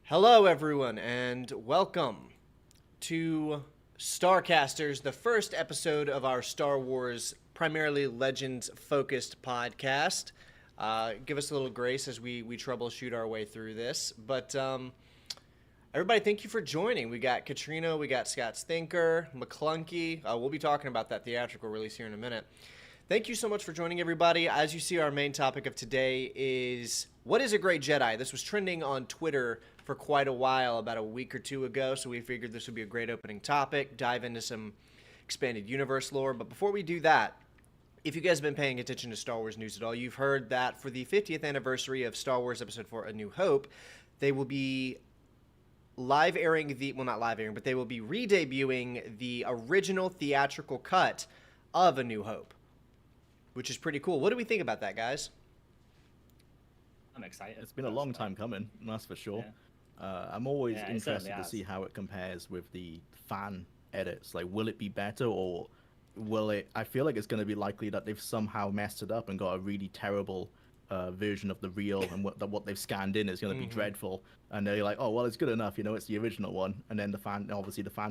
Hello, everyone, and welcome to STARCASTERS, the first episode of our Star Wars, primarily Legends-focused podcast. Give us a little grace as we troubleshoot our way through this. But everybody, thank you for joining. We got Katrina, we got Scott Stinker, McClunky. We'll be talking about that theatrical release here in a minute. Thank you so much for joining, everybody. As you see, our main topic of today is, what is a great Jedi? This was trending on Twitter for quite a while, about a week or two ago, so we figured this would be a great opening topic, dive into some expanded universe lore. But before we do that, if you guys have been paying attention to Star Wars news at all, you've heard that for the 50th anniversary of Star Wars Episode 4, A New Hope, they will be live airing not live airing, but they will be re-debuting the original theatrical cut of A New Hope, which is pretty cool. What do we think about that, guys? I'm excited. It's been a long time coming, that's for sure. Yeah. I'm always Yeah, interested to see how it compares with the fan edits. Like, will it be better, or will it... I feel like it's going to be likely that they've somehow messed it up and got a really terrible version of the real, and what they've scanned in is going to be dreadful. And they're like, oh, well, it's good enough, it's the original one. And then the fan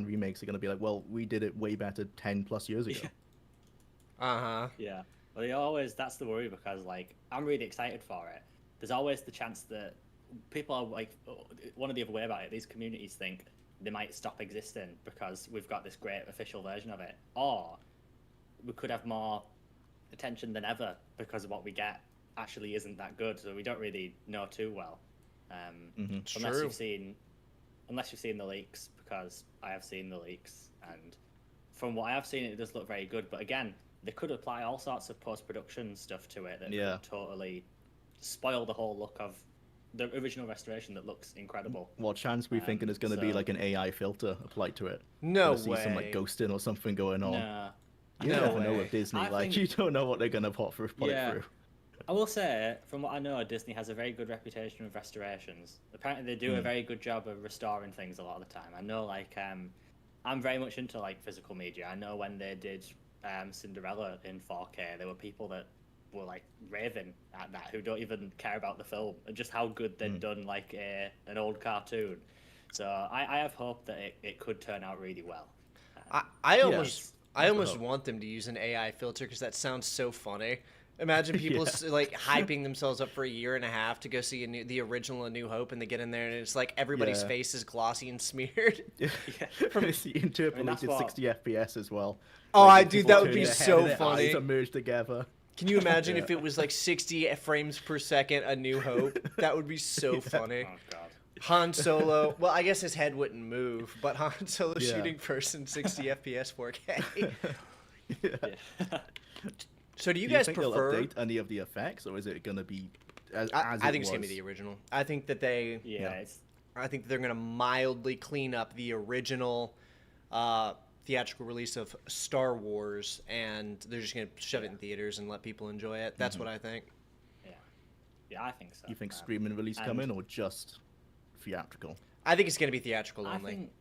remakes are going to be like, well, we did it way better 10 plus years ago. Uh-huh. Yeah. Well, that's the worry, because, like, I'm really excited for it. There's always the chance that people are, like, one of the other way about it, these communities think they might stop existing because we've got this great official version of it. Or we could have more attention than ever because what we get actually isn't that good, so we don't really know too well. Unless you've seen the leaks, because I have seen the leaks, and from what I have seen, it does look very good. But again, they could apply all sorts of post-production stuff to it that could totally spoil the whole look of the original restoration that looks incredible. What chance we thinking is going to be like an AI filter applied to it? No see way. some like ghosting or something going on. No. You No never know way. with Disney. I Like, think- you don't know what they're going to put it through. I will say, from what I know, Disney has a very good reputation with restorations. Apparently, they do a very good job of restoring things a lot of the time. I know, like, I'm very much into, like, physical media. I know when they did Cinderella in 4K, there were people that were, like, raving at that, who don't even care about the film, and just how good they'd done, like, an old cartoon. So I have hope that it could turn out really well. I almost want them to use an AI filter, because that sounds so funny. Imagine people like hyping themselves up for a year and a half to go see the original A New Hope, and they get in there and it's like everybody's face is glossy and smeared. It's the interpolated 60 FPS as well. Oh, like, dude, people that would turn be their head so and their funny. eyes are merged together. Can you imagine if it was like 60 frames per second A New Hope? That would be so funny. Oh, God. Han Solo, well, I guess his head wouldn't move, but Han Solo Yeah. shooting first in 60 FPS 4K. Yeah. So do you Do guys think prefer... they'll update any of the effects, or is it going to be as I it think it's going to was? be the original. I think that they... Yeah. I think they're going to mildly clean up the original theatrical release of Star Wars, and they're just going to shove it in theaters and let people enjoy it. That's what I think. Yeah, I think so. You think streaming release coming, or just theatrical? I think it's going to be theatrical I only. think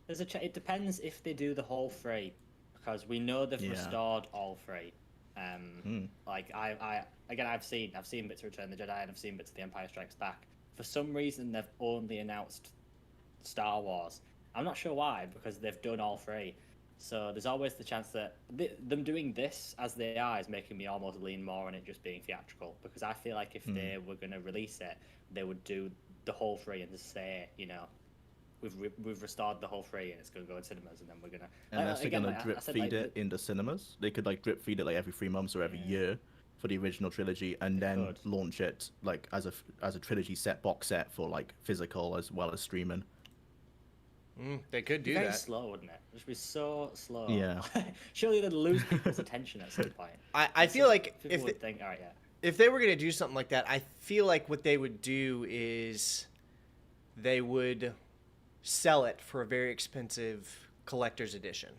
there's it depends if they do the whole three, because we know they've restored all three. Like I've seen bits of Return of the Jedi, and I've seen bits of The Empire Strikes Back. For some reason, they've only announced Star Wars. I'm not sure why, because they've done all three. So there's always the chance that them doing this as they are is making me almost lean more on it just being theatrical, because I feel like if they were going to release it, they would do the whole three and just say, we've restored the whole three and it's going to go in cinemas, and then we're going to... Unless they're going to drip feed it into cinemas. They could like drip feed it like every 3 months or every year for the original trilogy, and then launch it like as a trilogy box set for like physical as well as streaming. They could do very that. slow, wouldn't it? It should be so slow. Yeah. Surely they'd lose people's attention at some point. I feel like people would think, all right, if they were going to do something like that, I feel like what they would do is they would sell it for a very expensive collector's edition.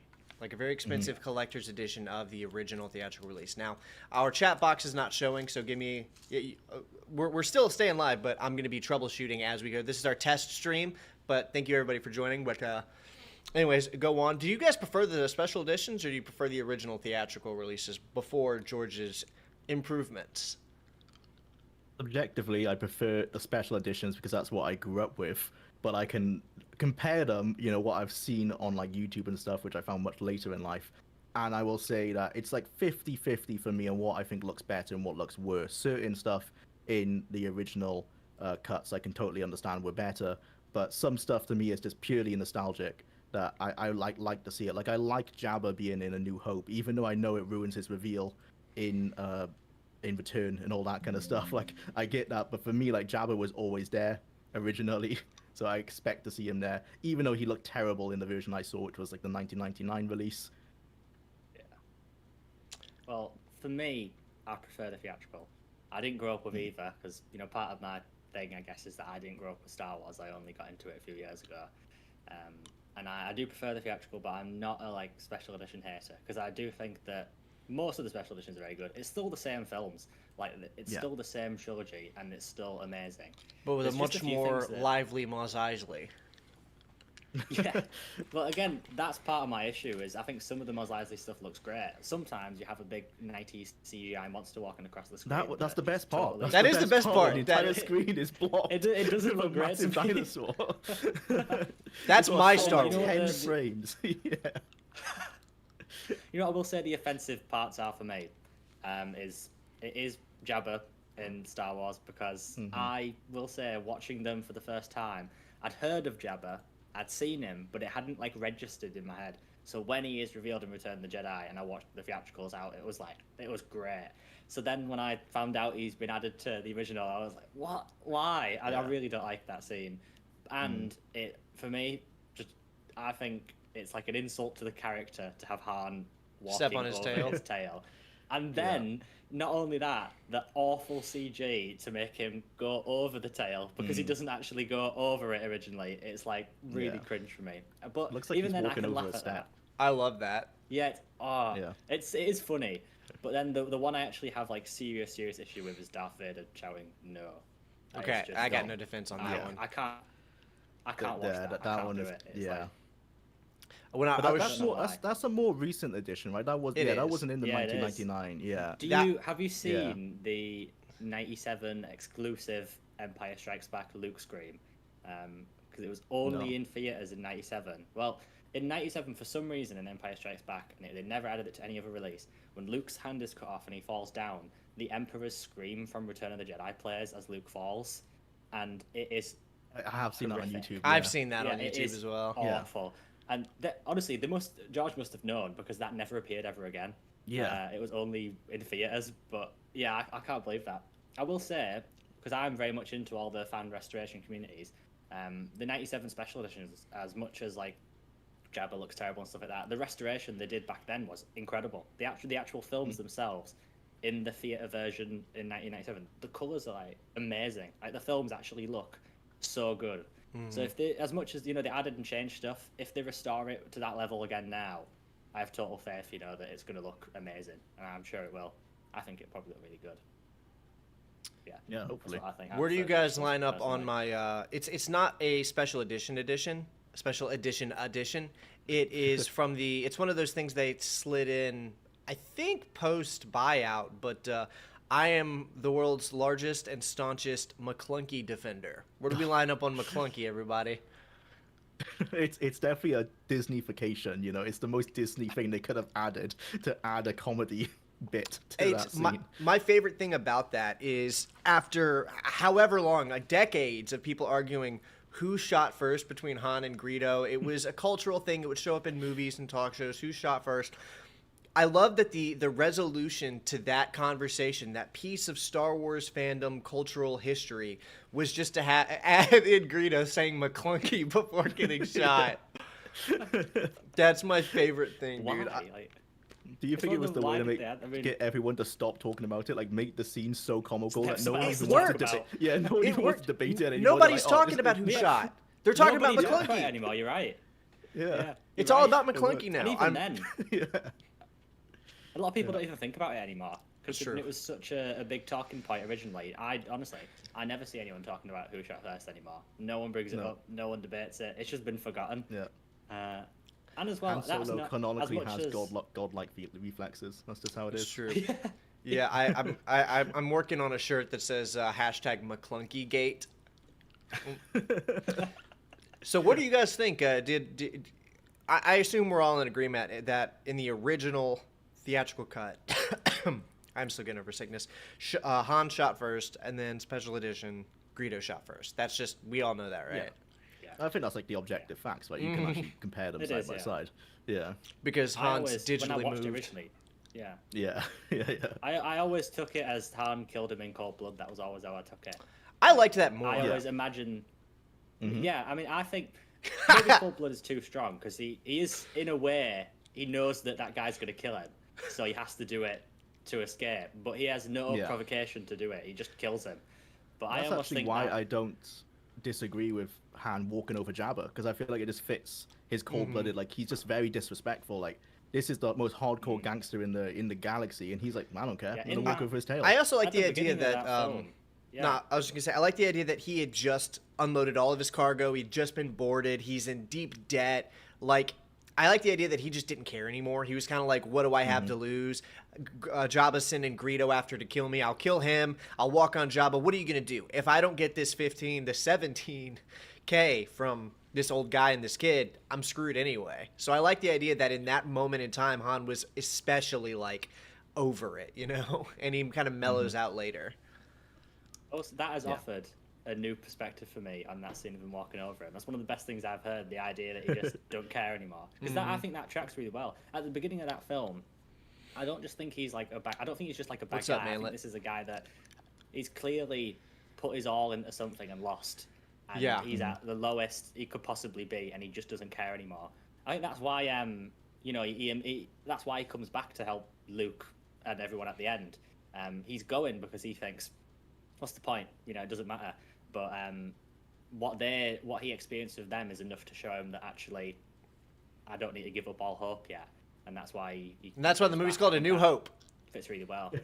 Like a very expensive collector's edition of the original theatrical release. Now, our chat box is not showing, so give me... We're still staying live, but I'm going to be troubleshooting as we go. This is our test stream, but thank you everybody for joining. But anyways, go on. Do you guys prefer the special editions, or do you prefer the original theatrical releases before George's improvements? Objectively, I prefer the special editions because that's what I grew up with. But I can compare them, what I've seen on like YouTube and stuff, which I found much later in life. And I will say that it's like 50-50 for me on what I think looks better and what looks worse. Certain stuff in the original cuts I can totally understand were better, but some stuff to me is just purely nostalgic that I like to see it. Like I like Jabba being in A New Hope, even though I know it ruins his reveal in Return and all that kind of stuff. Like I get that, but for me, like Jabba was always there originally, so I expect to see him there, even though he looked terrible in the version I saw, which was like the 1999 release. Yeah. Well, for me, I prefer the theatrical. I didn't grow up with either because part of my thing, I guess, is that I didn't grow up with Star Wars. I only got into it a few years ago, and I do prefer the theatrical, but I'm not a like special edition hater because I do think that most of the special editions are very good. It's still the same films, like it's still the same trilogy, and it's still amazing. But with There's a just much few more things that- lively Mos Eisley. Yeah, but again, that's part of my issue. Is I think some of the Mos Eisley stuff looks great. Sometimes you have a big 90s CGI monster walking across the screen. That's the best part. Totally... That is the best part. The entire screen is blocked. It doesn't look great to massive me. dinosaur. That's my So Star like Wars. 10 frames. Yeah. I will say the offensive parts are for me. It is Jabba in Star Wars because I will say watching them for the first time, I'd heard of Jabba, I'd seen him, but it hadn't like registered in my head. So when he is revealed in Return of the Jedi and I watched the theatricals out, it was great. So then when I found out he's been added to the original, I was like, what? Why? I really don't like that scene. And it, for me, I think it's like an insult to the character to have Han walking Step on his over his tail. And then, not only that, the awful CG to make him go over the tail because he doesn't actually go over it originally. It's like really cringe for me. But Looks like even he's then, I walking can over laugh a at that. step. I love that. Yeah, it is funny. But then the one I actually have like serious issue with is Darth Vader shouting no. Okay, I got no defense on that one. I can't watch that. I That can't one do is it. It's yeah. like, When I was That's a more recent edition, right? That was It that is. wasn't in the Yeah, it is. 1999. Yeah. have you seen the 97 exclusive Empire Strikes Back Luke scream? Because it was only in theaters in 97. Well, in 97, for some reason, in Empire Strikes Back, and they never added it to any other release, when Luke's hand is cut off and he falls down, the Emperor's scream from Return of the Jedi plays as Luke falls, and it is I have seen that on horrific. YouTube. I've yeah. seen that on it YouTube is as well. Awful. And honestly, George must have known because that never appeared ever again. Yeah. It was only in theaters, but yeah, I can't believe that. I will say, because I'm very much into all the fan restoration communities, the 97 special editions, as much as like Jabba looks terrible and stuff like that, the restoration they did back then was incredible. The actual films themselves, in the theater version in 1997, the colors are like amazing. Like the films actually look so good. So if they, as much as they added and changed stuff, if they restore it to that level again now, I have total faith, that it's going to look amazing, and I'm sure it will. I think it'll probably look really good. Yeah, hopefully. That's what I think. Where do you Prefer guys special line up on personally. my? It's not a special edition. Special edition. It is from the. It's one of those things they slid in. I think post buyout, but I am the world's largest and staunchest McClunky defender. Where do we line up on McClunky, everybody? It's definitely a Disneyfication. It's the most Disney thing they could have added to add a comedy bit to that scene. My favorite thing about that is after however long, like decades of people arguing who shot first between Han and Greedo, it was a cultural thing. It would show up in movies and talk shows. Who shot first? I love that the resolution to that conversation, that piece of Star Wars fandom cultural history, was just to add in Greedo saying McClunky before getting shot. That's my favorite thing, Why? dude. Do you think it was the way to make I mean, get everyone to stop talking about it, like make the scene so comical that Step no one back. even It wants to worked. debate? Yeah, no one It even wants worked. to debate it anymore. Nobody's They're like, talking about who yeah. shot. They're talking about nobody talks about it McClunky. anymore. You're right. Yeah. It's You're all right. about McClunky now. And even then, Yeah. a lot of people don't even think about it anymore That's because true. it was such a big talking point originally. Honestly, I never see anyone talking about who shot first anymore. No one brings it No. up. No one debates it. It's just been forgotten. Yeah. And as well, Han that's Solo not canonically as much has as... godlike reflexes. That's just how it It's is. true. Yeah, I'm working on a shirt that says hashtag McClunkygate. So what do you guys think? I assume we're all in agreement that in the original theatrical cut, I'm still getting over sickness, Han shot first, and then special edition, Greedo shot first. That's just, we all know that, right? Yeah. I think that's like the objective facts, but you can actually compare them side by side. Yeah. Because Han's digitally when I watched moved. it originally, yeah. Yeah. I always took it as Han killed him in cold blood. That was always how I took it. I liked that more. I always imagine. Yeah, I mean, I think maybe cold blood is too strong because he is, in a way, he knows that guy's going to kill him, so he has to do it to escape. But he has no provocation to do it. He just kills him. But That's I almost actually think why I don't disagree with Han walking over Jabba, because I feel like it just fits his cold-blooded. Like, he's just very disrespectful. Like, this is the most hardcore gangster in the galaxy, and he's like, I don't care. Yeah, I'm gonna walk over his tail. I also like At the the idea beginning of that, that film, yeah. no, I was just gonna say, I like the idea that he had just unloaded all of his cargo. He'd just been boarded. He's in deep debt. Like, I like the idea that he just didn't care anymore. He was kind of like, what do I have to lose? Jabba's sending Greedo after to kill me. I'll kill him. I'll walk on Jabba. What are you going to do? If I don't get this 15 to 17K from this old guy and this kid, I'm screwed anyway. So I like the idea that in that moment in time, Han was especially, like, over it, you know? And he kind of mellows out later. Also, that has offered a new perspective for me on that scene of him walking over him. That's one of the best things I've heard, the idea that he just don't care anymore. Because I think that tracks really well. At the beginning of that film, I don't just think he's like I don't think he's just like a bad What's guy. up, man? I think this is a guy that he's clearly put his all into something and lost. And he's at the lowest he could possibly be, and he just doesn't care anymore. I think that's why you know, that's why he comes back to help Luke and everyone at the end. He's going because he thinks, what's the point? You know, it doesn't matter. But what he experienced with them is enough to show him that actually I don't need to give up all hope yet, and that's why. And that's why the movie's called A New Hope. Fits really well.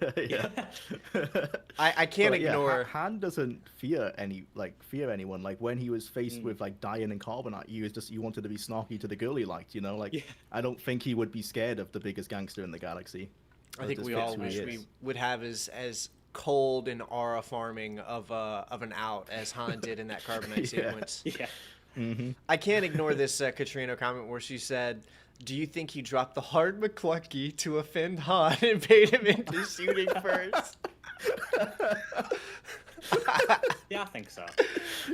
I can't ignore. Han doesn't fear anyone. Like when he was faced with like dying in carbonite, he wanted to be snarky to the girl he liked. You know, like I don't think he would be scared of the biggest gangster in the galaxy. I think we all wish we would have as cold and aura farming of an out as Han did in that carbonite sequence. Yeah. I can't ignore this Katrina comment where she said, "Do you think he dropped the hard McClunky to offend Han and bait him into shooting first?" Yeah, I think so.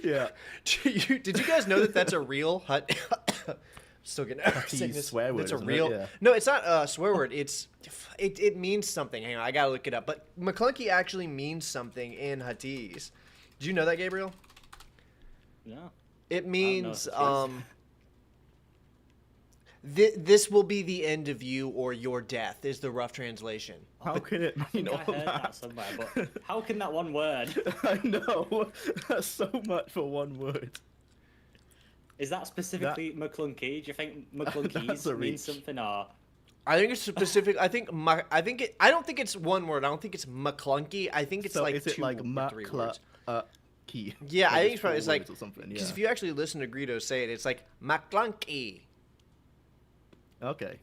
Yeah. Did you guys know that that's a real Hut? Still getting swear word. It's a isn't real. It? Yeah. No, it's not a swear word. It means something. Hang on, I gotta look it up. But McClunky actually means something in Huttese. Did you know that, Gabriel? No. It means this will be the end of you or your death is the rough translation. How can it mean all I heard that somewhere, but how can that one word? I know. That's so much for one word. Is that specifically McClunky? Do you think McClunkies means something, or? I think it's specific. I don't think it's one word. I don't think it's McClunky. I think it's so like is it two like or three words. Key. Yeah, I think it's probably or like something. Because Yeah. if you actually listen to Greedo say it, it's like McClunky. Okay.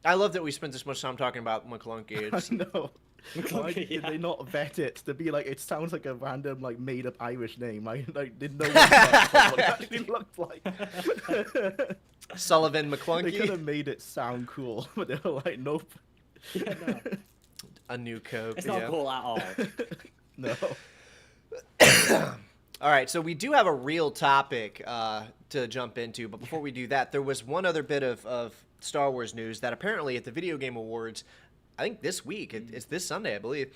I love that we spent this much time talking about McClunky. I know. Why McClunky, did yeah. they not vet it to be like? It sounds like a random like made up Irish name. I like didn't know what it actually looked like. Sullivan They could McClunky. have made it sound cool, but they were like, nope. Yeah, no. A new Coke. It's not yeah. cool at all. No. All right, so we do have a real topic to jump into, but before we do that, there was one other bit of Star Wars news that apparently at the Video Game Awards, I think this week, it's this Sunday, I believe,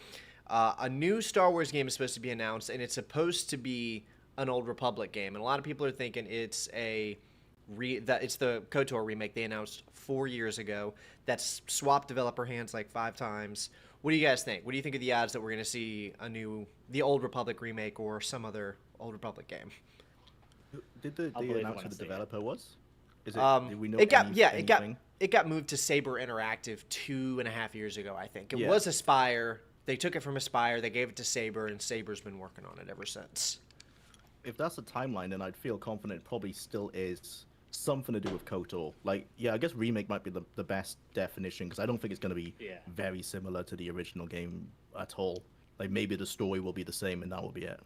a new Star Wars game is supposed to be announced, and it's supposed to be an Old Republic game, and a lot of people are thinking it's it's the KOTOR remake they announced 4 years ago. That's swapped developer hands like 5 times. What do you guys think? What do you think of the odds that we're going to see the Old Republic remake or some other Old Republic game? Did they announce who the developer was? Is it? Did we know anything? It got moved to Saber Interactive 2.5 years ago. I think it Yeah. was Aspire. They took it from Aspire. They gave it to Saber, and Saber's been working on it ever since. If that's the timeline, then I'd feel confident. It probably still is something to do with KOTOR. Like, yeah, I guess remake might be the best definition because I don't think it's going to be Yeah. very similar to the original game at all. Like, maybe the story will be the same and that will be it.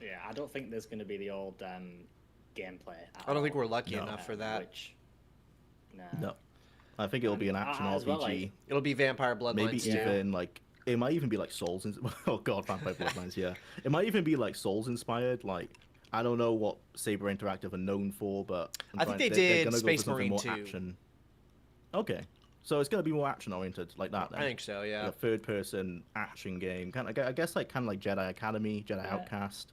Yeah, I don't think there's going to be the old gameplay. I don't think we're lucky enough for that. No. I think it'll be an action as RPG. well, like- It'll be Vampire Bloodlines Maybe too. even like it might even be like Souls. Oh God, Vampire Bloodlines. Yeah, it might even be like Souls inspired. Like I don't know what Saber Interactive are known for, but I think they're they're did gonna Space go for something Marine more 2. action. Okay, so it's gonna be more action oriented like that. Then. I think so. Yeah. Like a third person action game, kind of. I guess like Jedi Academy, Jedi Yeah. Outcast,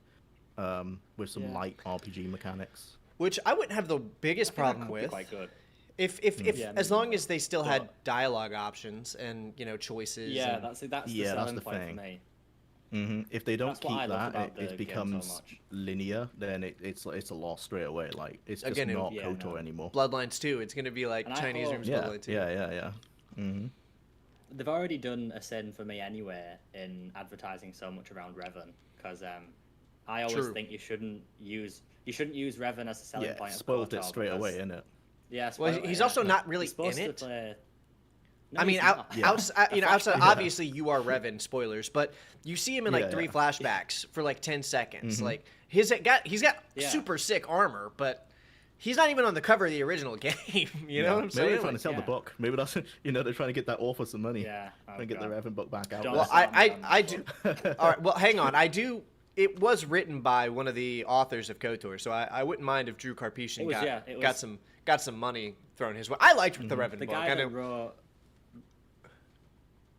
with some Yeah. light RPG mechanics. Which I wouldn't have the biggest problem with. Quite good. If Yeah, as long as they still had but- dialogue options and choices. Yeah, and- that's the Yeah, that's selling the point thing. for me. If they don't That's what I keep love that, about the it game becomes so much. linear. Then it's a loss straight away. Like it's just Again, not yeah, KOTOR no. anymore. Bloodlines 2. It's gonna be like And I Chinese hope- rooms Yeah, Bloodlines 2. yeah. They've already done a sin for me anyway in advertising so much around Revan because I always True. think you shouldn't use Revan as a selling Yeah, point. of spoiled it KOTOR straight because- away, innit? Yeah, Well, spoiled it, he's yeah. also not really He's supposed in to it. play- No, I mean, he's out, not. Yeah. outside, A outside. flashback. Obviously, you are Revan. Spoilers, but you see him in like Yeah, 3 yeah. flashbacks for like 10 seconds. Mhm. Like he's got Yeah. super sick armor, but he's not even on the cover of the original game. You know what I'm Maybe saying? they're trying Like, to sell the yeah. book. Maybe that's they're trying to get that author some money. Yeah, Trying to get the God. Revan book back out. Don't there. well, Well, I do. All right. Well, hang on. I do. It was written by one of the authors of KOTOR, so I wouldn't mind if Drew Karpyshyn It was, yeah, it got was- some money thrown his way. I liked the Revan The book. guy I that know. wrote.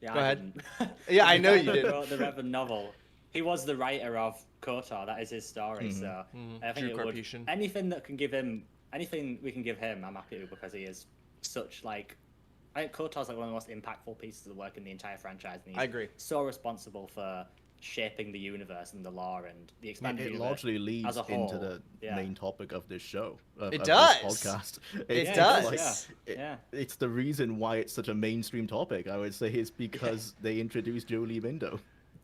Yeah, Go I ahead. didn't. Yeah, I The know guy you that did. Wrote the Revan novel. He was the writer of KOTOR. That is his story. So I think Drew it would, Karpyshyn. anything that can give him, anything we can give him, I'm happy with because he is such like. I think KOTOR's like one of the most impactful pieces of work in the entire franchise. And he's I agree. So responsible for shaping the universe and the lore and the expanded It universe largely leads as a whole. into the Yeah. main topic of this show. It of does. This podcast. It Yeah, does. Like, yeah. It's the reason why it's such a mainstream topic. I would say is because they introduced Joe Lee Bindo.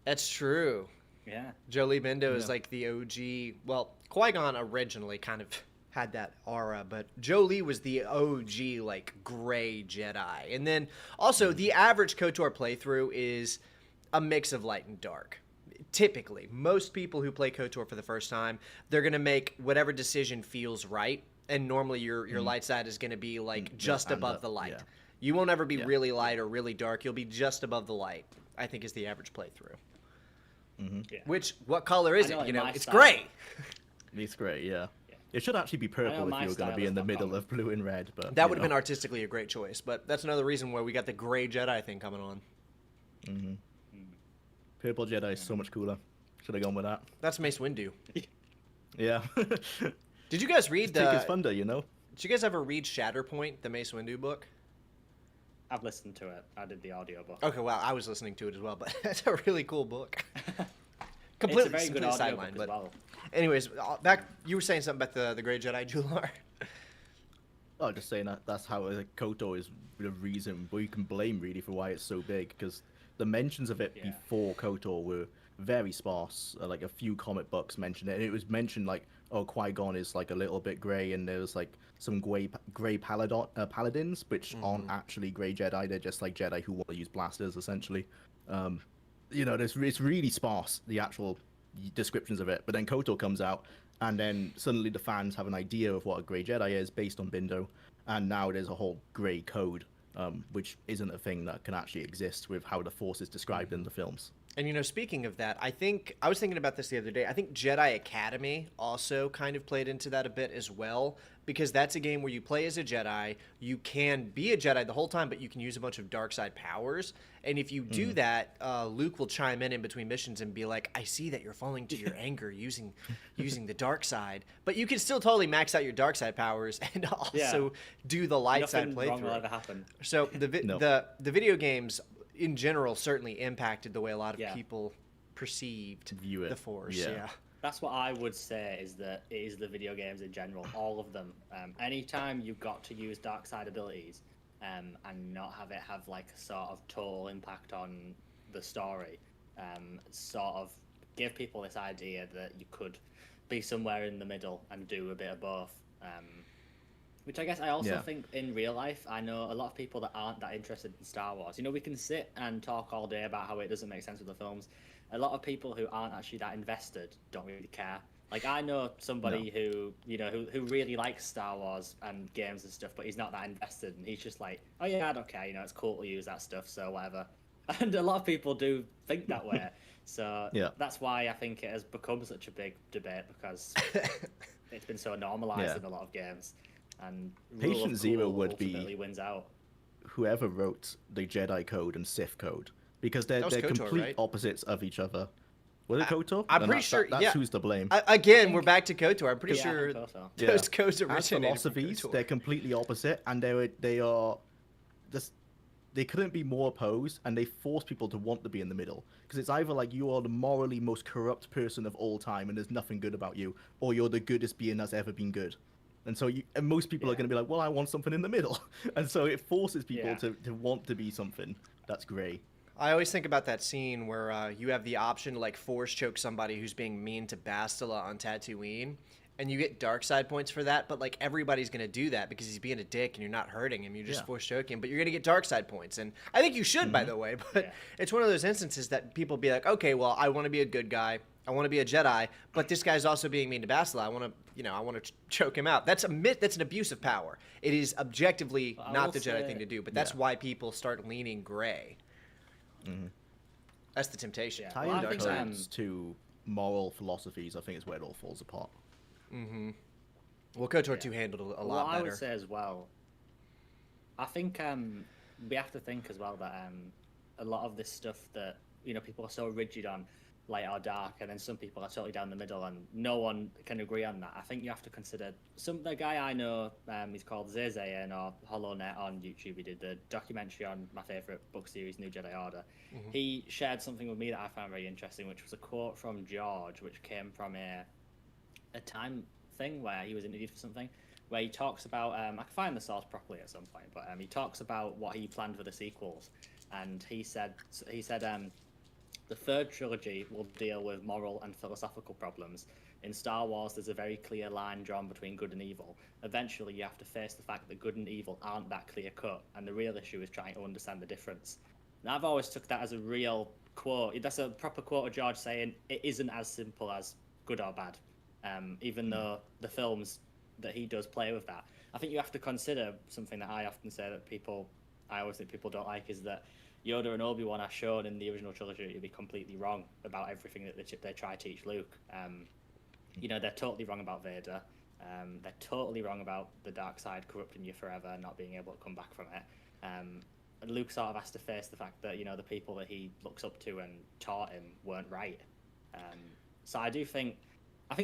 That's true. Yeah. Jolie Bindo is Yeah. like the OG. Well, Qui-Gon originally kind of had that aura, but Jolie was the OG like gray Jedi. And then also the average KOTOR playthrough is a mix of light and dark. Typically, most people who play KOTOR for the first time, they're gonna make whatever decision feels right, and normally your light side is gonna be like just and above the- the light. yeah. You won't ever be Yeah. really light or really dark. You'll be just above the light. I think is the average playthrough. Yeah. Which what color is I know, it? like, You know, my it's style- gray. It's great, yeah. Yeah. It should actually be purple if my you were going to style be is in the not middle common. of blue and red. But That you would have been know. artistically a great choice, but that's another reason why we got the gray Jedi thing coming on. Purple Jedi is so much cooler. Should have gone with that. That's Mace Windu. Yeah. Did you guys read Take his the? thunder, you know. Did you guys ever read Shatterpoint, the Mace Windu book? I've listened to it. I did the audiobook. Okay, well, I was listening to it as well, but it's a really cool book. It's Completely, a very good completely audiobook sidelined, as but well. anyways, back. You were saying something about the Grey Jedi, Jular. Oh, just saying that's how KOTOR is the reason we can blame really for why it's so big because the mentions of it Yeah. before KOTOR were very sparse. Like a few comic books mentioned it, and it was mentioned like, oh, Qui-Gon is like a little bit grey, and there was like some grey paladins, which aren't actually grey Jedi. They're just like Jedi who want to use blasters, essentially. You know, it's really sparse, the actual descriptions of it. But then KOTOR comes out, and then suddenly the fans have an idea of what a grey Jedi is based on Bindo, and now there's a whole grey code, which isn't a thing that can actually exist with how the Force is described in the films. And, you know, speaking of that, I was thinking about this the other day. I think Jedi Academy also kind of played into that a bit as well, because that's a game where you play as a Jedi. You can be a Jedi the whole time, but you can use a bunch of dark side powers. And if you do that, Luke will chime in between missions and be like, I see that you're falling to your anger using the dark side. But you can still totally max out your dark side powers and also do the light side Nothing wrong will playthrough. ever happen. So No. the video games in general certainly impacted the way a lot of Yeah. people perceived View it. the Force. Yeah. Yeah. That's what I would say is that it is the video games in general, all of them. Anytime you got to use dark side abilities and not have it have like a sort of total impact on the story, sort of give people this idea that you could be somewhere in the middle and do a bit of both. Which I guess I also Yeah. think in real life, I know a lot of people that aren't that interested in Star Wars. We can sit and talk all day about how it doesn't make sense with the films. A lot of people who aren't actually that invested don't really care. Like I know somebody who really likes Star Wars and games and stuff, but he's not that invested, and he's just like, oh yeah, I don't care. It's cool to use that stuff, so whatever. And a lot of people do think that way. So that's why I think it has become such a big debate, because it's been so normalized in a lot of games. And Patient Zero would ultimately be wins out. whoever wrote the Jedi Code and Sith Code, because they're KOTOR, complete right? opposites of each other. Was it KOTOR? I'm Then pretty sure. That's yeah. who's to blame. Again, we're back to KOTOR. I'm pretty Yeah, sure KOTOR. those codes As originated from philosophies, KOTOR. they're completely opposite, and they are just they couldn't be more opposed, and they force people to want to be in the middle, because it's either like you are the morally most corrupt person of all time and there's nothing good about you, or you're the goodest being that's ever been good. And so and most people are going to be like, well, I want something in the middle. And so it forces people to want to be something that's grey. I always think about that scene where you have the option to like force choke somebody who's being mean to Bastila on Tatooine, and you get dark side points for that, but like everybody's gonna do that because he's being a dick and you're not hurting him, you're just force choking him, but you're gonna get dark side points, and I think you should, by the way, but it's one of those instances that people be like, okay, well, I want to be a good guy, I want to be a Jedi, but this guy's also being mean to Bastila. I want to choke him out. That's an abuse of power. It is objectively not the Jedi thing to do, but that's why people start leaning gray. That's the temptation. Tying Well, I dark think, sides to moral philosophies, I think, is where it all falls apart. Well, KOTOR 2 handled it a lot I better. would say as well, I think we have to think as well that a lot of this stuff that people are so rigid on, light or dark, and then some people are totally down the middle, and no one can agree on that. I think you have to consider the guy I know, he's called Zazayan or HollowNet on YouTube. He did the documentary on my favorite book series, New Jedi Order. He shared something with me that I found very interesting, which was a quote from George, which came from a Time thing where he was interviewed for something, where he talks about I can find the source properly at some point, but he talks about what he planned for the sequels, and he said the third trilogy will deal with moral and philosophical problems. In Star Wars, there's a very clear line drawn between good and evil. Eventually, you have to face the fact that good and evil aren't that clear cut, and the real issue is trying to understand the difference. Now, I've always took that as a real quote. That's a proper quote of George saying it isn't as simple as good or bad, even though the films that he does play with that. I think you have to consider something that I often say that I always think people don't like, is that Yoda and Obi-Wan are shown in the original trilogy to be completely wrong about everything that they try to teach Luke. They're totally wrong about Vader. They're totally wrong about the dark side corrupting you forever and not being able to come back from it. And Luke sort of has to face the fact that, the people that he looks up to and taught him weren't right. So I think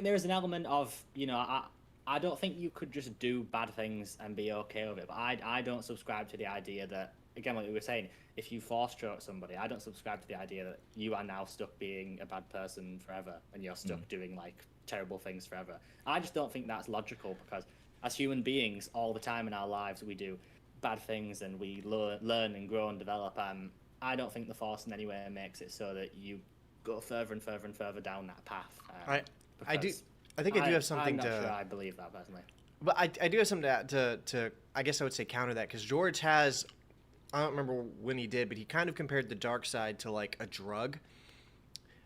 there is an element of, I don't think you could just do bad things and be okay with it. But I don't subscribe to the idea that, again, like we were saying, if you force choke somebody, I don't subscribe to the idea that you are now stuck being a bad person forever and you're stuck doing like terrible things forever. I just don't think that's logical, because as human beings, all the time in our lives, we do bad things and we learn and grow and develop. I don't think the Force in any way makes it so that you go further and further and further down that path. I think I do have something I'm not to. sure I believe that personally. But I do have something to I guess I would say counter that, because George has, I don't remember when he did, but he kind of compared the dark side to like a drug,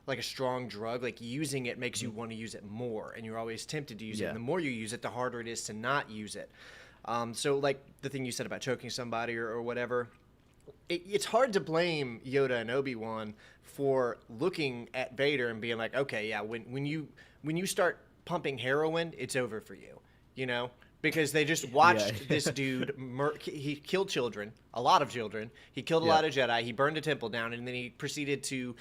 like a strong drug. Like using it makes you want to use it more, and you're always tempted to use it. And the more you use it, the harder it is to not use it. So like the thing you said about choking somebody or whatever, it's hard to blame Yoda and Obi-Wan for looking at Vader and being like, okay, yeah, when you start pumping heroin, it's over for you, because they just watched this dude. He killed children, a lot of children. He killed a lot of Jedi. He burned a temple down, and then he proceeded to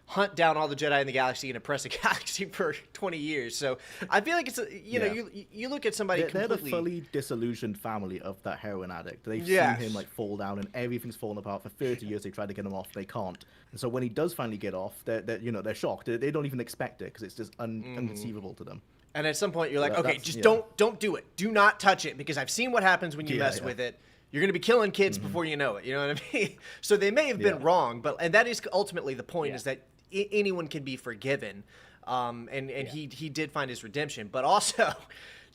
hunt down all the Jedi in the galaxy and oppress a galaxy for 20 years. So I feel like it's you look at somebody They're completely. the fully disillusioned family of that heroin addict. They've seen him like fall down, and everything's fallen apart. For 30 years, they tried to get him off. They can't. And so when he does finally get off, they're shocked. They don't even expect it, because it's just inconceivable to them. And at some point, you're like, So okay, just don't do it. Do not touch it, because I've seen what happens when you mess with it. You're going to be killing kids before you know it. You know what I mean? So they may have been wrong, and that is ultimately the point, is that anyone can be forgiven. And he did find his redemption. But also,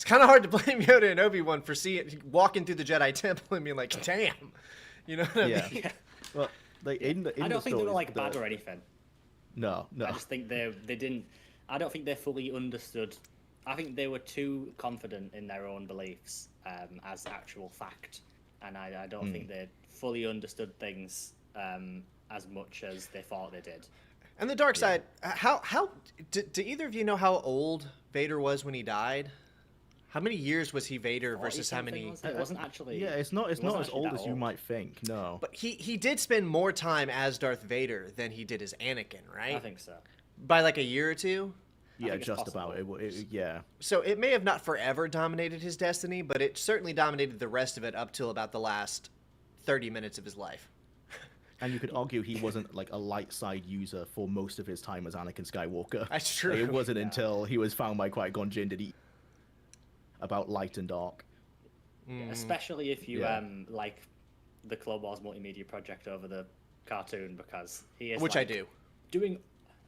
It's kind of hard to blame Yoda and Obi-Wan for walking through the Jedi Temple and being like, "Damn," you know what I Yeah. mean? Yeah. Well, like in I don't the think they were stories, like bad or anything. No, no. I just think they didn't. I don't think they fully understood. I think they were too confident in their own beliefs as actual fact, and I don't think they fully understood things as much as they thought they did. And the dark side. How do either of you know how old Vader was when he died? How many years was he Vader versus how many? It wasn't actually. Yeah, it's not as actually old that as you might think. No. But he did spend more time as Darth Vader than he did as Anakin, right? I think so. By like a year or two. Yeah, think it's just possible. about it. Yeah. So it may have not forever dominated his destiny, but it certainly dominated the rest of it up till about the last 30 minutes of his life. And you could argue he wasn't like a light side user for most of his time as Anakin Skywalker. That's true. Like, it wasn't until he was found by Qui-Gon Jinn did he about light and dark. Especially if you Yeah. like the Clone Wars multimedia project over the cartoon, because he is Which I do. doing.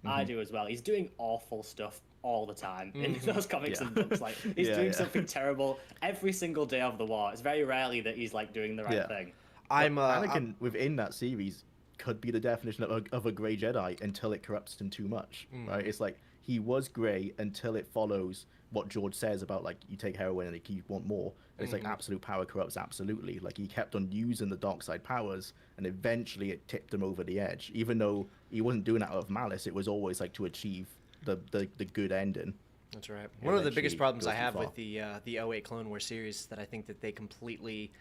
I do as well. He's doing awful stuff all the time in those comics Yeah. and books. Like he's Yeah, doing yeah. something terrible every single day of the war. It's very rarely that he's like doing the right Yeah. thing. Anakin within that series could be the definition of a grey Jedi until it corrupts him too much, right? It's like he was grey until it follows what George says about like you take heroin and you want more. And it's like absolute power corrupts absolutely. Like he kept on using the dark side powers, and eventually it tipped him over the edge. Even though he wasn't doing it out of malice, it was always like to achieve the good ending. That's right. One of the biggest eventually problems goes I too have far. with the '08 Clone Wars series is that I think that they completely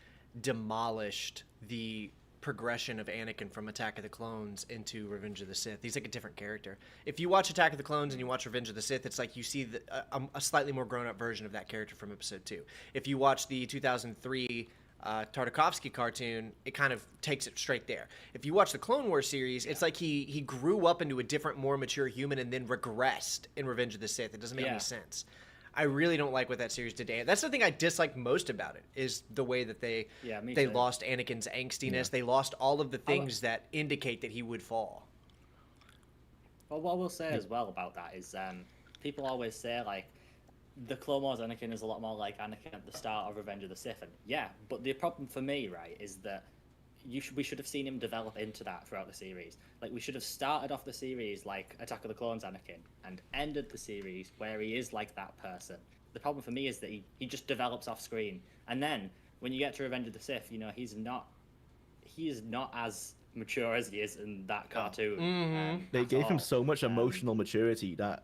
demolished the progression of Anakin from Attack of the Clones into Revenge of the Sith. He's like a different character. If you watch Attack of the Clones and you watch Revenge of the Sith, it's like you see a slightly more grown-up version of that character from Episode 2. If you watch the 2003 Tartakovsky cartoon, it kind of takes it straight there. If you watch the Clone Wars series, it's like he grew up into a different, more mature human and then regressed in Revenge of the Sith. It doesn't make any sense. I really don't like what that series did. That's the thing I dislike most about it, is the way that they me they too. lost Anakin's angstiness. They lost all of the things that indicate that he would fall. Well, what I will say as well about that is people always say like the Clone Wars Anakin is a lot more like Anakin at the start of Revenge of the Sith, and yeah, but the problem for me, right, is that we should have seen him develop into that throughout the series. Like we should have started off the series like Attack of the Clones Anakin and ended the series where he is like that person. The problem for me is that he just develops off screen, and then when you get to Revenge of the Sith, you know he is not as mature as he is in that cartoon. They at gave him all. so much emotional maturity that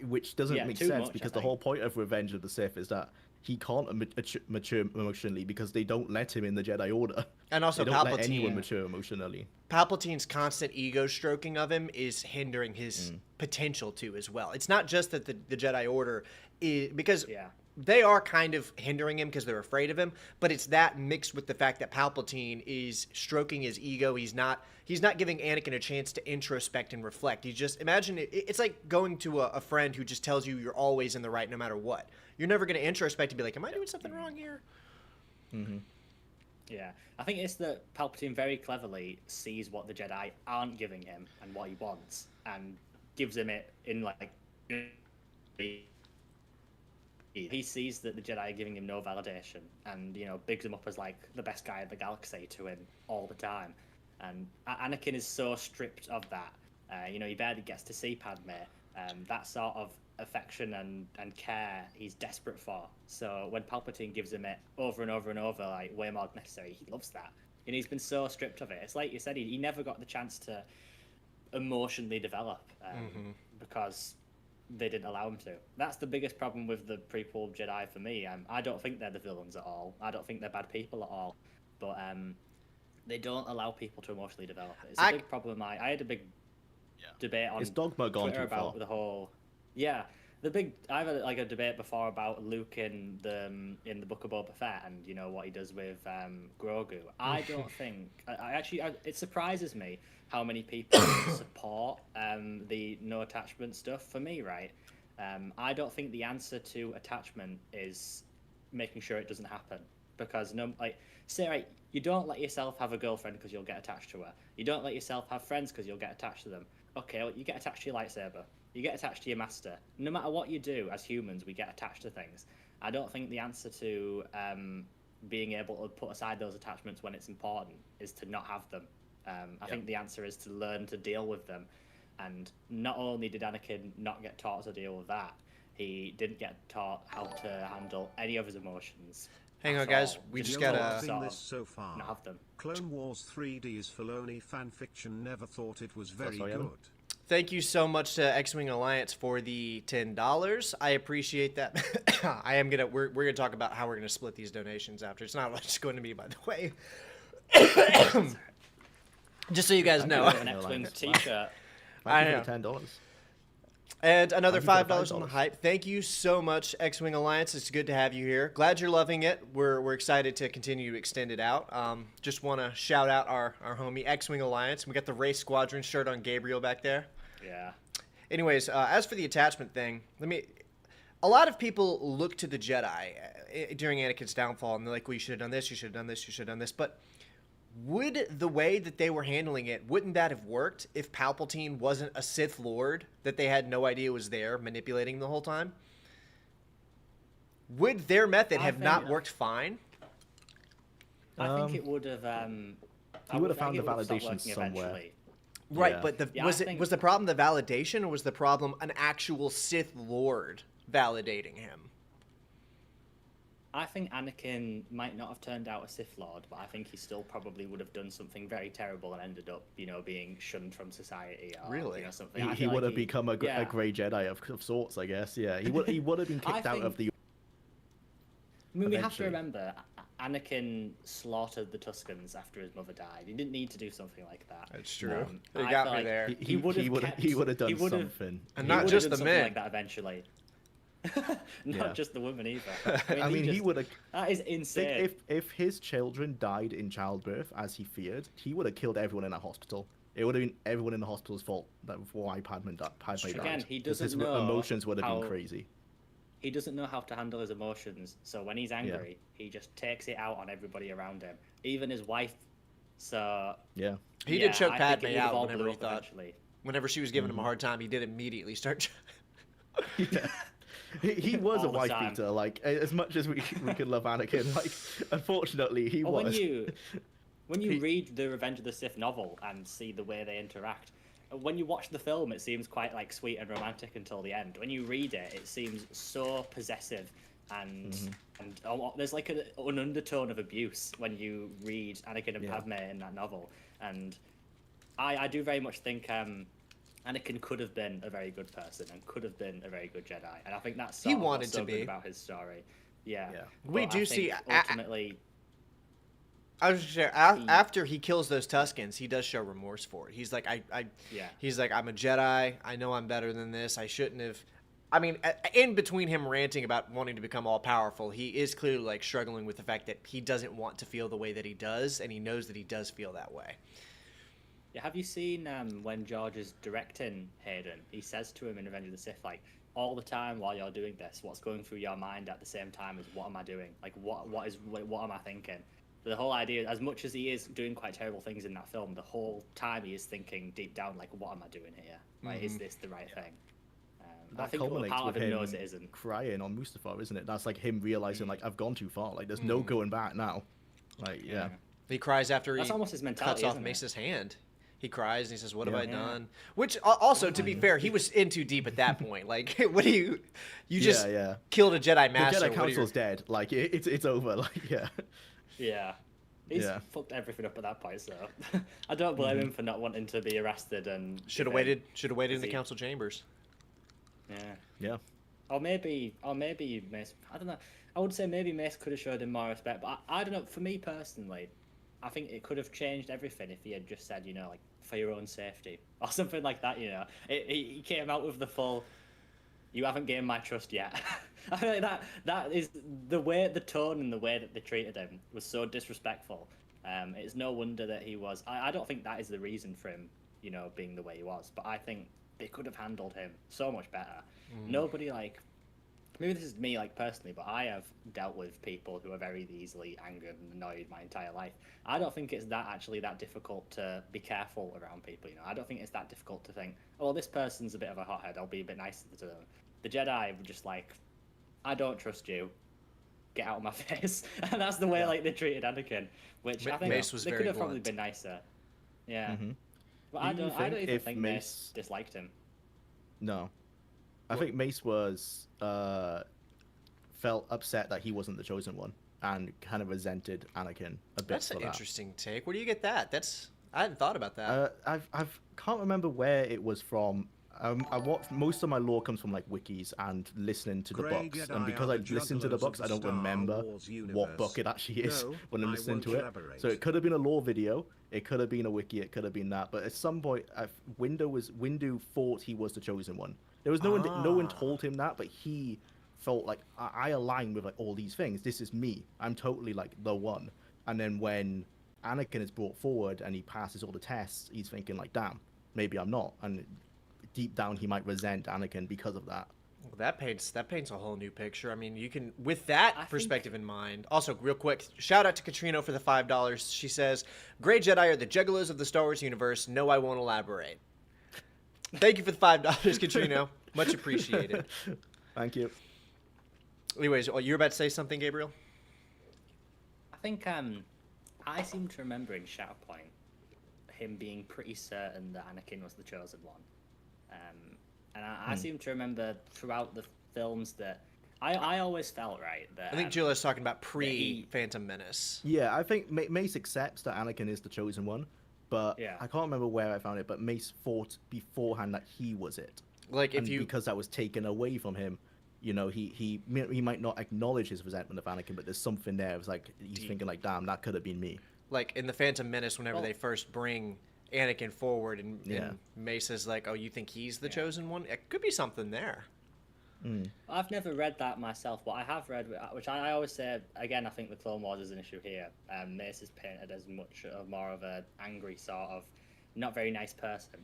which doesn't Yeah, make too sense much, because I the whole think. point of Revenge of the Sith is that he can't mature emotionally because they don't let him in the Jedi Order. And also they don't let anyone Palpatine. mature emotionally. Palpatine's constant ego stroking of him is hindering his potential too as well. It's not just that the Jedi Order is because they are kind of hindering him because they're afraid of him, but it's that mixed with the fact that Palpatine is stroking his ego. He's not giving Anakin a chance to introspect and reflect. He's just imagine it's like going to a friend who just tells you you're always in the right no matter what. You're never going to introspect and be like, am I doing something wrong here? Yeah, I think it's that Palpatine very cleverly sees what the Jedi aren't giving him and what he wants, and gives him it in like. He sees that the Jedi are giving him no validation, and bigs him up as like the best guy in the galaxy to him all the time. And Anakin is so stripped of that. He barely gets to see Padme. That sort of affection and care he's desperate for. So when Palpatine gives him it over and over and over, like way more than necessary, he loves that. And he's been so stripped of it. It's like you said, he never got the chance to emotionally develop because they didn't allow him to. That's the biggest problem with the prequel Jedi for me. I don't think they're the villains at all. I don't think they're bad people at all. But they don't allow people to emotionally develop. It's a big problem. I had a big debate on Is dogma gone Twitter too far? about the whole. Yeah, I've had like a debate before about Luke in the Book of Boba Fett and what he does with Grogu. I don't think it surprises me how many people support the no attachment stuff. For me, right, I don't think the answer to attachment is making sure it doesn't happen, because you don't let yourself have a girlfriend because you'll get attached to her. You don't let yourself have friends because you'll get attached to them. Okay, well, you get attached to your lightsaber. You get attached to your master. No matter what you do, as humans, we get attached to things. I don't think the answer to being able to put aside those attachments when it's important is to not have them. I think the answer is to learn to deal with them. And not only did Anakin not get taught to deal with that, he didn't get taught how to handle any of his emotions. Hang on, guys. We just gotta this so far. not have them. Clone Wars 3D's Filoni fanfiction never thought it was very good. Thank you so much to X-Wing Alliance for the $10. I appreciate that. We're gonna talk about how we're gonna split these donations after. It's not just going to me, by the way. Just so you guys know. An X-Wing t-shirt. I know. $10. And another Thank you for $5 on the hype. Thank you so much, X-Wing Alliance. It's good to have you here. Glad you're loving it. We're excited to continue to extend it out. Just want to shout out our homie X-Wing Alliance. We got the Race Squadron shirt on Gabriel back there. Yeah. Anyways, as for the attachment thing, a lot of people look to the Jedi during Anakin's downfall, and they're like, well, you should have done this, you should have done this, you should have done this. But would the way that they were handling it, wouldn't that have worked if Palpatine wasn't a Sith Lord that they had no idea was there, manipulating the whole time? Would their method have not worked fine? I think it would have. He would have found the validation somewhere. Eventually. Right, Yeah. but Yeah, was I think- the problem the validation, or was the problem an actual Sith Lord validating him? I think Anakin might not have turned out a Sith Lord, but I think he still probably would have done something very terrible and ended up, being shunned from society. Or, Really? Something. He would have become a grey Jedi of sorts, I guess. Yeah, he would have been kicked out of the. I mean, we have to Eventually. remember, Anakin slaughtered the Tuscans after his mother died. He didn't need to do something like that. That's true. I They got feel me like there. He would have done something. And he not would just have the done something men. like that eventually. Not Yeah. just the women either. I mean, he would have. That is insane. If his children died in childbirth as he feared, he would have killed everyone in that hospital. It would have been everyone in the hospital's fault that why Padme died. Again, he 'Cause doesn't his know emotions would have how- been crazy. He doesn't know how to handle his emotions, so when he's angry, he just takes it out on everybody around him, even his wife. So Yeah. He yeah, did choke I think Padme it would have out all whenever blew he up thought. eventually. Whenever she was giving him a hard time, he did immediately start. Yeah. He was a All the wife time. beater. Like, as much as we could love Anakin, like, unfortunately, he Or was. when you read the Revenge of the Sith novel and see the way they interact, when you watch the film, it seems quite like sweet and romantic until the end. When you read it, it seems so possessive and there's like an undertone of abuse when you read Anakin and Padme in that novel. And I do very much think Anakin could have been a very good person and could have been a very good Jedi, and I think that's He wanted to be. good about his story. Yeah, Yeah. We But do I see think ultimately. I was just saying, after he kills those Tuscans, he does show remorse for it. He's like, Yeah. He's like, I'm a Jedi. I know I'm better than this. I shouldn't have. I mean, in between him ranting about wanting to become all powerful, he is clearly like struggling with the fact that he doesn't want to feel the way that he does, and he knows that he does feel that way. Yeah, have you seen when George is directing Hayden? He says to him in Revenge of the Sith, like, all the time while you're doing this, what's going through your mind at the same time is what am I doing? Like, what am I thinking? The whole idea, as much as he is doing quite terrible things in that film, the whole time he is thinking deep down, like, what am I doing here? Like, is this the right thing? I That think culminates part with of him him knows it isn't. crying on Mustafar, isn't it? That's like him realizing, like, I've gone too far. Like, there's no going back now. Like, yeah. He cries after That's he almost his cuts mentality, off isn't it? Mace's hand. He cries and he says, "What have Yeah. I done?" Which also, to be fair, he was in too deep at that point. Like, what do you just Yeah. killed a Jedi The master? Jedi what are your- Council's dead. Like, it's over. Like, yeah. Yeah. He's Yeah. fucked everything up at that point, so I don't blame him for not wanting to be arrested and Should have be waited. Should have waited in the Is he- council chambers. Yeah. Yeah. Or maybe Mace. I don't know. I would say maybe Mace could have showed him more respect, but I don't know. For me personally, I think it could have changed everything if he had just said, like, for your own safety or something like that. He came out with the full, "You haven't gained my trust yet." I feel like that is the tone and the way that they treated him was so disrespectful. It's no wonder that he was. I don't think that is the reason for him, being the way he was. But I think they could have handled him so much better. Nobody maybe this is me personally, but I have dealt with people who are very easily angered and annoyed my entire life. I don't think it's that difficult to be careful around people. I don't think it's that difficult to think, oh, well, this person's a bit of a hothead, I'll be a bit nicer to them. The Jedi were just like, I don't trust you, get out of my face. And that's the way like they treated Anakin, which I think Mace was they very could have probably blunt. been nicer. Yeah. Mm-hmm. But I don't even if think Mace disliked him. No, I think Mace was felt upset that he wasn't the chosen one and kind of resented Anakin a bit. That's an interesting take. Where do you get that? I hadn't thought about that. I've can't remember where it was from. I watch most of my lore comes from like wikis and listening to the Grey books, Jedi and because are I the listen to the jugglers books, of I the don't Star remember Wars what universe. book it actually is No, when I'm I listening won't to it. elaborate. So it could have been a lore video, it could have been a wiki, it could have been that. But at some point, Windu thought he was the chosen one. There was no one told him that, but he felt like I align with like all these things. This is me. I'm totally like the one. And then when Anakin is brought forward and he passes all the tests, he's thinking like, damn, maybe I'm not. And deep down, he might resent Anakin because of that. Well, that paints a whole new picture. I mean, you can, with that perspective in mind. Also, real quick, shout out to Katrina for the $5. She says, "Grey Jedi are the juggalos of the Star Wars universe. No, I won't elaborate." Thank you for the $5, Katrina. Much appreciated. Thank you. Anyways, you're about to say something, Gabriel? I think I seem to remember in Shatterpoint him being pretty certain that Anakin was the chosen one. And I seem to remember throughout the films that I always felt right that I think Jill is talking about pre-Phantom Menace. Yeah, I think Mace accepts that Anakin is the chosen one, but Yeah. I can't remember where I found it. But Mace thought beforehand that he was it, Like and because that was taken away from him. You know, he might not acknowledge his resentment of Anakin, but there's something there. It's like he's thinking like, damn, that could have been me. like in the Phantom Menace, whenever they first bring Anakin forward, and Mace is like, "Oh, you think he's the chosen one?" It could be something there. I've never read that myself, but I have read, which I always say, again, I think the Clone Wars is an issue here. Mace is painted as much more of an angry sort of, not very nice person.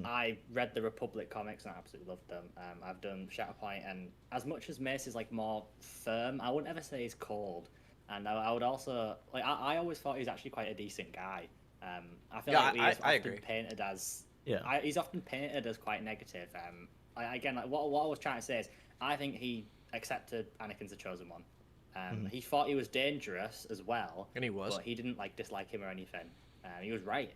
I read the Republic comics and I absolutely loved them. I've done Shatterpoint, and as much as Mace is like more firm, I wouldn't ever say he's cold. And I would also, like, I always thought he was actually quite a decent guy. I feel like he's often painted as, he's often painted as quite negative. Again, like what I was trying to say is, I think he accepted Anakin's the chosen one. He thought he was dangerous as well, And he was. but he didn't like dislike him or anything. He was right.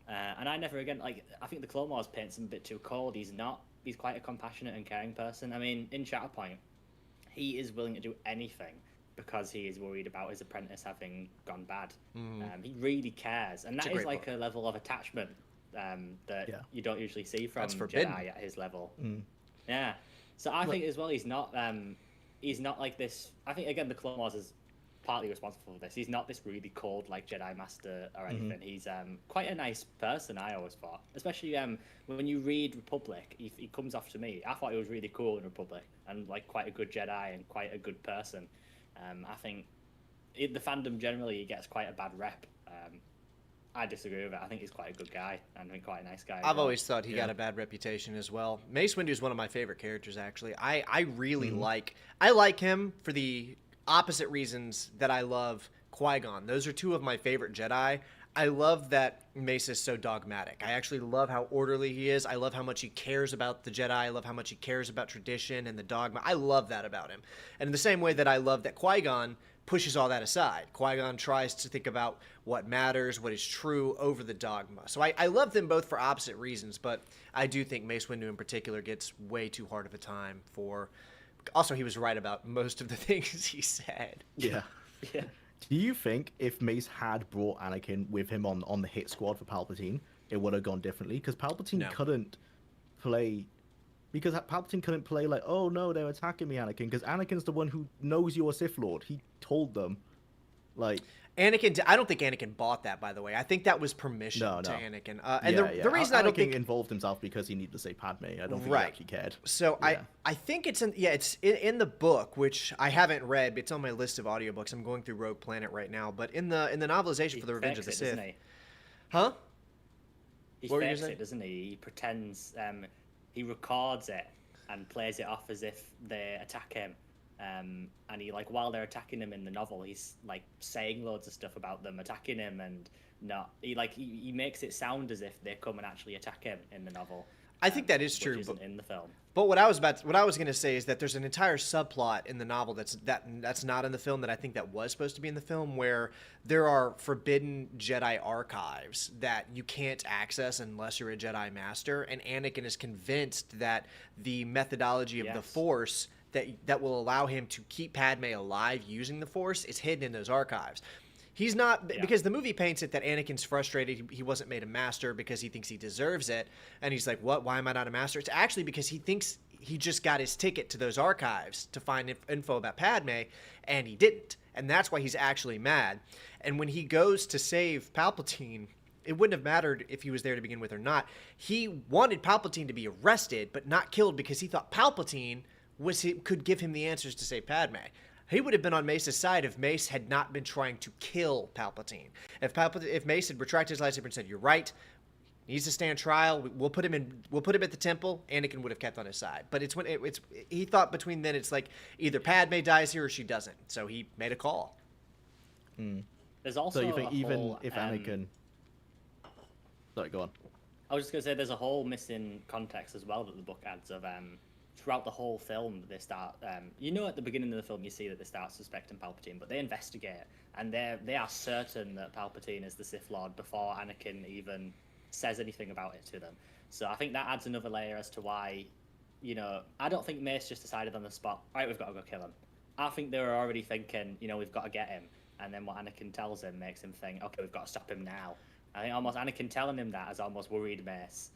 And I never again, like, I think the Clone Wars paints him a bit too cold. He's not. He's quite a compassionate and caring person. I mean, in Shatterpoint, he is willing to do anything because he is worried about his apprentice having gone bad. He really cares, and that is like a level of attachment that you don't usually see from Jedi at his level. Yeah, so I think as well he's not like this. I think again the Clone Wars is partly responsible for this. He's not this really cold like Jedi Master or anything. He's quite a nice person, I always thought. Especially when you read Republic, he comes off to me. I thought he was really cool in Republic and like quite a good Jedi and quite a good person. I think in the fandom generally he gets quite a bad rep. I disagree with it. I think he's quite a good guy and quite a nice guy. I've always thought he got a bad reputation as well. Mace Windu is one of my favorite characters, actually. I really like him for the opposite reasons that I love Qui-Gon. Those are two of my favorite Jedi. I love that Mace is so dogmatic. I actually love how orderly he is. I love how much he cares about the Jedi. I love how much he cares about tradition and the dogma. I love that about him. And in the same way that I love that Qui-Gon pushes all that aside. Qui-Gon tries to think about what matters, what is true over the dogma. So I love them both for opposite reasons, but I do think Mace Windu in particular gets way too hard of a time for... Also, he was right about most of the things he said. Yeah. Yeah. Do you think if Mace had brought Anakin with him on the hit squad for Palpatine, it would have gone differently? Because Palpatine couldn't play... Because Palpatine couldn't play like, oh no, they're attacking me, Anakin. Because Anakin's the one who knows you're a Sith Lord. He told them, like... Anakin, I don't think Anakin bought that, by the way. I think that was permission to Anakin. The reason I don't think... involved himself because he needed to say Padme. I don't think he actually cared. So I think it's in the book, which I haven't read. But it's on my list of audiobooks. I'm going through Rogue Planet right now. But in the novelization for the Revenge of the Sith... Huh? He fakes it, doesn't he? He pretends... he records it and plays it off as if they attack him. And he, like, while they're attacking him in the novel, he's like saying loads of stuff about them attacking him, and he makes it sound as if they come and actually attack him in the novel. I think that is true, which isn't in the film. But what I was going to say is that there's an entire subplot in the novel that's not in the film that I think that was supposed to be in the film, where there are forbidden Jedi archives that you can't access unless you're a Jedi Master, and Anakin is convinced that the methodology of the Force that will allow him to keep Padme alive using the Force is hidden in those archives. He's not, because the movie paints it that Anakin's frustrated he wasn't made a master because he thinks he deserves it, and he's like, what, why am I not a master? It's actually because he thinks he just got his ticket to those archives to find info about Padme, and he didn't, and that's why he's actually mad. And when he goes to save Palpatine, it wouldn't have mattered if he was there to begin with or not. He wanted Palpatine to be arrested but not killed because he thought Palpatine could give him the answers to save Padme. He would have been on Mace's side if Mace had not been trying to kill Palpatine. If Mace had retracted his lightsaber and said, "You're right, he needs to stand trial. We'll put him at the temple," Anakin would have kept on his side. But he thought between then it's like either Padme dies here or she doesn't. So he made a call. There's also so you think even whole, if Anakin, sorry, go on. I was just gonna say there's a whole missing context as well that the book adds of throughout the whole film they start at the beginning of the film you see that they start suspecting Palpatine, but they investigate and they are certain that Palpatine is the Sith Lord before Anakin even says anything about it to them. So I think that adds another layer as to why, I don't think Mace just decided on the spot, right, we've got to go kill him. I think they were already thinking, we've got to get him, and then what Anakin tells him makes him think, okay, we've got to stop him now. I think almost Anakin telling him that has almost worried Mace.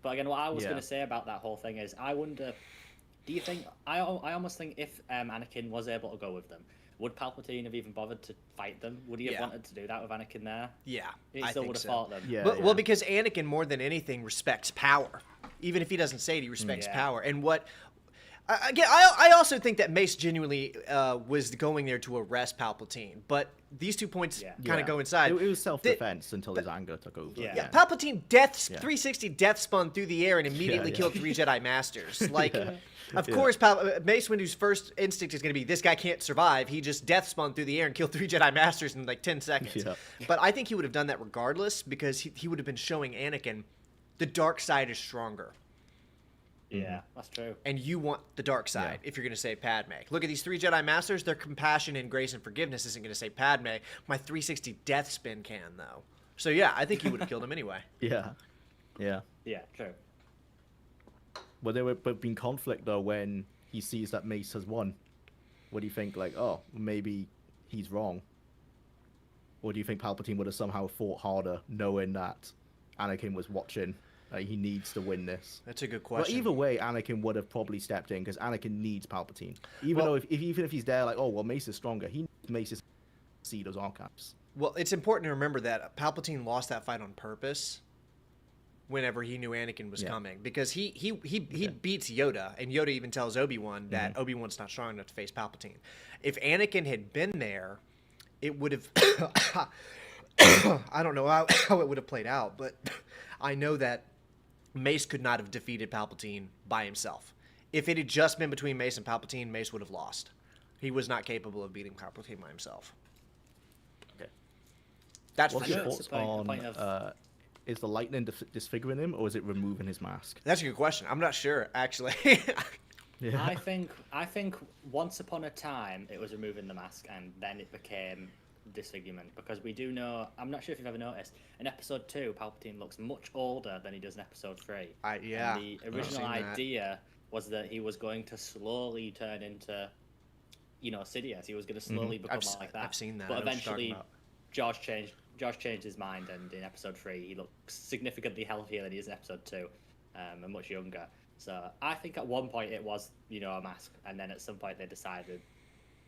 But again, what I was going to say about that whole thing is, I wonder, do you think, I almost think if Anakin was able to go with them, would Palpatine have even bothered to fight them? Would he have wanted to do that with Anakin there? Yeah, He still would have fought them. Yeah, Well, because Anakin, more than anything, respects power. Even if he doesn't say it, he respects power. And what... Again, I also think that Mace genuinely was going there to arrest Palpatine, but these 2 points kind of go inside. It was self-defense until his anger took over. Yeah. Palpatine 360 death spun through the air and immediately killed 3 Jedi Masters. Like, of course, Mace Windu's first instinct is going to be, this guy can't survive. He just death spun through the air and killed 3 Jedi Masters in like 10 seconds. Yeah. But I think he would have done that regardless, because he would have been showing Anakin the dark side is stronger. Yeah, that's true. And you want the dark side if you're going to save Padme. Look at these 3 Jedi Masters. Their compassion and grace and forgiveness isn't going to save Padme. My 360 death spin can, though. So, yeah, I think he would have killed him anyway. Yeah, true. Well, there would have been conflict, though, when he sees that Mace has won. What do you think? Like, oh, maybe he's wrong. Or do you think Palpatine would have somehow fought harder, knowing that Anakin was watching? He needs to win this. That's a good question. But either way, Anakin would have probably stepped in, because Anakin needs Palpatine. Even though even if he's there, like, oh, well, Mace is stronger, he needs Mace to see those archives. Well, it's important to remember that Palpatine lost that fight on purpose whenever he knew Anakin was coming, because he beats Yoda, and Yoda even tells Obi-Wan that Obi-Wan's not strong enough to face Palpatine. If Anakin had been there, it would have... I don't know how it would have played out, but I know that Mace could not have defeated Palpatine by himself. If it had just been between Mace and Palpatine, Mace would have lost. He was not capable of beating Palpatine by himself. Okay. That's What's for your sure. thoughts on, is the lightning disfiguring him, or is it removing his mask? That's a good question. I'm not sure, actually. I think once upon a time it was removing the mask, and then it became disfigurement, because we do know, I'm not sure if you've ever noticed, in episode 2 Palpatine looks much older than he does in episode 3. And the original idea was that he was going to slowly turn into Sidious. He was going to slowly become like that. I've seen that. But eventually Josh changed his mind, and in episode 3 he looks significantly healthier than he is in episode 2, and much younger. So I think at one point it was a mask, and then at some point they decided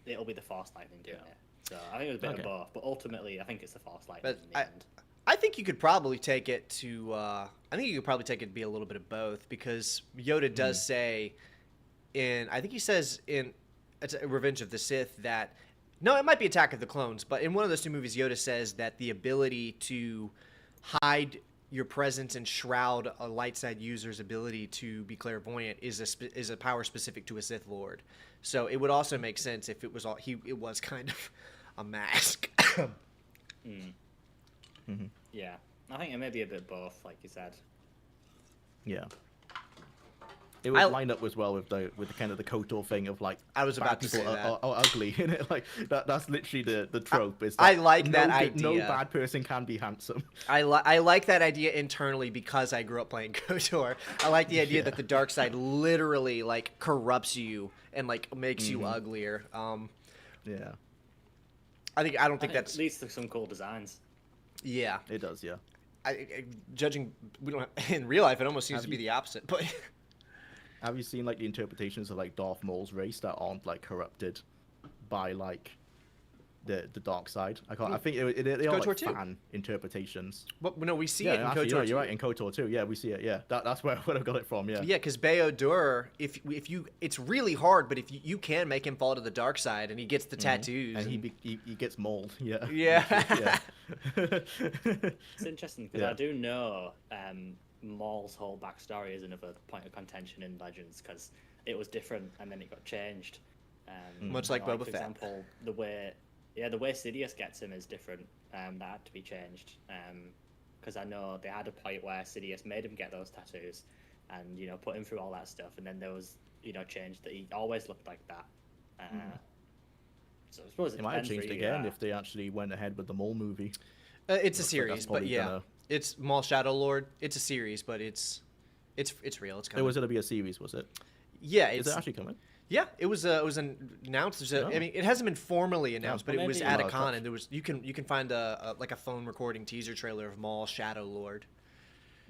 it'll be the Force lightning doing it. So I think it was a bit of both, but ultimately I think it's the Force lightning in the end. I think you could probably take it to. I think you could probably take it to be a little bit of both, because Yoda does say, I think he says in Revenge of the Sith that, no, it might be Attack of the Clones, but in one of those 2 movies, Yoda says that the ability to hide your presence and shroud a light side user's ability to be clairvoyant is a power specific to a Sith Lord. So it would also make sense if it was it was kind of a mask. Yeah, I think it may be a bit both, like you said. Yeah. It would line up as well with the kind of the KOTOR thing of like I was about bad to people say that. are ugly in it. Like that's literally the trope. Is that I like that No idea. bad person can be handsome. I like that idea internally because I grew up playing KOTOR. I like the idea that the dark side literally like corrupts you and like makes you uglier. Yeah, I don't think that's It leads to some cool designs. yeah. it does. Yeah. Judging we don't in real life, it almost seems to be the opposite. But Have you seen like the interpretations of like Darth Maul's race that aren't like corrupted by like the dark side? I think they are KOTOR like 2. fan interpretations. but no, we see Yeah, it in actually, KOTOR you're 2. right. In KOTOR too. Yeah, we see it. Yeah, that's where I got it from. Yeah. Yeah, because Bayodur, if you, it's really hard, but if you can make him fall to the dark side, and he gets the tattoos, And he gets mauled. Yeah. yeah, It's interesting because Yeah. I do know Maul's whole backstory is another point of contention in Legends because it was different and then it got changed. Much like Boba for Fett. example, the way Sidious gets him is different. That had to be changed because I know they had a point where Sidious made him get those tattoos and put him through all that stuff, and then there was changed that he always looked like that. So I suppose it It might have depends changed really, again if they actually went ahead with the Maul movie. it's a Looks like series, that's but probably yeah, gonna- it's Maul Shadow Lord. It's a series, but it's real. It's It coming. was gonna be a series, was it? Yeah, Is it's it actually coming? yeah. It was announced. Oh. I mean, it hasn't been formally announced, well, but it was maybe- at a Oh, con, gosh. and there was you can find a like a phone recording teaser trailer of Maul Shadow Lord.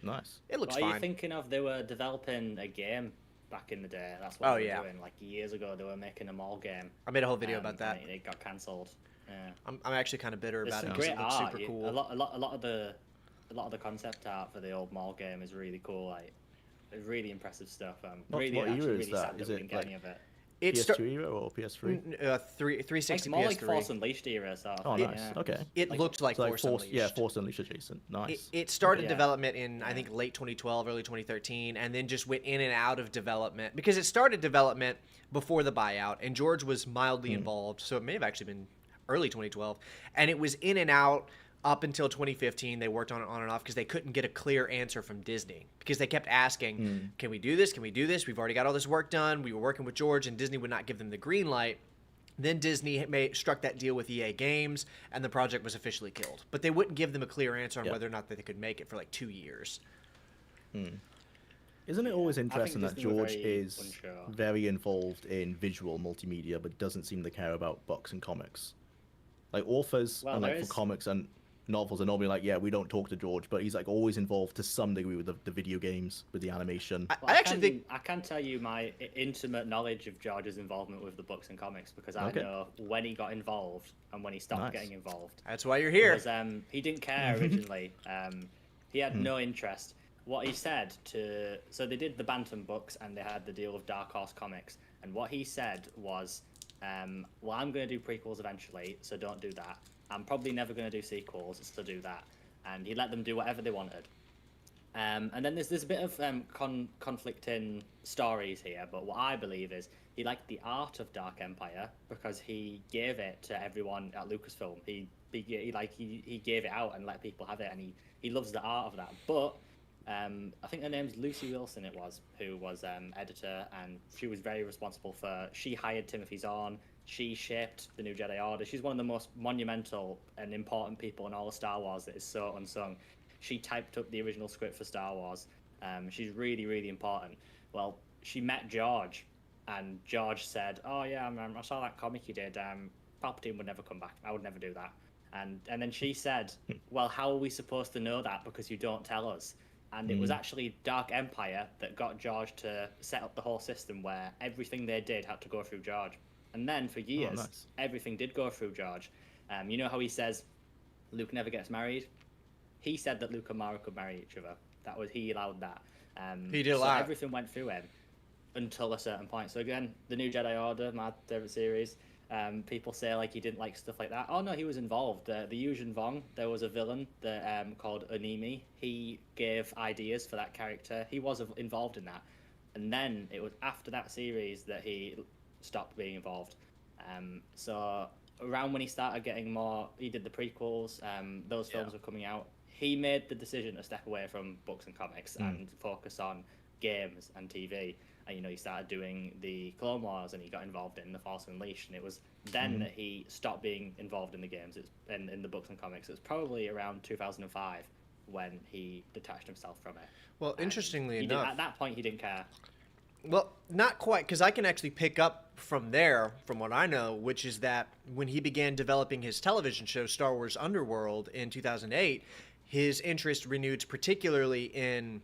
Nice. It looks What are you fine. thinking of? They were developing a game back in the day. That's what Oh, they were yeah. doing. Like years ago, they were making a Maul game. I made a whole video about that. and It got cancelled. Yeah. I'm actually kind of bitter There's about it some because great it looks art. super cool. A lot of the concept art for the old Maul game is really cool. Like, it's really impressive stuff. What Really, era actually, is really that? sad Is that we it, didn't get like, any of it. It PS2 start era or PS3? 360 It's more like PS3. Force Unleashed era. So Oh, nice. yeah. Okay. It Like- looked like So, like Force Force, Unleashed. yeah, Force Unleashed adjacent. Nice. It started Yeah. development in I think late 2012, early 2013, and then just went in and out of development because it started development before the buyout, and George was mildly involved, so it may have actually been early 2012, and it was in and out up until 2015. They worked on it on and off because they couldn't get a clear answer from Disney because they kept asking, "Can we do this? Can we do this? We've already got all this work done." We were working with George, and Disney would not give them the green light. Then Disney struck that deal with EA Games, and the project was officially killed. But they wouldn't give them a clear answer on Yep. whether or not they could make it for like 2 years. Isn't it always I think interesting that Disney were George very is unsure. very involved in visual multimedia, but doesn't seem to care about books and comics? Like authors, Well, and like there for is- comics and novels, are normally like, yeah, we don't talk to George, but he's like always involved to some degree with the video games, with the animation. Well, I actually think I can tell you my intimate knowledge of George's involvement with the books and comics because I Okay. know when he got involved and when he stopped Nice. getting involved. that's why you're here. Because he didn't care originally. He had no interest. What he said so they did the Bantam books and they had the deal with Dark Horse Comics, and what he said was, well, I'm going to do prequels eventually, so don't do that. I'm probably never going to do sequels, so do that. And he let them do whatever they wanted. And then there's a bit of conflicting stories here, but what I believe is he liked the art of Dark Empire because he gave it to everyone at Lucasfilm. He gave it out and let people have it, and he loves the art of that. But I think her name's Lucy Wilson. It was who was editor, and she was very responsible for. She hired Timothy Zahn. She shaped the New Jedi Order. She's one of the most monumental and important people in all of Star Wars that is so unsung. She typed up the original script for Star Wars. She's really, really important. Well, she met George, and George said, "Oh yeah, I saw that comic you did. Palpatine would never come back. I would never do that." And then she said, "Well, how are we supposed to know that because you don't tell us?" And it was actually Dark Empire that got George to set up the whole system where everything they did had to go through George. And then for years, nice. everything did go through George. You know how he says Luke never gets married? He said that Luke and Mara could marry each other. He allowed that. He did so allow it. everything went through him until a certain point. So again, the New Jedi Order, my favorite series. People say like he didn't like stuff like that. Oh no, he was involved. The Yuzhen Vong, there was a villain that called Onimi. He gave ideas for that character. He was involved in that. And then it was after that series that he stopped being involved. So around when he started getting more, he did the prequels. Those films were coming out. he made the decision to step away from books and comics and focus on games and TV. And, you know, he started doing the Clone Wars and he got involved in The Force Unleashed. And it was then that he stopped being involved in the games in the books and comics. It was probably around 2005 when he detached himself from it. Well, And interestingly he enough, at that point, he didn't care. well, not quite, because I can actually pick up from there, from what I know, which is that when he began developing his television show, Star Wars Underworld, in 2008, his interest renewed particularly in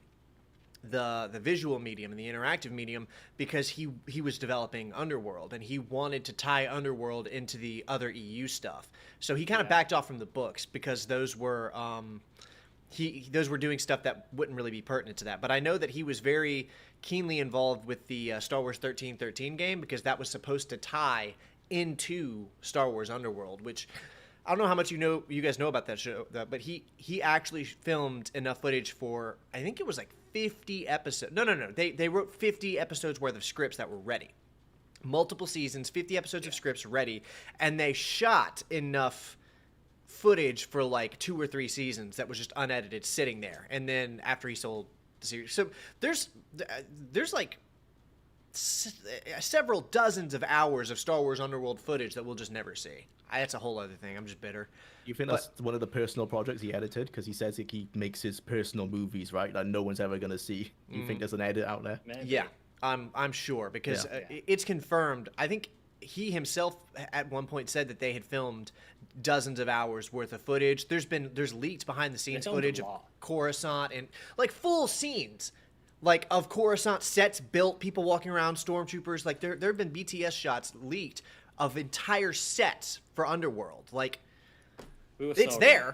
the visual medium and the interactive medium, because he was developing Underworld and he wanted to tie Underworld into the other EU stuff. So he kind of backed off from the books because those were those were doing stuff that wouldn't really be pertinent to that. But I know that he was very keenly involved with the Star Wars 1313 game, because that was supposed to tie into Star Wars Underworld, which I don't know how much you guys know about that show, but he actually filmed enough footage for, I think it was like 50 episodes. No. They wrote 50 episodes worth of scripts that were ready. Multiple seasons, 50 episodes of scripts ready, and they shot enough footage for like 2 or 3 seasons that was just unedited sitting there. And then after he sold the series, so there's like several dozens of hours of Star Wars Underworld footage that we'll just never see. That's a whole other thing. I'm just bitter. You think that's one of the personal projects he edited? Because he says he makes his personal movies, right? That no one's ever going to see. You think there's an edit out there? Maybe. Yeah, I'm sure, because it's confirmed. I think he himself at one point said that they had filmed dozens of hours worth of footage. There's leaked behind the scenes footage of Coruscant and like full scenes, like of Coruscant sets built, people walking around, stormtroopers. Like there have been BTS shots leaked of entire sets for Underworld. Like it's there.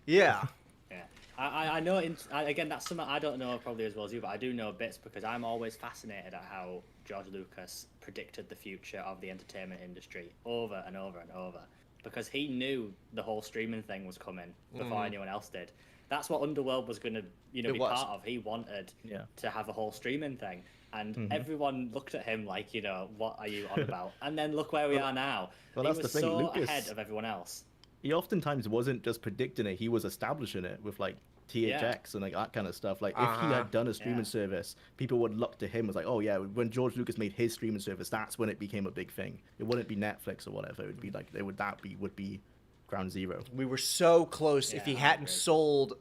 Yeah. Yeah, I know. Again, that's something I don't know probably as well as you, but I do know bits because I'm always fascinated at how George Lucas predicted the future of the entertainment industry over and over and over, because he knew the whole streaming thing was coming before anyone else did. That's what Underworld was going to, be part of. He wanted to have a whole streaming thing, and everyone looked at him like, what are you on about? And then look where we are now. Well, he that's was the thing. so Lucas, ahead of everyone else. He oftentimes wasn't just predicting it; he was establishing it with like THX and like that kind of stuff. Like if he had done a streaming service, people would look to him as like, oh yeah, when George Lucas made his streaming service, that's when it became a big thing. It wouldn't be Netflix or whatever. It would be like would be ground zero. We were so close. If he hadn't sold,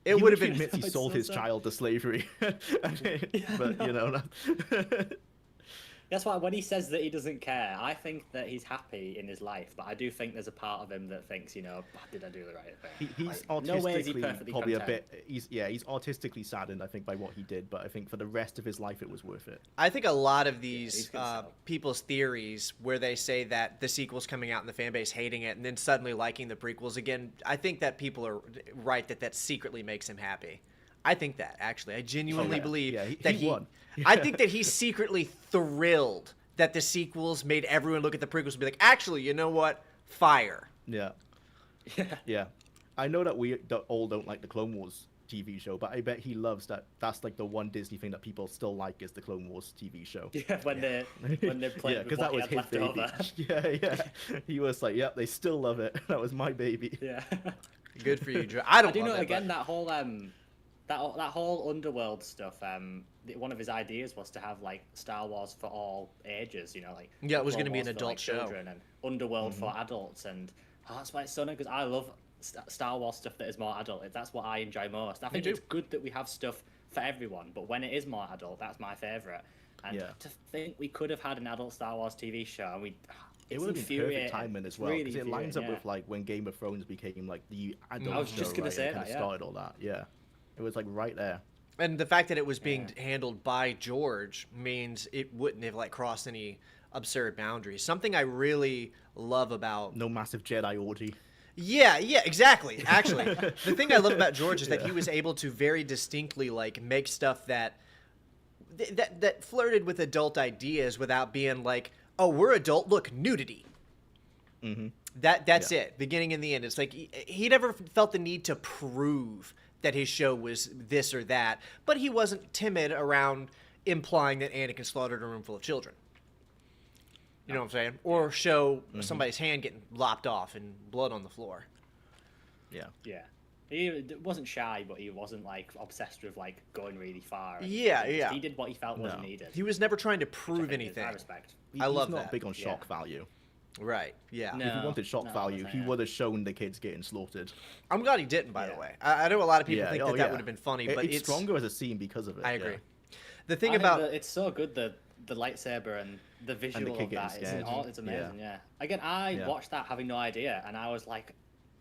it would have been. He sold his child to slavery, but That's why when he says that he doesn't care, I think that he's happy in his life, but I do think there's a part of him that thinks, did I do the right thing? He's like, artistically no way is he perfectly probably content. a bit. He's artistically saddened, I think, by what he did, but I think for the rest of his life, it was worth it. I think a lot of these people's theories, where they say that the sequel's coming out and the fan base hating it, and then suddenly liking the prequels again, I think that people are right that secretly makes him happy. I think that, actually. I genuinely believe that he won. I think that he's secretly thrilled that the sequels made everyone look at the prequels and be like, actually, you know what? Fire. Yeah. I know that we all don't like the Clone Wars TV show, but I bet he loves that. That's like the one Disney thing that people still like is the Clone Wars TV show. Yeah, when they played because that was his baby. Yeah. He was like, yep, they still love it. That was my baby. Yeah. Good for you, Joe. I do know it, again, that whole that whole Underworld stuff. One of his ideas was to have like Star Wars for all ages. Like it was going to be Wars an adult show, children, and Underworld for adults, and that's why it's so nice, because I love Star Wars stuff that is more adult. That's what I enjoy most. I think it's good that we have stuff for everyone, but when it is more adult, that's my favorite. And to think we could have had an adult Star Wars TV show, and it would have been perfect timing as well, because it lines up with like when Game of Thrones became like the adult I was just show, gonna say that, started all that. Yeah, it was like right there. And the fact that it was being handled by George means it wouldn't have like crossed any absurd boundaries. Something I really love about no massive Jedi orgy. Yeah, exactly. Actually, the thing I love about George is that he was able to very distinctly like make stuff that flirted with adult ideas without being like, oh, we're adult. Look, nudity. Mm-hmm. That's it. Beginning and the end. It's like he never felt the need to prove that his show was this or that, but he wasn't timid around implying that Anakin slaughtered a room full of children. You know what I'm saying? Or show somebody's hand getting lopped off and blood on the floor. Yeah. Yeah. He wasn't shy, but he wasn't like obsessed with like going really far. Yeah, He did what he felt was No. needed. He was never trying to which I prove think is- anything. I respect. I love He's not that. big on shock Yeah. value. Right. Yeah. No. If he wanted shock no, value, wasn't he it? would have shown the kids getting slaughtered. I'm glad he didn't, by the Yeah. way. I know a lot of people think oh, that would have been funny, but it's stronger as a scene because of it. I agree. Yeah. The thing I think about that it's so good the lightsaber and the visual kid of getting that. scared. It's amazing. Yeah. Again, I Yeah. watched that having no idea, and I was like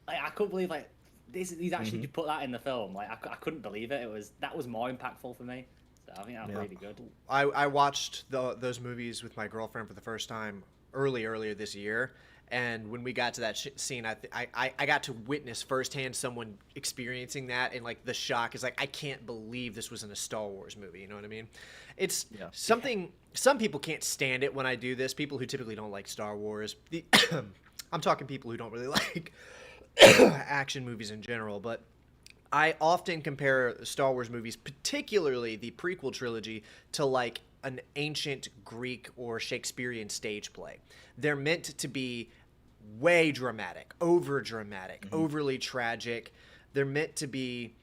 I couldn't believe like he's actually put that in the film. Like I couldn't believe it. That was more impactful for me. So I think that was really good. I watched those movies with my girlfriend for the first time earlier this year, and when we got to that scene, I got to witness firsthand someone experiencing that, and like the shock is like, I can't believe this was in a Star Wars movie. You know what I mean? It's something. Some people can't stand it when I do this. People who typically don't like Star Wars. I'm talking people who don't really like action movies in general, but I often compare Star Wars movies, particularly the prequel trilogy, to like an ancient Greek or Shakespearean stage play. They're meant to be way dramatic, over dramatic, overly tragic. They're meant to be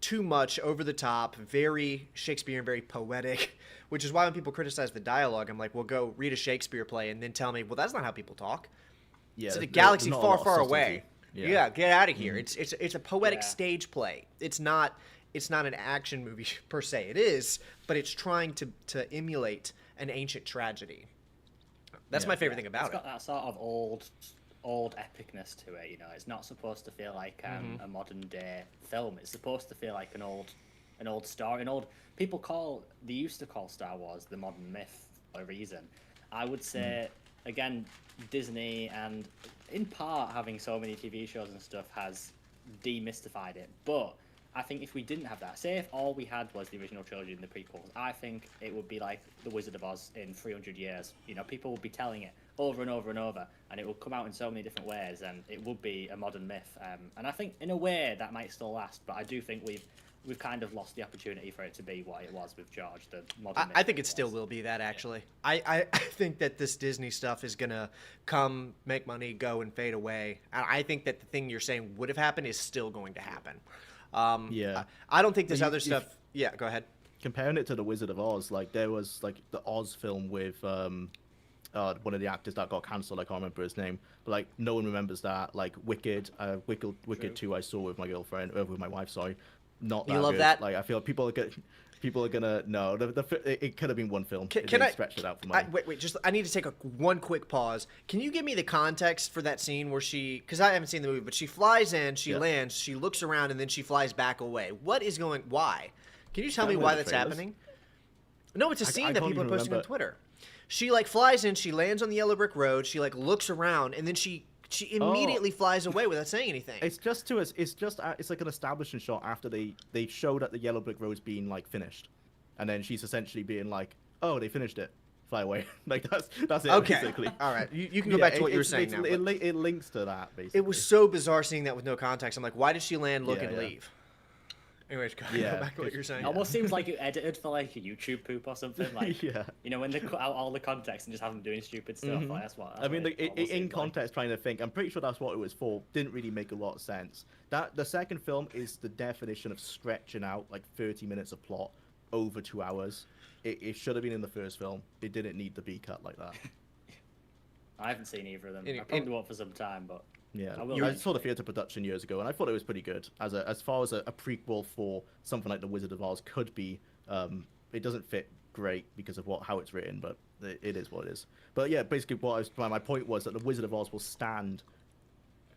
too much, over the top, very Shakespearean, very poetic, which is why when people criticize the dialogue, I'm like, well, go read a Shakespeare play and then tell me, well, that's not how people talk. Yeah, It's in a there's galaxy not a far, lot of far subtlety. away. Yeah. Yeah, get out of here. It's a poetic Yeah. stage play. It's not an action movie per se. It is, but it's trying to emulate an ancient tragedy. That's my favorite thing about It's it. got that sort of old epicness to it. You know, it's not supposed to feel like a modern day film. It's supposed to feel like an old story. They used to call Star Wars the modern myth for a reason. I would say again, Disney and in part having so many TV shows and stuff has demystified it. But I think if we didn't have that, say if all we had was the original trilogy and the prequels, I think it would be like The Wizard of Oz in 300 years. You know, people would be telling it over and over and over, and it would come out in so many different ways, and it would be a modern myth. And I think in a way that might still last, but I do think we've kind of lost the opportunity for it to be what it was with George, the modern myth. I think it still will be that, actually. I think that this Disney stuff is going to come, make money, go, and fade away. And I think that the thing you're saying would have happened is still going to happen. Yeah. I don't think this But other stuff... Yeah, go ahead. Comparing it to the Wizard of Oz, like there was like the Oz film with one of the actors that got cancelled. I can't remember his name, but like no one remembers that. Like Wicked 2, I saw with my girlfriend, with my wife. Sorry, not that You love good. that? Like I feel people are gonna no. It could have been one film. Can I stretch it out for money? wait? Just I need to take one quick pause. Can you give me the context for that scene where she? Because I haven't seen the movie, but she flies in, she lands, she looks around, and then she flies back away. What is going? Why? Can you tell me Is that why one of the that's trailers? happening? No, it's a scene I that can't people are even posting on remember. Twitter. She like flies in, she lands on the yellow brick road, she like looks around, and then she immediately flies away without saying anything. It's like an establishing shot after they show that the yellow brick road's being like finished, and then she's essentially being like, oh, they finished it, fly away. Like that's it. Okay, Basically. all right. You can go back to what you were saying now. but It links to that basically. It was so bizarre seeing that with no context. I'm like, why did she land, look, Yeah, and yeah. leave? Anyways, go Yeah, back to what you're saying. It almost seems like it edited for like a YouTube poop or something. Like, Yeah. you know, when they cut out all the context and just have them doing stupid stuff. Like, that's what. I mean, what like, it almost in seems like. context, trying to think, I'm pretty sure that's what it was for. Didn't really make a lot of sense. That the second film is the definition of stretching out like 30 minutes of plot over 2 hours. It should have been in the first film. It didn't need to be cut like that. I haven't seen either of them. In- I probably won't for some time, but Yeah, I will I saw the eventually. theater production years ago, and I thought it was pretty good. As far as a prequel for something like The Wizard of Oz could be, it doesn't fit great because of how it's written, but it is what it is. But yeah, basically, my point was that The Wizard of Oz will stand,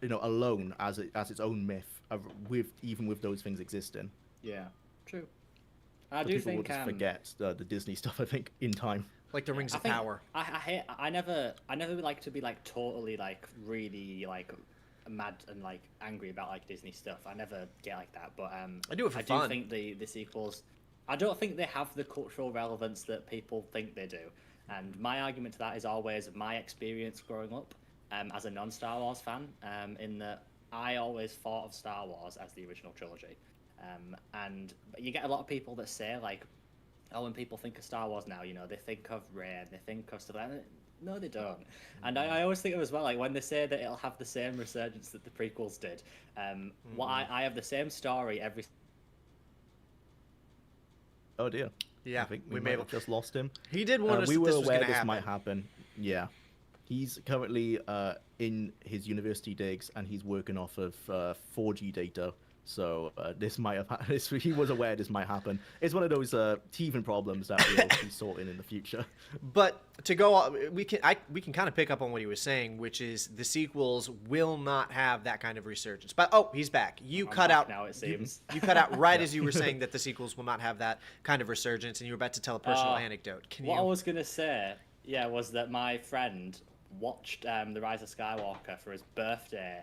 alone as its own myth, even with those things existing. Yeah, true. I So do people will think just forget the Disney stuff. I think in time. Like the Rings I of think Power. I never like to be like totally like really like mad and like angry about like Disney stuff. I never get like that, but I do it for I fun. do think the sequels. I don't think they have the cultural relevance that people think they do. And my argument to that is always my experience growing up as a non-Star Wars fan, in that I always thought of Star Wars as the original trilogy. And you get a lot of people that say like, oh, when people think of Star Wars now, they think of Rey and they think of stuff like that. No, they don't. And I always think of as well, like when they say that it'll have the same resurgence that the prequels did. What I have the same story every. Oh dear. Yeah, I think we we may may have- have just lost him. He did warn us We that were this was aware going to this happen. might happen. Yeah. He's currently in his university digs and he's working off of 4G data. So this might have he was aware this might happen. It's one of those teething problems that we'll be sorting in the future. But to go on, we can kind of pick up on what he was saying, which is the sequels will not have that kind of resurgence. But he's back. You I'm cut back out now, it seems. You cut out right as you were saying that the sequels will not have that kind of resurgence, and you were about to tell a personal anecdote. Can What I you? was gonna say, was that my friend watched The Rise of Skywalker for his birthday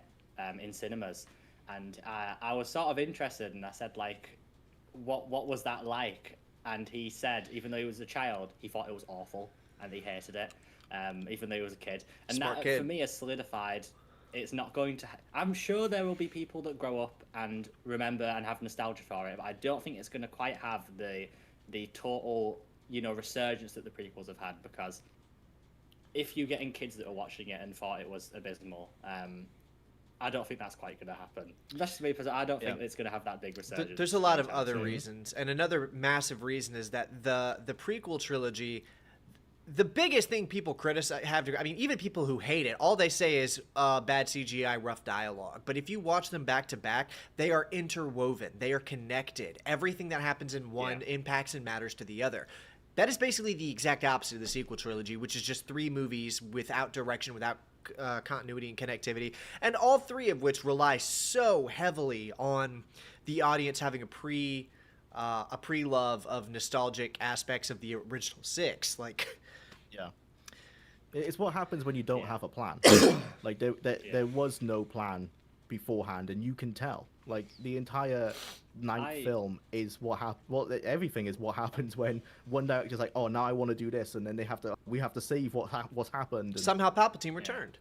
in cinemas, and I was sort of interested, and I said like, what was that like? And he said, even though he was a child, he thought it was awful, and he hated it, even though he was a kid. And Smart that kid. for me has solidified. It's not going to. I'm sure there will be people that grow up and remember and have nostalgia for it, but I don't think it's going to quite have the total resurgence that the prequels have had, because if you're getting kids that are watching it and thought it was abysmal, I don't think that's quite going to happen. That's just me, because I don't think it's going to have that big resurgence. There's a lot of anytime other soon. reasons, and another massive reason is that the prequel trilogy. The biggest thing people criticize even people who hate it, all they say is bad CGI, rough dialogue. But if you watch them back to back, they are interwoven. They are connected. Everything that happens in one impacts and matters to the other. That is basically the exact opposite of the sequel trilogy, which is just 3 movies without direction, without continuity and connectivity, and all 3 of which rely so heavily on the audience having a pre-love of nostalgic aspects of the original 6. Like, Yeah. It's what happens when you don't have a plan. Like there was no plan beforehand, and you can tell. Like the entire ninth film is what everything is what happens when one director's like, oh, now I want to do this, and then we have to save what's happened. And, somehow Palpatine returned.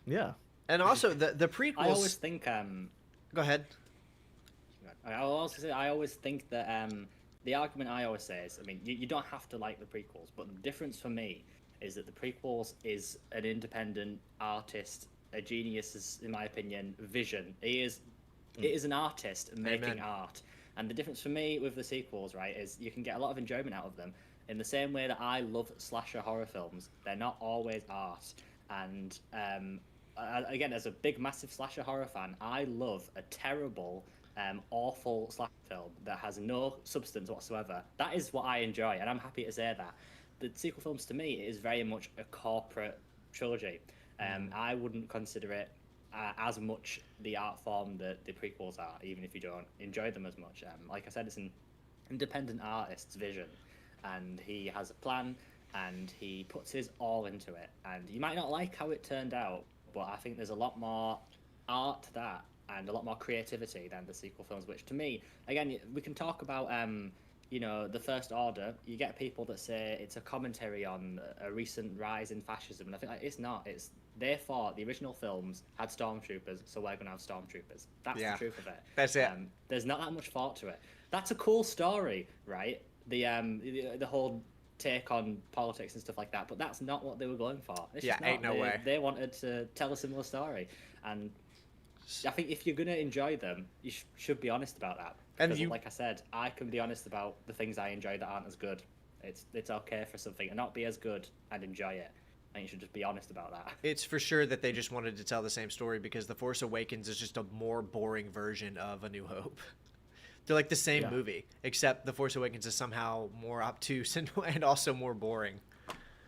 yeah. And also the prequels. I always think. Go ahead. I always think that the argument I always say is, you don't have to like the prequels, but the difference for me is that the prequels is an independent artist, a genius, in my opinion, vision. It is an artist making Amen. art, and the difference for me with the sequels, right, is you can get a lot of enjoyment out of them. In the same way that I love slasher horror films, they're not always art. And again, as a big, massive slasher horror fan, I love a terrible, awful slasher film that has no substance whatsoever. That is what I enjoy, and I'm happy to say that. The sequel films, to me, is very much a corporate trilogy. I wouldn't consider it as much the art form that the prequels are, even if you don't enjoy them as much. Like I said, it's an independent artist's vision, and he has a plan, and he puts his all into it. And you might not like how it turned out, but I think there's a lot more art to that, and a lot more creativity than the sequel films, which to me, again, we can talk about the First Order. You get people that say it's a commentary on a recent rise in fascism, and I think it's not. They thought the original films had stormtroopers, so we're going to have stormtroopers. That's the truth of it. That's it. There's not that much thought to it. That's a cool story, right? The whole take on politics and stuff like that, but that's not what they were going for. It's just ain't not. no way. They wanted to tell a similar story, and I think if you're going to enjoy them, you should be honest about that. Because, like I said, I can be honest about the things I enjoy that aren't as good. It's okay for something to not be as good and enjoy it. And you should just be honest about that. It's for sure that they just wanted to tell the same story, because The Force Awakens is just a more boring version of A New Hope. They're like the same movie, except The Force Awakens is somehow more obtuse and also more boring.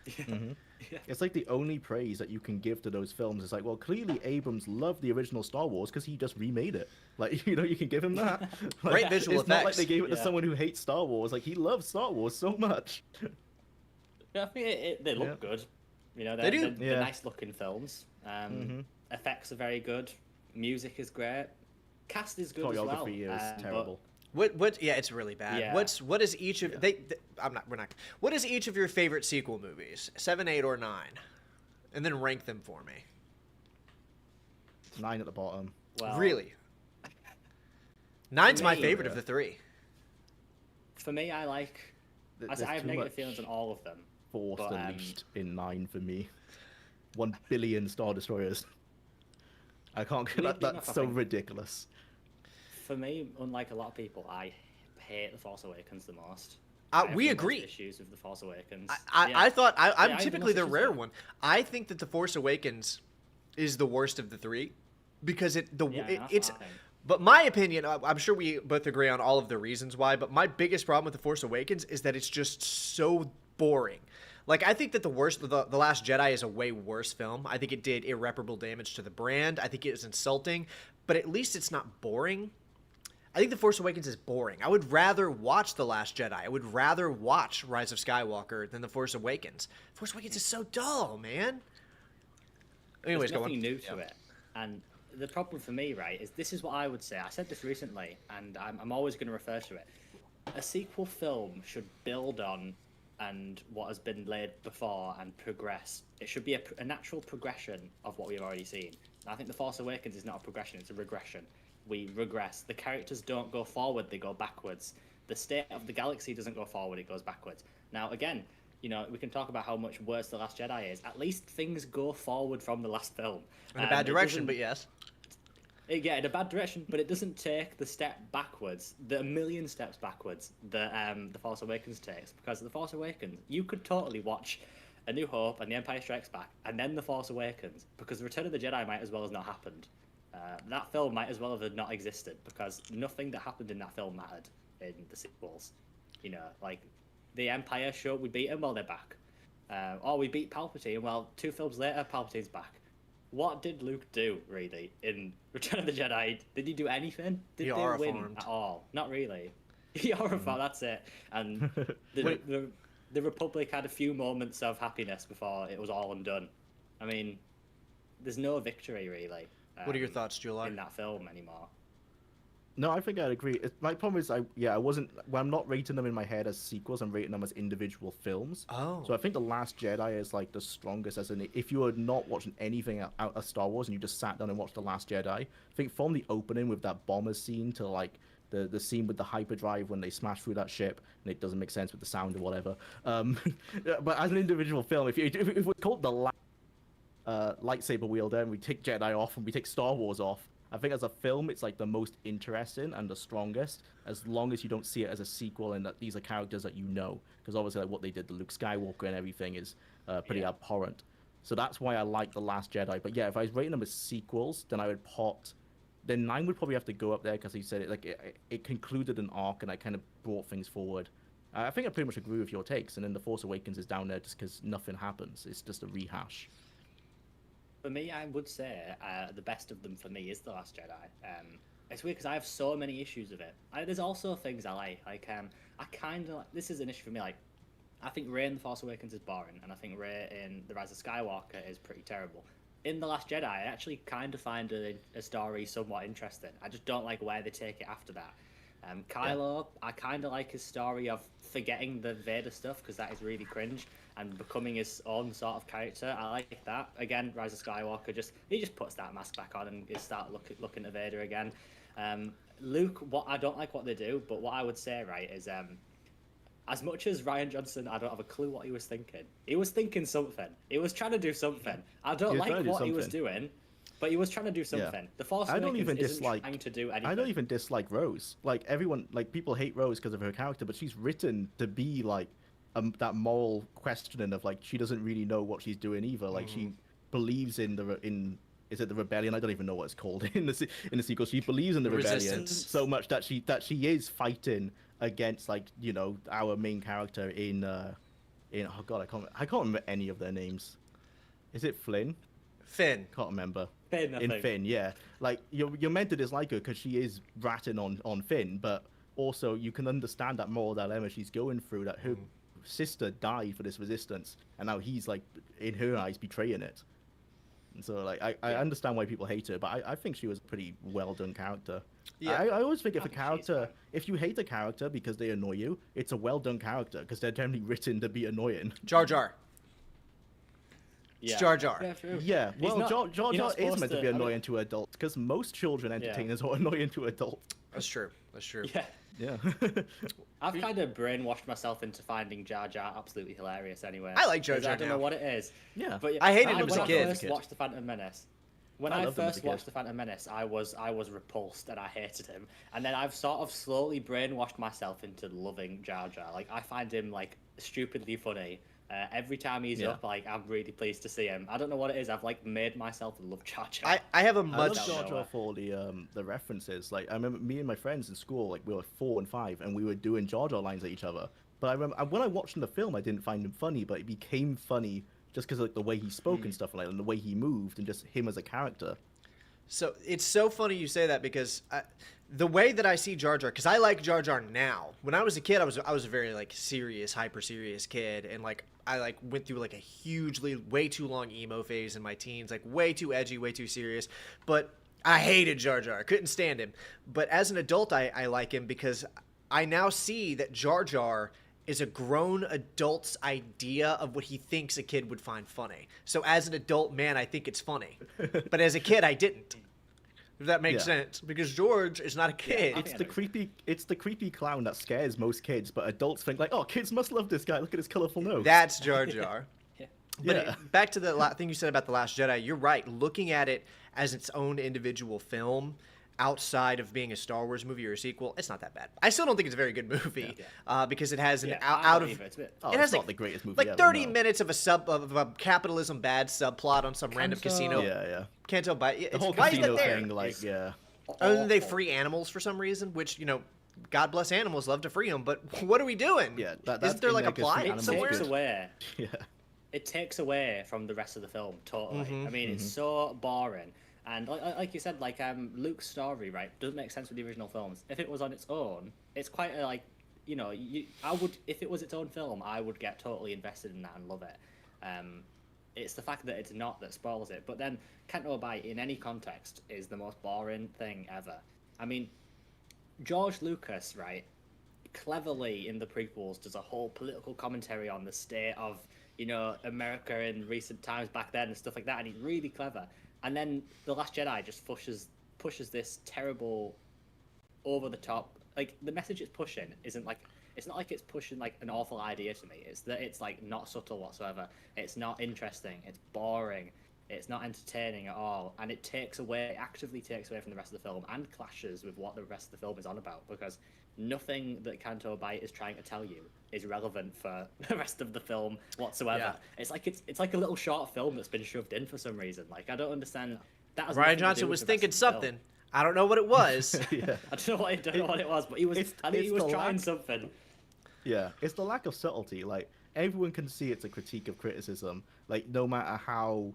Mm-hmm. Yeah. It's like the only praise that you can give to those films is like, well, clearly Abrams loved the original Star Wars because he just remade it. Like, you can give him that. Like, Great visual it's not like effects. they gave it to someone who hates Star Wars. Like, he loves Star Wars so much. Yeah, I think they look good. They do. They're nice looking films. Effects are very good. Music is great. Cast is good as well. Choreography is terrible. What? Yeah, it's really bad. Yeah. What is each of we're not. What is each of your favorite sequel movies? 7, 8, or 9, and then rank them for me. 9 at the bottom. Well, Really? 9's my me- favorite of the 3. For me, I like. I have negative feelings on all of them. Force But, Unleashed in 9 for me. 1 billion Star Destroyers. I can't. Weirdly enough, That's I so think- ridiculous. For me, unlike a lot of people, I hate The Force Awakens the most. I have We the most agree. Issues with The Force Awakens. I thought I I'm have the typically most the issues rare with it. one. I think that The Force Awakens is the worst of the three because it's. fine. But my opinion, I'm sure we both agree on all of the reasons why. But my biggest problem with The Force Awakens is that it's just so boring. Like, I think that the Last Jedi is a way worse film. I think it did irreparable damage to the brand. I think it is insulting, but at least it's not boring. I think The Force Awakens is boring. I would rather watch The Last Jedi. I would rather watch Rise of Skywalker than The Force Awakens. Force Awakens is so dull, man. Anyways, There's go on. nothing new to it. And the problem for me, right, is this is what I would say. I said this recently, and I'm always going to refer to it. A sequel film should build on and what has been laid before and progress. It should be a natural progression of what we've already seen. And I think The Force Awakens is not a progression, it's a regression. We regress. The characters don't go forward, they go backwards. The state of the galaxy doesn't go forward, it goes backwards. Now, again, you know, we can talk about how much worse The Last Jedi is. At least things go forward from the last film. In a bad It direction, doesn't- but yes. Yeah, in a bad direction, but it doesn't take the step backwards, the million steps backwards that The Force Awakens takes. Because The Force Awakens, you could totally watch A New Hope and The Empire Strikes Back, and then The Force Awakens, because The Return of the Jedi might as well have not happened. That film might as well have not existed, because nothing that happened in that film mattered in the sequels. You know, like, the Empire, sure, we beat them, well, they're back. Or we beat Palpatine, well, 2 films later, Palpatine's back. What did Luke do, really, in Return of the Jedi? Did he do anything? Did He they win aeroformed. at all? Not really. He aeroformed, that's it. And the Republic had a few moments of happiness before it was all undone. I mean, there's no victory, really. What are your thoughts, July? In that film anymore. No, I think I'd agree. My problem is, I wasn't. Well, I'm not rating them in my head as sequels. I'm rating them as individual films. Oh. So I think The Last Jedi is like the strongest. As in, if you were not watching anything out of Star Wars and you just sat down and watched The Last Jedi, I think from the opening with that bomber scene to like the scene with the hyperdrive when they smash through that ship and it doesn't make sense with the sound or whatever. But as an individual film, if we're called The Last lightsaber wielder and we take Jedi off and we take Star Wars off, I think as a film, it's like the most interesting and the strongest, as long as you don't see it as a sequel and that these are characters that you know. Because obviously, like what they did, the Luke Skywalker and everything is pretty abhorrent. So that's why I like The Last Jedi. But yeah, if I was rating them as sequels, then I would then 9 would probably have to go up there because he said it concluded an arc and I kind of brought things forward. I think I pretty much agree with your takes. And then The Force Awakens is down there just because nothing happens. It's just a rehash. For me, I would say the best of them for me is The Last Jedi. It's weird because I have so many issues with it. There's also things I like. I kind of this is an issue for me. Like, I think Rey in The Force Awakens is boring, and I think Rey in The Rise of Skywalker is pretty terrible. In The Last Jedi, I actually kind of find a story somewhat interesting. I just don't like where they take it after that. Kylo, I kind of like his story of forgetting the Vader stuff because that is really cringe and becoming his own sort of character. I like that. Again, Rise of Skywalker, he just puts that mask back on and he start looking at Vader again. Luke, I don't like what they do, but what I would say, right, is as much as Rian Johnson, I don't have a clue what he was thinking. He was thinking something. He was trying to do something. I don't like what he was doing. But he was trying to do something. Yeah. The Force I don't Awakens even isn't dislike. trying to do anything. I don't even dislike Rose. Like everyone, like people hate Rose because of her character, but she's written to be like that moral questioning of like she doesn't really know what she's doing either. Like she believes in is it the rebellion? I don't even know what it's called in the sequel. She believes in the rebellion Resistance. so much that she is fighting against like our main character in oh god I can't remember any of their names. Is it Flynn? Finn. Can't remember. Finn, I think. Finn, yeah. Like you're meant to dislike her because she is ratting on Finn, but also you can understand that moral dilemma she's going through. That her sister died for this resistance, and now he's like in her eyes betraying it. And so like I understand why people hate her, but I think she was a pretty well done character. Yeah. I always think I think she's fine. if you hate a character because they annoy you, it's a well done character because they're generally written to be annoying. Jar Jar. It's Yeah. Jar Jar. Yeah, true. Yeah, He's well, not- Jar you're Jar not is supposed meant to to- be I mean- annoying to adults because most children entertainers are annoying to adults. That's true. That's true. Yeah. Yeah. I've kind of brainwashed myself into finding Jar Jar absolutely hilarious anyway. I like Jar Jar I don't now. know what it is. Yeah. But I hated him as when a kid. I first watched The Phantom Menace, when I I loved him as a first kid. watched The Phantom Menace, I was repulsed and I hated him. And then I've sort of slowly brainwashed myself into loving Jar Jar. Like, I find him, like, stupidly funny. Every time he's Yeah. up, like, I'm really pleased to see him. I don't know what it is. I've, like, made myself love Jar Jar. I have a I much love Jar Jar for the references. Like, I remember me and my friends in school, like, we were 4 and 5, and we were doing Jar Jar lines at each other. But I remember when I watched the film, I didn't find him funny, but it became funny just because of like, the way he spoke and stuff like that, and the way he moved, and just him as a character. So it's so funny you say that because the way that I see Jar Jar, because I like Jar Jar now. When I was a kid, I was a very like serious, hyper serious kid, and like I like went through like a hugely way too long emo phase in my teens, like way too edgy, way too serious. But I hated Jar Jar, I couldn't stand him. But as an adult, I like him because I now see that Jar Jar is a grown adult's idea of what he thinks a kid would find funny. So as an adult man, I think it's funny. But as a kid, I didn't. If that makes Yeah. sense. Because George is not a kid. I It's get the creepy clown that scares most kids, but adults think like, oh, kids must love this guy. Look at his colorful nose. That's Jar Jar. Yeah. But Yeah. back to the thing you said about The Last Jedi, you're right. Looking at it as its own individual film, outside of being a Star Wars movie or a sequel, it's not that bad. I still don't think it's a very good movie because it has an Yeah, out, I out don't of either. It's a bit- Oh, it it's has not like, the greatest movie like ever, 30 no. minutes of a capitalism bad subplot on some random Canto. casino. Yeah. Canto by The it's, whole why is casino that there? thing, like, yeah. Other than they awful. free animals for some reason, which God bless animals, love to free them. But what are we doing? Yeah, Isn't that's there in like a there 'cause plot free It animals somewhere? takes good. away. Yeah. It takes away from the rest of the film totally. Mhm. I mean, it's so boring. And like you said, like Luke's story, right, doesn't make sense with the original films. If it was on its own, it's quite a, like, I would, if it was its own film, I would get totally invested in that and love it. It's the fact that it's not that spoils it. But then Canto Bight, in any context, is the most boring thing ever. I mean, George Lucas, right, cleverly in the prequels does a whole political commentary on the state of America in recent times back then and stuff like that, and he's really clever. And then The Last Jedi just pushes this terrible, over the top, like, the message it's pushing isn't like, it's not like it's pushing like an awful idea to me. It's that it's like not subtle whatsoever. It's not interesting. It's boring. It's not entertaining at all, and it actively takes away from the rest of the film and clashes with what the rest of the film is on about, because nothing that Canto Bight is trying to tell you is relevant for the rest of the film whatsoever. Yeah. It's like a little short film that's been shoved in for some reason. Like, I don't understand. That has Ryan nothing to do Johnson with was the rest thinking of the film. something. I don't know what it was. Yeah. I don't know what it was, but he was. I think he it's was the trying lack- something. Yeah, it's the lack of subtlety. Like, everyone can see it's a critique of criticism. Like, no matter how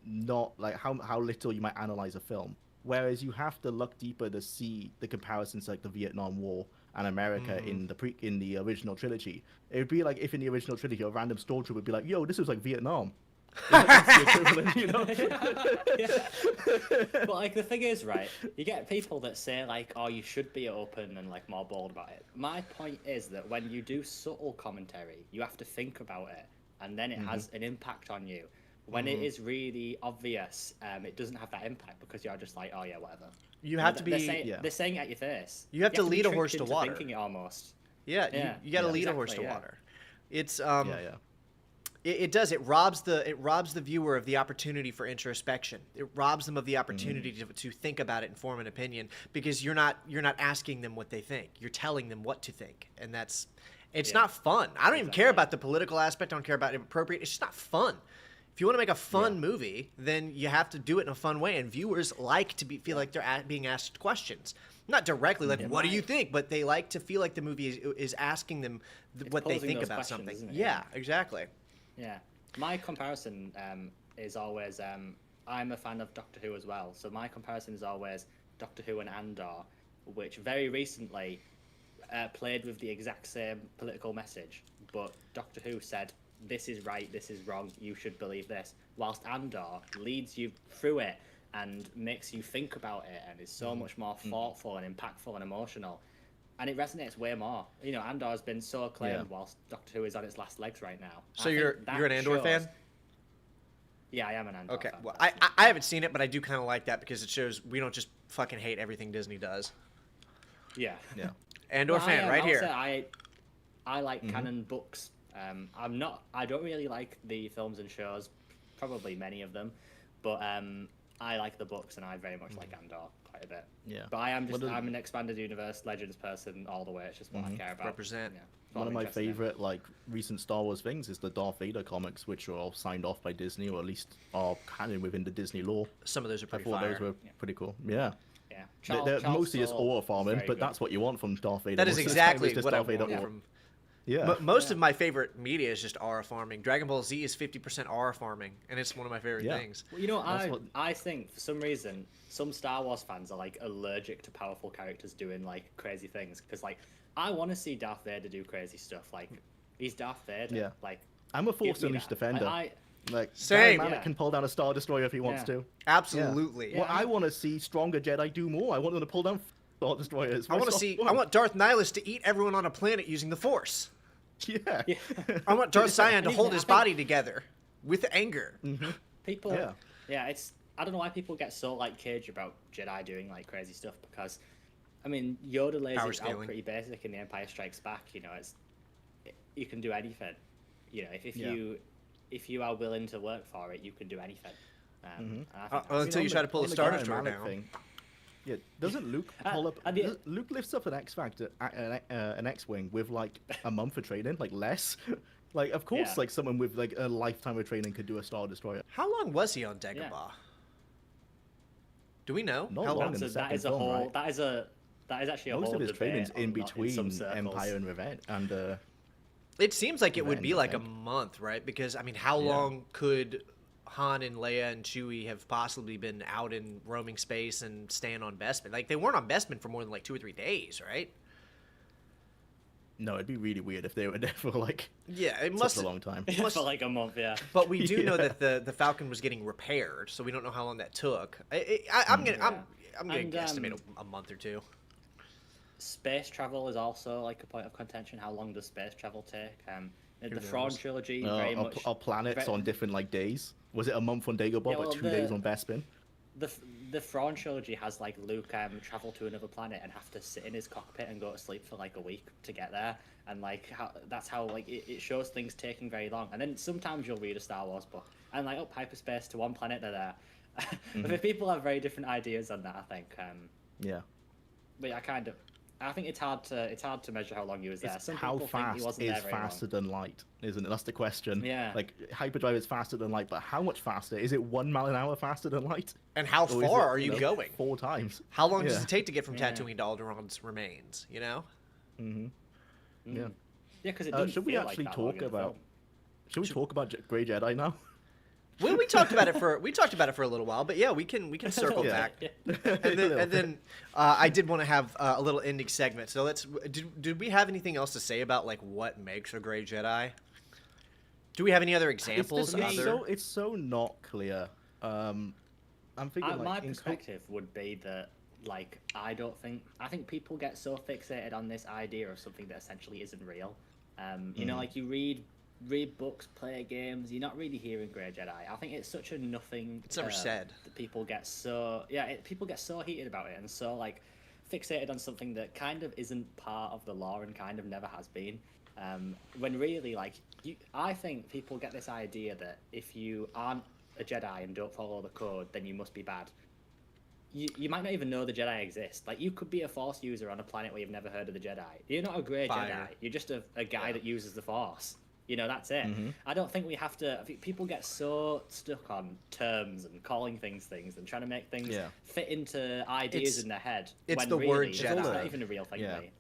not like how little you might analyze a film. Whereas you have to look deeper to see the comparisons, like the Vietnam War and America in the original trilogy. It would be like if in the original trilogy a random stormtrooper would be like, "Yo, this was like Vietnam." That's the equivalent, you know? But like, the thing is, right, you get people that say like, oh, you should be open and like more bold about it. My point is that when you do subtle commentary, you have to think about it, and then it has an impact on you. When it is really obvious, it doesn't have that impact, because you're just like, oh yeah, whatever. You have to be. They're saying it at your face. You have to be lead a tricked horse to into water. Thinking it almost. Yeah, you got to Yeah, lead a horse to exactly, yeah. water. It's Yeah. It does. It robs the viewer of the opportunity for introspection. It robs them of the opportunity to think about it and form an opinion, because you're not asking them what they think. You're telling them what to think, and it's not fun. I don't even care about the political aspect. I don't care about it appropriate. It's just not fun. If you want to make a fun movie, then you have to do it in a fun way, and viewers like to feel like they're being asked questions. Not directly, like, what do you think? But they like to feel like the movie is asking them what they posing think those about questions, something. isn't it? Yeah, exactly. Yeah, my comparison is always I'm a fan of Doctor Who as well, so my comparison is always Doctor Who and Andor, which very recently played with the exact same political message, but Doctor Who said, this is right, this is wrong, you should believe this, whilst Andor leads you through it and makes you think about it, and is so much more thoughtful and impactful and emotional. And it resonates way more. Andor has been so acclaimed, whilst Doctor Who is on its last legs right now. So I you're think that an Andor shows- fan? Yeah, I am an Andor Okay. fan. Well, I haven't seen it, but I do kind of like that, because it shows we don't just fucking hate everything Disney does. Yeah. Yeah. Andor Well, fan, right I'll here. say I like canon books. I don't really like the films and shows, probably many of them, but I like the books, and I very much like Andor quite a bit. Yeah. But I'm an expanded universe Legends person all the way. It's just what I care about. Represent. Yeah, it's what One of I'm my interested in. favorite like recent Star Wars things is the Darth Vader comics, which are all signed off by Disney, or at least are canon within the Disney lore. Some of those are I pretty thought fire. those were pretty cool. Yeah. Yeah, They're Charles mostly just Soule aura is farming, very but good. that's what you want from Darth Vader. That is Most of the time, exactly it's just what I Darth Vader want aura. from. Yeah. Most of my favorite media is just aura farming. Dragon Ball Z is 50% aura farming, and it's one of my favorite Yeah. things. Well, you know, That's what- I think for some reason some Star Wars fans are like allergic to powerful characters doing like crazy things because like I want to see Darth Vader do crazy stuff. Like he's Darth Vader. Yeah. Like I'm a give Force me Unleashed that. defender. Like, Same. Gary Malik Yeah. can pull down a Star Destroyer if he wants Yeah. to. Absolutely. Well, I want to see stronger Jedi do more. I want them to pull down Star Destroyers. I want to see. I want Darth Nihilus to eat everyone on a planet using the Force. Yeah. Yeah. I want Darth Sion to And hold even- his I think- body together with anger. people. Yeah. Yeah, it's I don't know why people get so like caged about Jedi doing like crazy stuff because, I mean, Yoda lays Power it out scaling. pretty basic in The Empire Strikes Back. You know, you can do anything. You know, if you are willing to work for it, you can do anything. And I think that's- Until you try to pull a on the Star Gary Destroyer Malik down. thing, yeah, doesn't Luke pull up? and the- Luke lifts up an X-Factor, an X-wing with like a month of training, like less. Like, of course, Yeah. like someone with like a lifetime of training could do a Star Destroyer. How long was he on Dagobah? Do we know? Not How long. long? in the that second is a film, whole. right? That is actually a Most whole of his debate training's in some between circles. Empire and Revenge, and It seems like it would Revenge, be I like a think. month, right? Because I mean, how Yeah. long could Han and Leia and Chewie have possibly been out in roaming space and staying on Bespin? Like they weren't on Bespin for more than like 2 or 3 days, right? no, it'd be really weird if they were there for like Yeah, it such must. a long time. for like a month. Yeah. But we do know Yeah. that the Falcon was getting repaired, so we don't know how long that took. I'm gonna And, guesstimate a month or two. Space travel is also like a point of contention. How long does space travel take? The knows? Thrawn trilogy very Our, much. our planets very- on different like days. Was it a month on Dagobah, Yeah, well, but 2 the- days on Bespin? The Thrawn trilogy has like Luke travel to another planet and have to sit in his cockpit and go to sleep for like a week to get there, and like that's how like it shows things taking very long. And then sometimes you'll read a Star Wars book and like hyperspace to one planet they're there. But if people have very different ideas on that, I think. Yeah. But I think it's hard to measure how long he was there. It's Some how people think he fast wasn't is there very long. faster than light, isn't it? That's the question. Yeah. Like hyperdrive is faster than light, but how much faster? Is it 1 mile an hour faster than light? And how Or is far it, are you know, going? 4 times. How long does Yeah. it take to get from Yeah. Tatooine to Alderaan's remains? You know. Yeah. Yeah, because it Uh, doesn't should we feel actually like that long talk in the about? film. Should we talk about Grey Jedi now? Well, we talked about it for a little while, but yeah, we can circle Yeah. back. And then I did want to have a little ending segment. So did we have anything else to say about like what makes a Grey Jedi? Do we have any other examples? It's so not clear. I'm thinking like My in perspective would be that like I think people get so fixated on this idea of something that essentially isn't real. You know, like you read books, play games, you're not really hearing Grey Jedi. I think it's such a nothing. It's never said. That people get so people get so heated about it and so like fixated on something that kind of isn't part of the lore and kind of never has been. When really like I think people get this idea that if you aren't a Jedi and don't follow the code, then you must be bad. You might not even know the Jedi exist. Like, you could be a Force user on a planet where you've never heard of the Jedi. You're not a Grey Fire. Jedi. You're just a guy that uses the Force. You know, that's it. Mm-hmm. I don't think we have to... I think people get so stuck on terms and calling things and trying to make things Yeah. fit into ideas It's- in their head. it's when the really, word it's Jedi. not even a real thing Yeah. to me.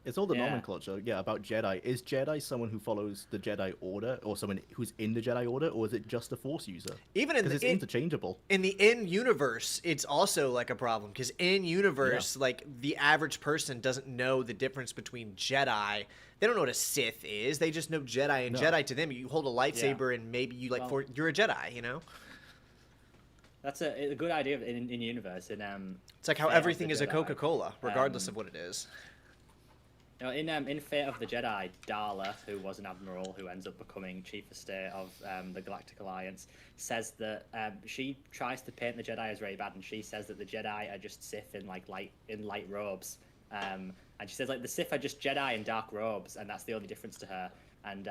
It's all the Yeah. nomenclature, about Jedi. Is Jedi someone who follows the Jedi Order, or someone who's in the Jedi Order, or is it just a Force user? Even in Because it's the interchangeable. in the in-universe, it's also like a problem because in-universe, like the average person doesn't know the difference between Jedi. They don't know what a Sith is. They just know Jedi, and No. Jedi to them, you hold a lightsaber and maybe you like Well- you're a Jedi. You know, That's a good idea in universe. it's like how Fate of everything the is a Jedi. Coca-Cola, regardless of what it is. You know, in Fate of the Jedi, Darla, who was an admiral who ends up becoming chief of state of the Galactic Alliance, says that she tries to paint the Jedi as very bad, and she says that the Jedi are just Sith in light robes, And she says like the Sith are just Jedi in dark robes, and that's the only difference to her. And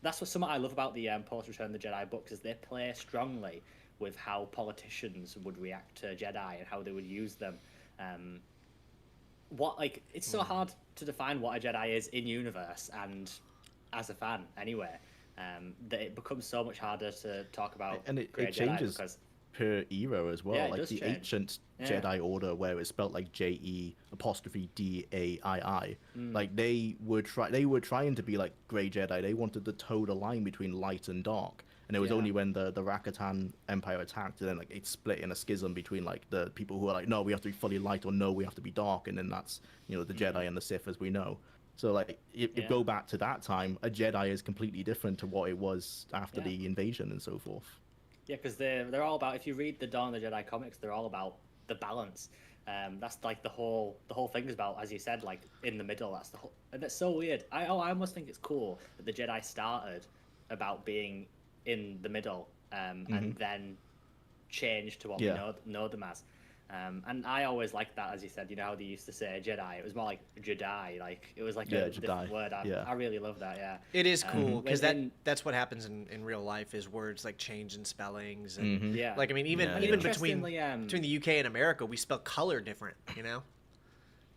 that's what something I love about the post Return of the Jedi books is they play strongly with how politicians would react to Jedi and how they would use them. It's so hard to define what a Jedi is in universe and as a fan anyway. That it becomes so much harder to talk about. And it Grey Jedi changes because per era as well. Yeah, it like does the change. ancient Yeah. Jedi Order, where it's spelled like JE''DAII. Like they were trying to be like Grey Jedi. They wanted to toe the line between light and dark. And it was Yeah. only when the Rakatan Empire attacked, and then like it split in a schism between like the people who are like, no, we have to be fully light, or no, we have to be dark, and then that's the Jedi and the Sith as we know. So like if you go back to that time, a Jedi is completely different to what it was after the invasion and so forth. Yeah, because they're all about. If you read the Dawn of the Jedi comics, they're all about the balance. That's like the whole thing is about, as you said, like in the middle. That's the whole, and that's so weird. I almost think it's cool that the Jedi started about being in the middle, and then changed to what we know them as. And I always liked that, as you said. You know how they used to say Jedi? It was more like Jedi. Like it was like a different word. I really love that. Yeah, It is cool because that's what happens in real life is words like change in spellings and Yeah. like I mean even between the UK and America we spell color different.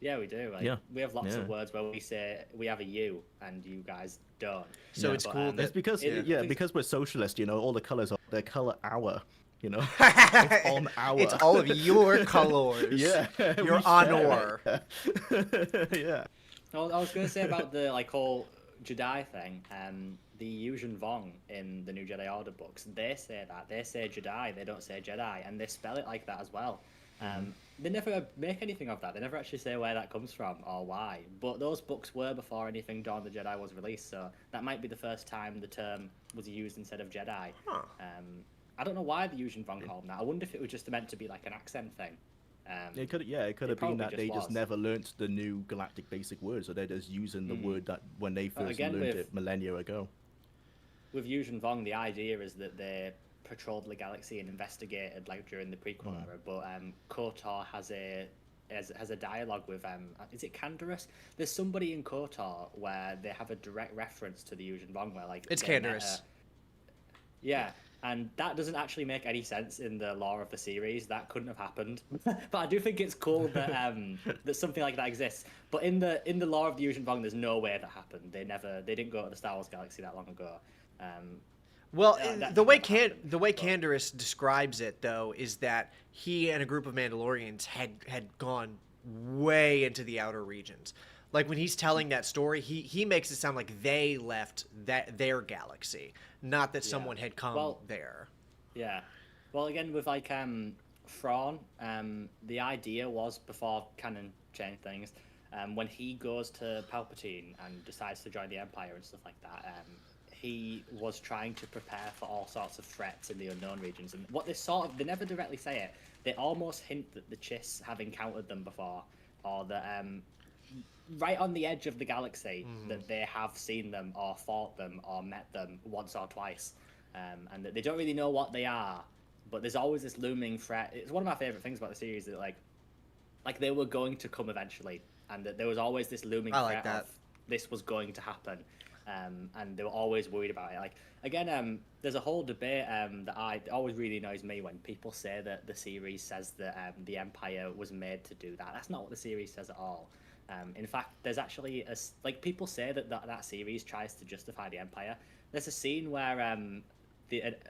Yeah, we do. Like, we have lots of words where we say we have a U and you guys don't. So it's cool. It's because because we're socialist. All the colors are their color hour. It's on our. It's all of your colors. Yeah, your honor. Yeah. I was going to say about the whole Jedi thing. The Yuuzhan Vong in the New Jedi Order books, they say that they say Jedi, they don't say Jedi, and they spell it like that as well. They never make anything of that. They never actually say where that comes from or why. But those books were before anything Dawn of the Jedi was released, so that might be the first time the term was used instead of Jedi. Huh. I don't know why the Yuuzhan Vong called them that. I wonder if it was just meant to be like an accent thing. It could have been that they just never learnt the new galactic basic word, so they're just using the word that when they first learned it millennia ago. With Yuuzhan Vong, the idea is that they patrolled the galaxy and investigated during the prequel era. But KOTOR has a dialogue with is it Canderous? There's somebody in KOTOR where they have a direct reference to the Yuuzhan Vong where it's Canderous. Yeah. And that doesn't actually make any sense in the lore of the series. That couldn't have happened. But I do think it's cool that that something like that exists. But in the lore of the Yuuzhan Vong, there's no way that happened. They didn't go to the Star Wars galaxy that long ago. The way Canderous describes it though is that he and a group of Mandalorians had gone way into the outer regions. Like when he's telling that story, he makes it sound like they left their galaxy, not that someone had come there. Yeah. Well, again, with Thrawn, the idea was before canon changed things, when he goes to Palpatine and decides to join the Empire and stuff like that, he was trying to prepare for all sorts of threats in the unknown regions. And what they never directly say it, they almost hint that the Chiss have encountered them before, or that right on the edge of the galaxy that they have seen them or fought them or met them once or twice, and that they don't really know what they are, but there's always this looming threat. It's one of my favorite things about the series that like they were going to come eventually, and that there was always this looming threat of this was going to happen, and they were always worried about it. Like again, there's a whole debate that always really annoys me when people say that the series says that the Empire was made to do that. That's not what the series says at all. In fact, there's actually people say that series tries to justify the Empire. There's a scene where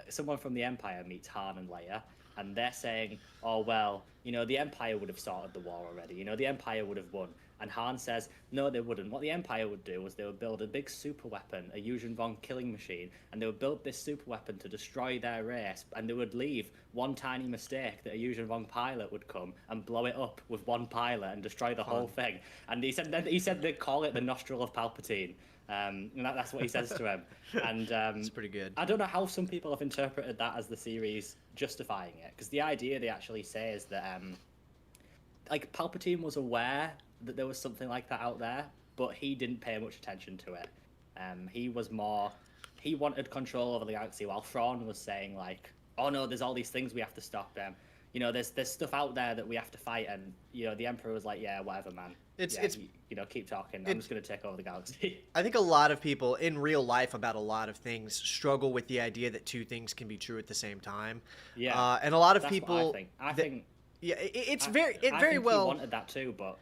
someone from the Empire meets Han and Leia, and they're saying, "Oh well, the Empire would have started the war already. The Empire would have won." And Han says, "No, they wouldn't. What the Empire would do was they would build a big super weapon, a Yuuzhan Vong killing machine, and they would build this super weapon to destroy their race, and they would leave one tiny mistake that a Yuuzhan Vong pilot would come and blow it up with one pilot and destroy the whole thing." And he said they'd call it the nostril of Palpatine. And that's what he says to him. And it's pretty good. I don't know how some people have interpreted that as the series justifying it, because the idea they actually say is that Palpatine was aware that there was something like that out there, but he didn't pay much attention to it. He wanted control over the galaxy, while Thrawn was saying "Oh no, there's all these things we have to stop." you know, there's stuff out there that we have to fight, and you know, the Emperor was like, yeah, whatever, man. It's you know, keep talking. I'm just gonna take over the galaxy. I think a lot of people in real life about a lot of things struggle with the idea that two things can be true at the same time. Yeah, and a lot of that's people. what I think. Yeah, it's I very think well. He wanted that too, but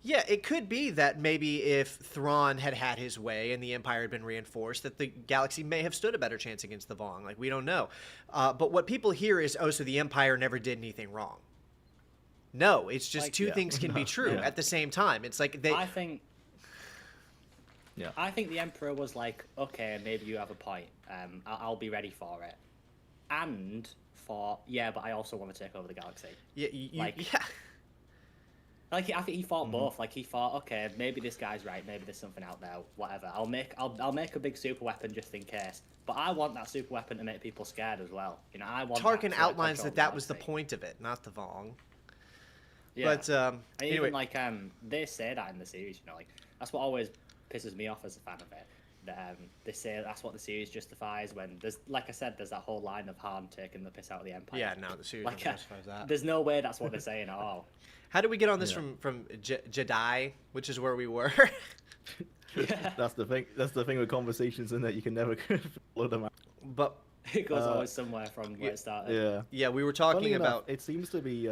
Yeah, it could be that maybe if Thrawn had had his way and the Empire had been reinforced, that the galaxy may have stood a better chance against the Vong. Like, we don't know. But what people hear is, oh, so the Empire never did anything wrong. No, it's just Like, two things can be true at the same time. It's like they. I think the Emperor was like, okay, maybe you have a point. I'll be ready for it. And but I also want to take over the galaxy. Yeah, Like, I think he thought both. Like, he thought, okay, maybe this guy's right. Maybe there's something out there. Whatever. I'll make a big super weapon just in case. But I want that super weapon to make people scared as well. You know, I want. Tarkin that outlines control that was the galaxy. point of it, not the Vong. Yeah. But And anyway, even like they say that in the series. You know, like that's what always pisses me off as a fan of it. That they say that's what the series justifies when there's, like I said, there's that whole line of Han taking the piss out of the Empire. yeah, no, the series Like, justifies that. there's no way that's what they're saying at all. How did we get on this from Jedi, which is where we were? That's the thing. That's the thing with conversations, in that you can never follow them out. But It goes always somewhere from where it started. Yeah. yeah, we were Funny talking enough, about. it seems to be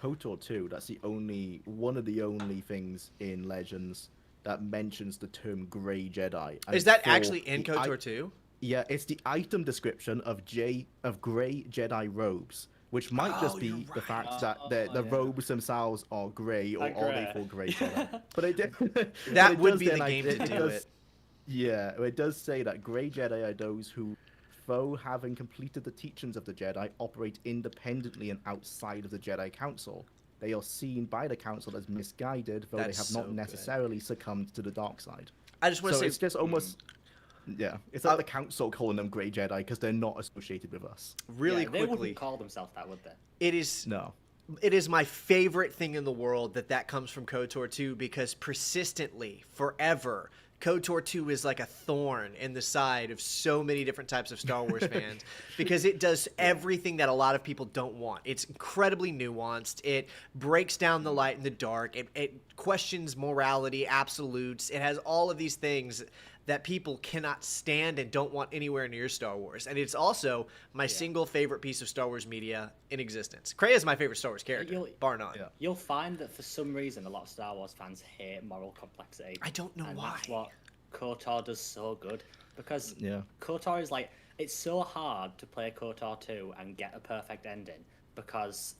KOTOR 2. That's one of the only things in Legends that mentions the term Grey Jedi. And Is that for actually in the KOTOR 2? Yeah, it's the item description of Grey Jedi robes, which might just be you're the right. fact that the robes themselves are grey, or Are are they grey. for Grey Jedi? But That would does be the then, game to do does- it. Yeah, it does say that Grey Jedi are those who, though having completed the teachings of the Jedi, operate independently and outside of the Jedi Council. They are seen by the Council as misguided, though That's they have so not good. necessarily succumbed to the dark side. I just want So to it's say, just almost... Yeah, it's like the Council calling them Grey Jedi because they're not associated with us. really Yeah, they quickly, wouldn't call themselves that, would they? it is No. it is my favorite thing in the world that comes from KOTOR 2, because persistently, forever, KOTOR 2 is like a thorn in the side of so many different types of Star Wars fans, because it does everything that a lot of people don't want. It's incredibly nuanced. It breaks down the light and the dark. It questions morality, absolutes. It has all of these things that people cannot stand and don't want anywhere near Star Wars. And it's also my single favorite piece of Star Wars media in existence. Kreia is my favorite Star Wars character, You'll- bar none. Yeah. You'll find that for some reason a lot of Star Wars fans hate moral complexity. I don't know and why. That's what KOTOR does so good, because Yeah. KOTOR is like, it's so hard to play KOTOR 2 and get a perfect ending, because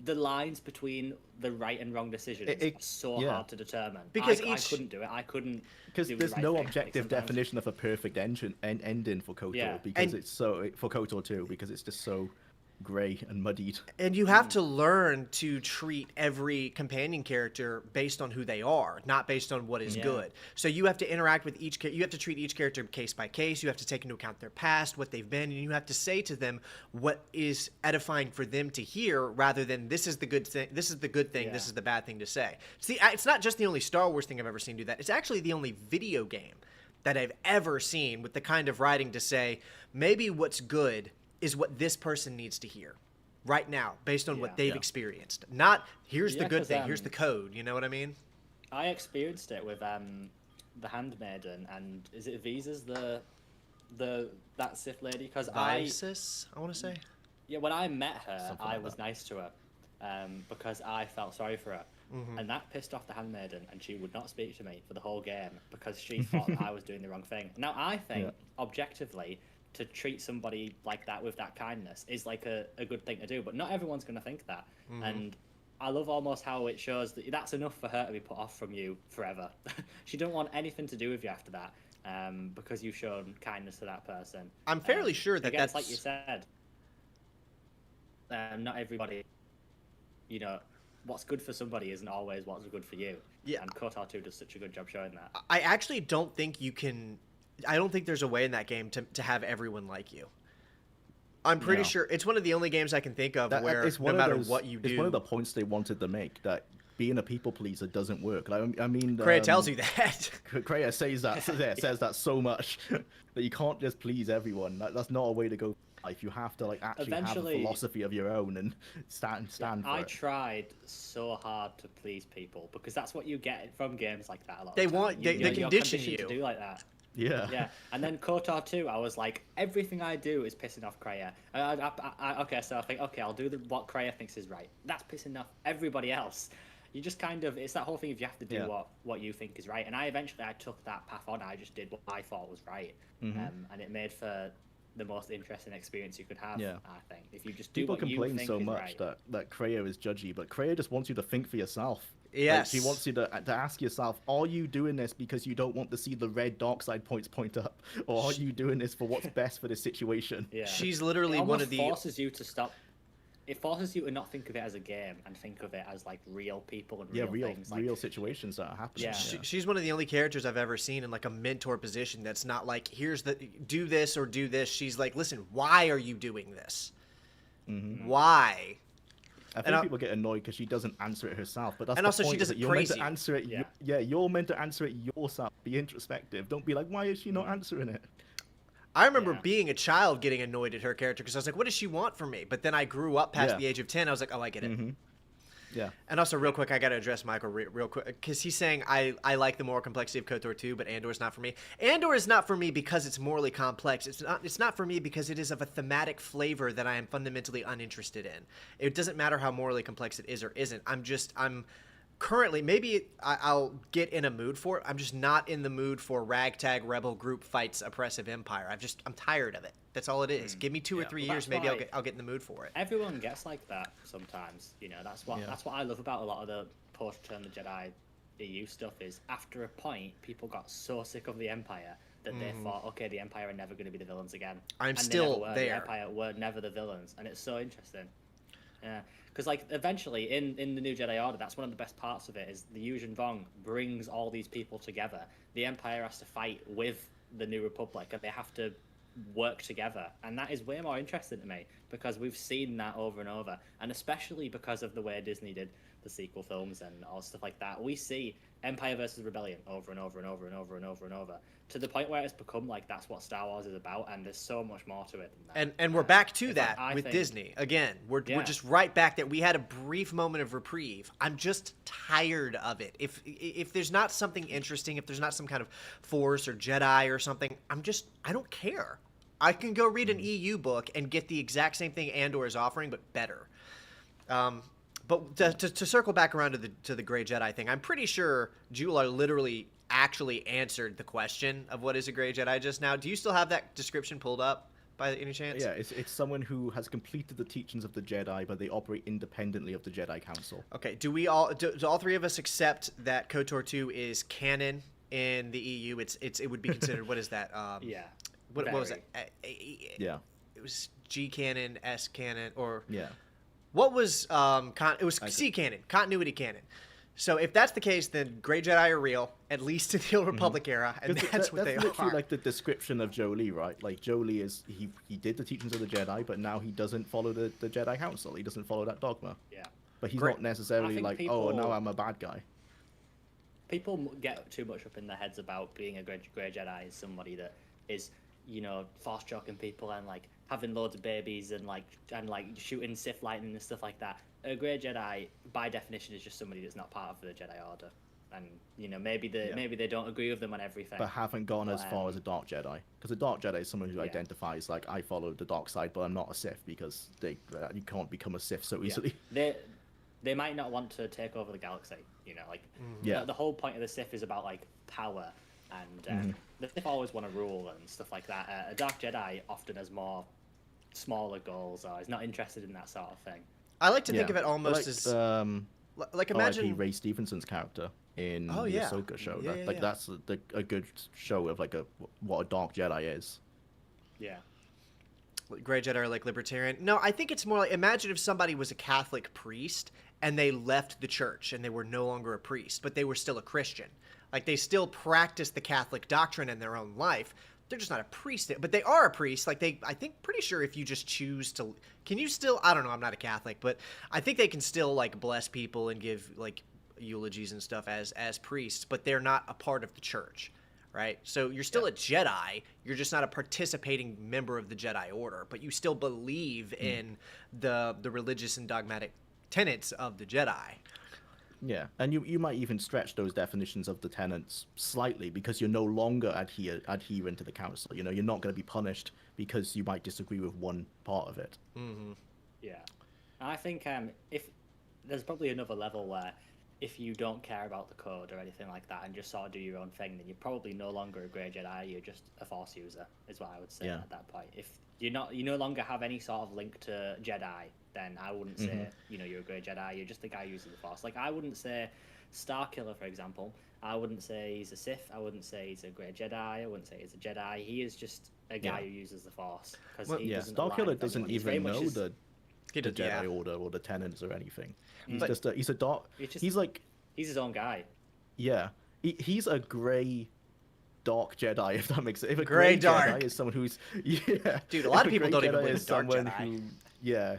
the lines between the right and wrong decisions It- are so yeah. hard to determine. Because I each- couldn't do it. I couldn't. Because do the there's right no thing, like, objective sometimes. definition of a perfect ending for KOTOR, Yeah. because And- it's so... For KOTOR 2, because it's just so grey and muddied. And you have to learn to treat every companion character based on who they are, not based on what is Yeah. good. So you have to interact with each you have to treat each character case by case. You have to take into account their past, what they've been, and you have to say to them what is edifying for them to hear, rather than this is the good thing, this is the good thing, this Yeah. is the bad thing to say. See, it's not just the only Star Wars thing I've ever seen do that. It's actually the only video game that I've ever seen with the kind of writing to say, maybe what's good is what this person needs to hear right now, based on what Yeah. they've Yeah. experienced. Not here's the Yeah, good 'cause, thing, here's the code. You know what I mean? I experienced it with the Handmaiden, and is it Visa's that Sith lady? Because Isis, I want to say. Yeah, when I met her, Something I like was that. nice to her, because I felt sorry for her, and that pissed off the Handmaiden, and she would not speak to me for the whole game because she thought that I was doing the wrong thing. Now I think, Yeah. objectively, to treat somebody like that with that kindness is like a good thing to do, but not everyone's going to think that. And I love almost how it shows that that's enough for her to be put off from you forever. She don't want anything to do with you after that, because you've shown kindness to that person. I'm fairly sure that Again, it's that's like you said. Not everybody, you know, what's good for somebody isn't always what's good for you. Yeah. And KOTOR 2 does such a good job showing that. I actually don't think you can. I don't think there's a way in that game to have everyone like you. I'm pretty No. sure it's one of the only games I can think of where it's no one of matter those- what you do, It's one of the points they wanted to make, that being a people pleaser doesn't work. Like, I mean, Kreia tells you that. Kreia says that so much that you can't just please everyone. That's not a way to go. life. You have to like actually have a Eventually- philosophy of your own and stand for I it. tried so hard to please people because that's what you get from games like that a lot. They of the time. want- they You're condition conditioned you. to do like that. Yeah. Yeah, and then KOTOR 2, I was like, everything I do is pissing off Kreia. Okay, so I think, okay, I'll do what Kreia thinks is right. That's pissing off everybody else. You just kind of, it's that whole thing of you have to do what you think is right. And I took that path on. I just did what I thought was right. And it made for the most interesting experience you could have, Yeah. I think. If you just do People what you complain think so is much right. that Kreia is judgy, but Kreia just wants you to think for yourself. Yes. Like, she wants you to ask yourself, are you doing this because you don't want to see the red dark side points point up? Or are you doing this for what's best for this situation? Yeah. She's literally it one of the... forces you to stop. It forces you to not think of it as a game and think of it as like real people and Yeah, real things. Like, real situations that are happening. Yeah. She's one of the only characters I've ever seen in like a mentor position that's not like, here's the do this or do this. She's like, listen, why are you doing this? Why? I think people get annoyed because she doesn't answer it herself, but that's And the also she point, is doesn't that you're meant praise to you. answer it. Yeah. You're meant to answer it yourself. Be introspective. Don't be like, why is she not answering it? I remember Yeah. being a child getting annoyed at her character because I was like, what does she want from me? But then I grew up past Yeah. the age of 10. I was like, oh, I get it. Yeah. And also, real quick, I got to address Michael real quick because he's saying I like the moral complexity of KOTOR 2, but Andor's not for me. Andor is not for me because it's morally complex. It's not for me because it is of a thematic flavor that I am fundamentally uninterested in. It doesn't matter how morally complex it is or isn't. I'm currently, maybe I'll get in a mood for it. I'm just not in the mood for ragtag rebel group fights oppressive empire. I'm tired of it. That's all it is. Give me 2 or 3 Well, years, that's maybe why- I'll get in the mood for it. Everyone gets like that sometimes. You know, that's what I love about a lot of the post-Return of the Jedi EU stuff is after a point, people got so sick of the Empire that they thought, okay, the Empire are never going to be the villains again. I'm And they still never were. there. The Empire were never the villains, and it's so interesting. Yeah, because like eventually in the New Jedi Order, that's one of the best parts of it is the Yuuzhan Vong brings all these people together. The Empire has to fight with the New Republic, and they have to work together, and that is way more interesting to me because we've seen that over and over, and especially because of the way Disney did the sequel films and all stuff like that. We see Empire versus Rebellion over and over and over and over and over and over to the point where it's become like that's what Star Wars is about, and there's so much more to it than that. And we're back to It's that like, I with think- Disney again. We're Yeah. just right back there. We had a brief moment of reprieve. I'm just tired of it. If there's not something interesting, if there's not some kind of Force or Jedi or something, I don't care. I can go read an EU book and get the exact same thing Andor is offering, but better. But to circle back around to the Grey Jedi thing, I'm pretty sure Jular literally actually answered the question of what is a Grey Jedi just now. Do you still have that description pulled up by any chance? Yeah, it's someone who has completed the teachings of the Jedi, but they operate independently of the Jedi Council. Okay. Do all three of us accept that KOTOR 2 is canon in the EU? It would be considered what is that? Yeah. What was Very. it? Yeah. It was G canon, S canon, or Yeah. what was it was C canon, continuity canon. So if that's the case, then Grey Jedi are real, at least in the Old Republic era, and that's what they literally are. like the description of Jolee, right? Like Jolee is he did the teachings of the Jedi, but now he doesn't follow the Jedi Council. He doesn't follow that dogma. Yeah. But he's Great. not necessarily think like, oh, now people- I'm a bad guy. People get too much up in their heads about being a Grey Jedi as somebody that is, you know, force choking people and like having loads of babies and shooting Sith lightning and stuff like that. A Grey Jedi, by definition, is just somebody that's not part of the Jedi Order, and you know maybe they don't agree with them on everything. But haven't gone as But, far as a Dark Jedi. Because a Dark Jedi is someone who Yeah. identifies like, I follow the dark side, but I'm not a Sith, because you can't become a Sith so Yeah. easily. They might not want to take over the galaxy. You know, like Yeah. the whole point of the Sith is about like power, and the Sith always want to rule and stuff like that. A Dark Jedi often has more smaller goals, or is not interested in that sort of thing. I like to think Yeah. of it almost like, as like imagine Ray Stevenson's character in Oh, the yeah. Ahsoka show. Yeah, yeah, like yeah. that's a good show of like what a Dark Jedi is. Yeah. Grey Jedi are like libertarian. No, I think it's more like imagine if somebody was a Catholic priest and they left the church and they were no longer a priest, but they were still a Christian. Like they still practiced the Catholic doctrine in their own life. They're just not a priest, but they are a priest. Like I think pretty sure if you just choose to, can you still? I don't know. I'm not a Catholic, but I think they can still like bless people and give like eulogies and stuff as priests, but they're not a part of the church. right? So you're still a Jedi. You're just not a participating member of the Jedi Order, but you still believe in the religious and dogmatic tenets of the Jedi. Yeah, and you might even stretch those definitions of the tenets slightly because you're no longer adherent to the council. You know, you're not going to be punished because you might disagree with one part of it. Mm-hmm. Yeah, I think if there's probably another level where if you don't care about the code or anything like that and just sort of do your own thing, then you're probably no longer a Grey Jedi. You're just a Force user, is what I would say at that point. If you no longer have any sort of link to Jedi, then I wouldn't say you're a Grey Jedi. You're just a guy who uses the Force. Like I wouldn't say Starkiller, for example. I wouldn't say he's a Sith. I wouldn't say he's a Grey Jedi. I wouldn't say he's a Jedi. He is just a guy who uses the Force because Starkiller doesn't even know the Jedi yeah. Order or the tenets or anything. He's But- just he's a dark. He's like he's his own guy. yeah. He's a grey dark Jedi, if that makes sense. If a Grey grey dark. Jedi is someone who's Dude, a lot of people don't even Jedi believe is Dark someone Jedi.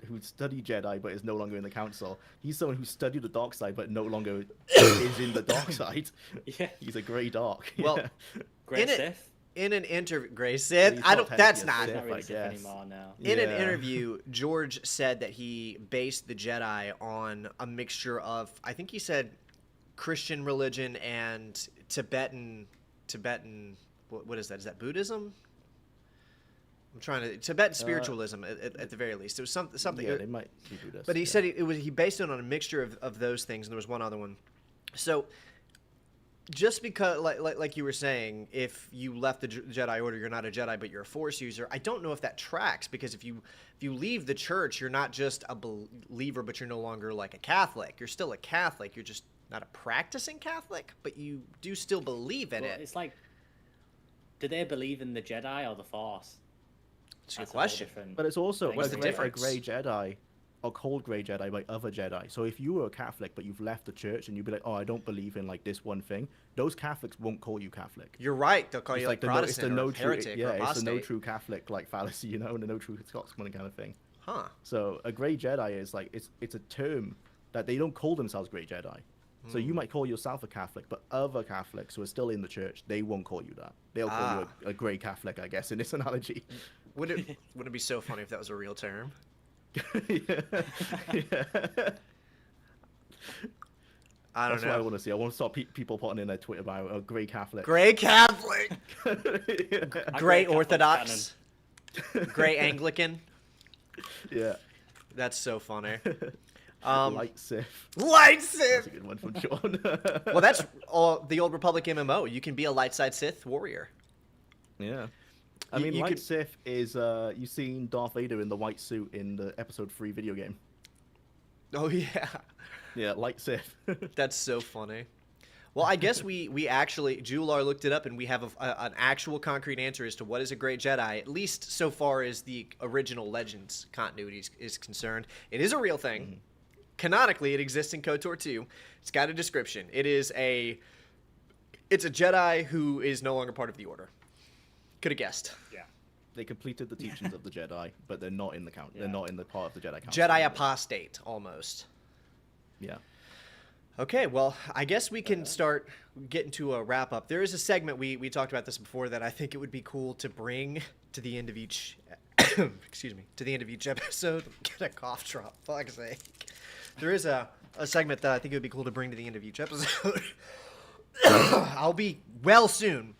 who studied Jedi but is no longer in the council. He's someone who studied the dark side but no longer is in the dark side. Yeah, He's a grey dark. Well, Yeah. Grey in it- Sith. In an interview, Grey Sith. He's I don't. not That's technically not. a Not really I Sith guess. anymore now. In an Yeah. interview, George said that he based the Jedi on a mixture of, I think he said, Christian religion and Tibetan. What is that? Is that Buddhism? I'm trying to Tibetan spiritualism at the very least. It was something. Yeah, they might be Buddhist. But he yeah. said he based it on a mixture of those things, and there was one other one. So just because, like you were saying, if you left the Jedi Order, you're not a Jedi, but you're a Force user. I don't know if that tracks because if you leave the Church, you're not just a believer, but you're no longer like a Catholic. You're still a Catholic. You're just not a practicing Catholic, but you do still believe in it. It's like, do they believe in the Jedi or the Force? It's a good That's whole question. different But it's also thing. What's the a difference? grey Jedi are called grey Jedi by other Jedi. So if you were a Catholic but you've left the church and you'd be like, oh, I don't believe in like this one thing, those Catholics won't call you Catholic. You're right. They'll call you like it's Protestant the no or true, heretic yeah, or it's apostate. the no true Catholic like fallacy, you know, and the no true Scotsman kind of thing. Huh. So a grey Jedi is like it's a term that they don't call themselves grey Jedi. So you might call yourself a Catholic, but other Catholics who are still in the church, they won't call you that. They'll call you a grey Catholic, I guess, in this analogy. Wouldn't it be so funny if that was a real term? yeah. I don't That's what I know. want to see. I want to start people putting in their Twitter bio a grey Catholic. Gray Catholic, A gray Catholic Orthodox, gray Anglican. Yeah. That's so funny. Light Sith. Light That's Sith. a good one from Sean. Well, that's the Old Republic MMO. You can be a light side Sith warrior. Yeah. I You- mean, you Light could- Sith is, you've seen Darth Vader in the white suit in the episode 3 video game. Oh yeah, Yeah, Light Sith. that's so funny. Well, I guess we actually, Jular looked it up, and we have an actual concrete answer as to what is a Great Jedi, at least so far as the original Legends continuity is concerned. It is a real thing. Canonically, it exists in KOTOR 2. It's got a description. It's a Jedi who is no longer part of the Order. Could have guessed. Yeah. They completed the teachings of the Jedi, but they're not in the count. Yeah. They're not in the part of the Jedi Council. Jedi apostate, almost. Yeah. Okay, well, I guess we can start getting to a wrap up. There is a segment we talked about this before that I think it would be cool to bring to the end of each excuse me, to the end of each episode. Get a cough drop, fuck's sake. There is a segment that I think it would be cool to bring to the end of each episode. I'll be well soon.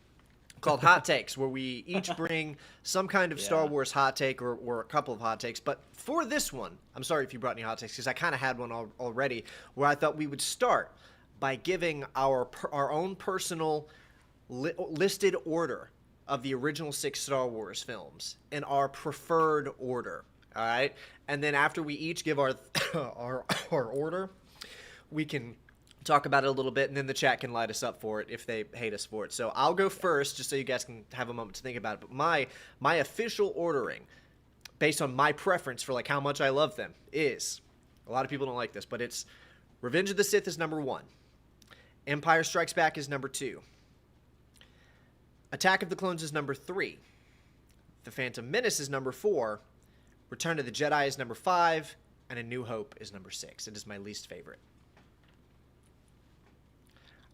Called Hot Takes, where we each bring some kind of Star Wars hot take or a couple of hot takes. But for this one, I'm sorry if you brought any hot takes, because I kind of had one already, where I thought we would start by giving our own personal listed order of the original 6 Star Wars films in our preferred order. All right? And then after we each give our our order, we can talk about it a little bit, and then the chat can light us up for it if they hate us for it. So I'll go first, just so you guys can have a moment to think about it. But my official ordering, based on my preference for like how much I love them, is, a lot of people don't like this, but it's Revenge of the Sith is number 1, Empire Strikes Back is number 2, Attack of the Clones is number 3, The Phantom Menace is number 4, Return of the Jedi is number 5, and A New Hope is number 6. It is my least favorite.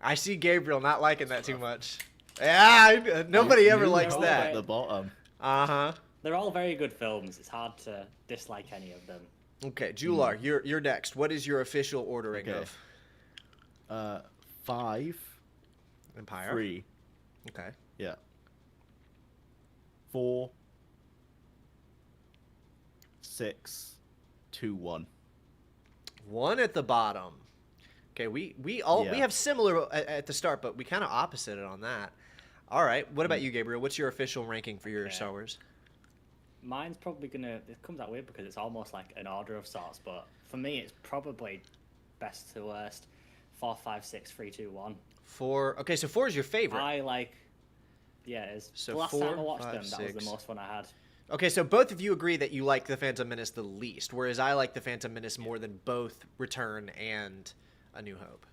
I see Gabriel not liking that too much. Yeah, nobody ever New likes Hope that. at the bottom. Uh-huh. They're all very good films. It's hard to dislike any of them. Okay, Jular, you're next. What is your official ordering Okay. of 5, Empire? 3, Okay. yeah, 4, 6, 2, 1. 1 at the bottom. Okay, we Yeah. have similar at the start, but we kind of opposited on that. All right. What about you, Gabriel? What's your official ranking for your Okay. Star Wars? Mine's probably gonna. It comes out weird because it's almost like an order of sorts, but for me, it's probably best to worst. 4, 5, 6, 3, 2, 1. 4. Okay, so 4 is your favorite. I like. Yeah, it is. So the last 4, time I watched 5, them, that was 6. the most fun I had. Okay, so both of you agree that you like the Phantom Menace the least, whereas I like the Phantom Menace more than both Return and A New Hope.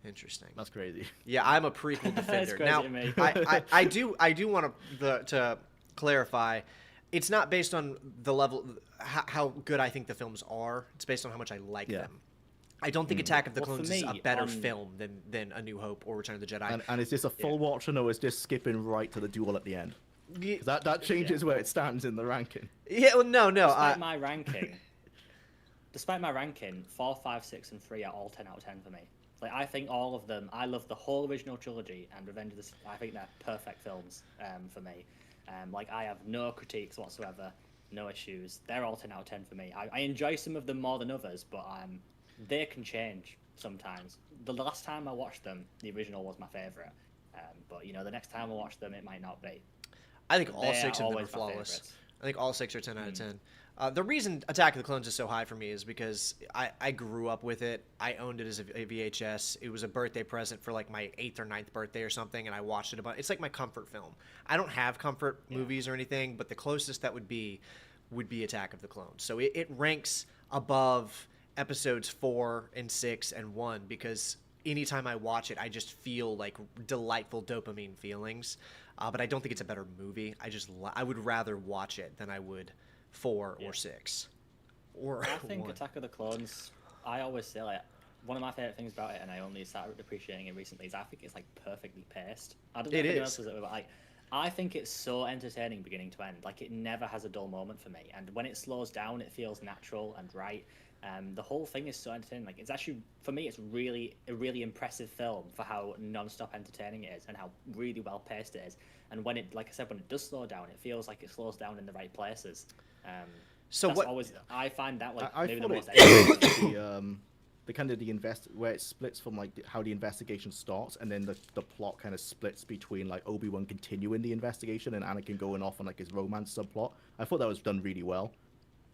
Interesting. That's crazy. Yeah, I'm a prequel defender. crazy Now, to me. I do want to clarify. It's not based on the level how good I think the films are. It's based on how much I like Yeah. them. I don't think Attack of the Well, for Clones is a me, better on- film than A New Hope or Return of the Jedi. And is this a full watch, or is this skipping right to the duel at the end? Ye- 'Cause that changes where it stands in the ranking. yeah, well, no. Despite my ranking, 4, 5, 6, and 3 are all 10 out of 10 for me. Like I think all of them. I love the whole original trilogy and Revenge of the Sith. I think they're perfect films for me. Like I have no critiques whatsoever, no issues. They're all 10 out of 10 for me. I enjoy some of them more than others, but they can change sometimes. The last time I watched them, the original was my favorite. But the next time I watch them, it might not be. I think all They 6 are of them are always my flawless. favorites. I think all 6 are 10 out of 10. The reason Attack of the Clones is so high for me is because I grew up with it. I owned it as a VHS. It was a birthday present for like my 8th or 9th birthday or something, and I watched it a bunch. It's like my comfort film. I don't have comfort movies or anything, but the closest that would be Attack of the Clones. So it ranks above episodes 4 and 6 and 1 because anytime I watch it, I just feel like delightful dopamine feelings. But I don't think it's a better movie. I would rather watch it than I would 4 or 6 or I think 1. Attack of the Clones, I always say like one of my favorite things about it, and I only started appreciating it recently, is I think it's like perfectly paced. I don't know It if anyone is. else does it, but like I think it's so entertaining beginning to end. Like it never has a dull moment for me, and when it slows down, it feels natural and right. The whole thing is so entertaining. Like it's actually for me, it's really a really impressive film for how non-stop entertaining it is and how really well paced it is. And when it, like I said, when it does slow down, it feels like it slows down in the right places. So that's what? always I find that like I maybe the thought most. the kind of where it splits from like how the investigation starts, and then the plot kind of splits between like Obi-Wan continuing the investigation and Anakin going off on like his romance subplot. I thought that was done really well.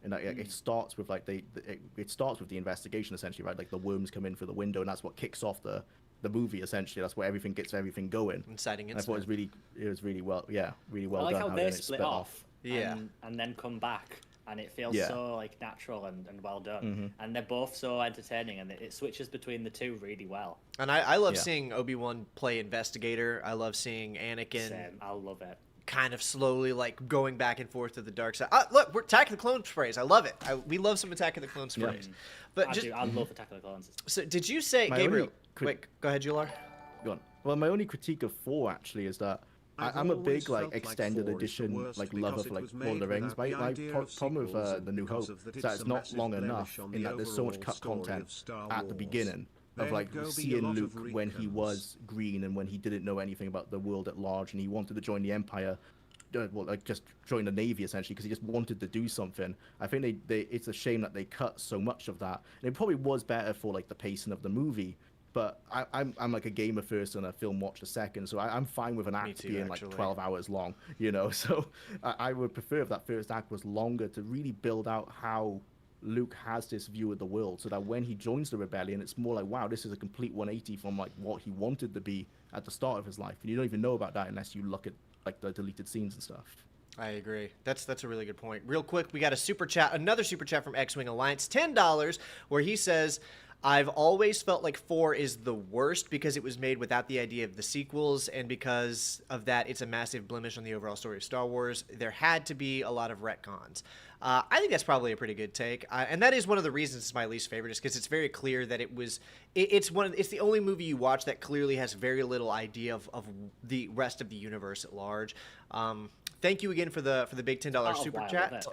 And like, it starts with like it starts with the investigation essentially, right? Like the worms come in through the window, and that's what kicks off the movie essentially. That's where everything gets everything going. Inciting And I thought incident. it was really well I like done. how then they it split off, Yeah. and then come back, and it feels Yeah. so like natural and well done. And they're both so entertaining, and it switches between the two really well. And I love Yeah. seeing Obi-Wan play investigator. I love seeing Anakin Same, I love it. kind of slowly like going back and forth to the dark side. Look, we're Attack of the Clones praise. I love it. We love some Attack of the Clones Yeah. praise. But I just do. I love Attack of the Clones. so, did you say My Gabriel? only Wait, go ahead, Jular. Go on. Well, my only critique of 4 actually is that I've I'm a always big like felt like extended 4 is the edition worst like lover because of it like was Lord of the made Rings. without the My idea of problem with sequels the New and Hope because of that is that it's it's a not massive long blemish enough on in the that there's so much overall cut story content of Star at the Wars. beginning of There like go be a seeing lot Luke of when he retcons. was green and when he didn't know anything about the world at large and he wanted to join the Empire. Well, like just join the Navy essentially because he just wanted to do something. I think they it's a shame that they cut so much of that. And it probably was better for like the pacing of the movie. But I'm like a gamer first and a film watcher second, so I'm fine with an act too, being actually. like 12 hours long, you know. So I would prefer if that first act was longer to really build out how Luke has this view of the world, so that when he joins the rebellion, it's more like, wow, this is a complete 180 from like what he wanted to be at the start of his life, and you don't even know about that unless you look at like the deleted scenes and stuff. I agree. That's a really good point. Real quick, we got a super chat, another super chat from X-Wing Alliance, $10, where he says, I've always felt like 4 is the worst because it was made without the idea of the sequels, and because of that, it's a massive blemish on the overall story of Star Wars. There had to be a lot of retcons. I think that's probably a pretty good take, and that is one of the reasons it's my least favorite, is because it's very clear that it's the only movie you watch that clearly has very little idea of the rest of the universe at large. Thank you again for the big $10 super chat.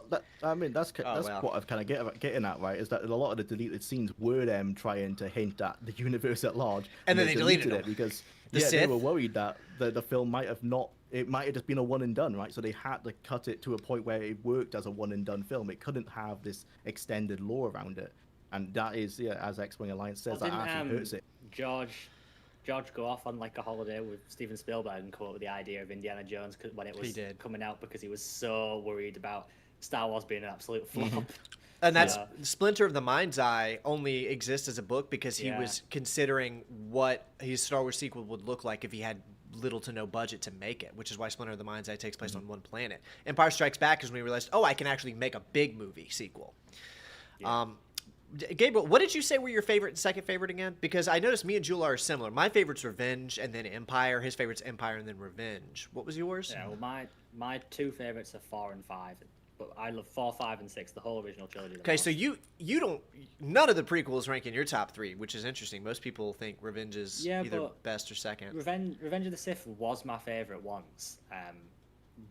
I mean, that's what I've kind of getting at, right? Is that a lot of the deleted scenes were them trying to hint at the universe at large, and then they deleted it because they were worried that the film might have not. It might have just been a one and done, right? So they had to cut it to a point where it worked as a one and done film. It couldn't have this extended lore around it, and that is, as X-Wing Alliance says, that actually hurts it. George go off on like a holiday with Steven Spielberg and come up with the idea of Indiana Jones when it was coming out, because he was so worried about Star Wars being an absolute flop. And that's Splinter of the Mind's Eye only exists as a book because he was considering what his Star Wars sequel would look like if he had little to no budget to make it, which is why Splinter of the Mind's Eye takes place on one planet. Empire Strikes Back is when we realized, I can actually make a big movie sequel. Yeah. Gabriel, what did you say were your favorite and second favorite again? Because I noticed me and Jula are similar. My favorite's Revenge and then Empire. His favorite's Empire and then Revenge. What was yours? Yeah, well, my two favorites are 4 and 5. But I love 4, 5, and 6, the whole original trilogy. Okay, so you don't, none of the prequels rank in your top 3, which is interesting. Most people think Revenge is either best or second. Revenge of the Sith was my favorite once,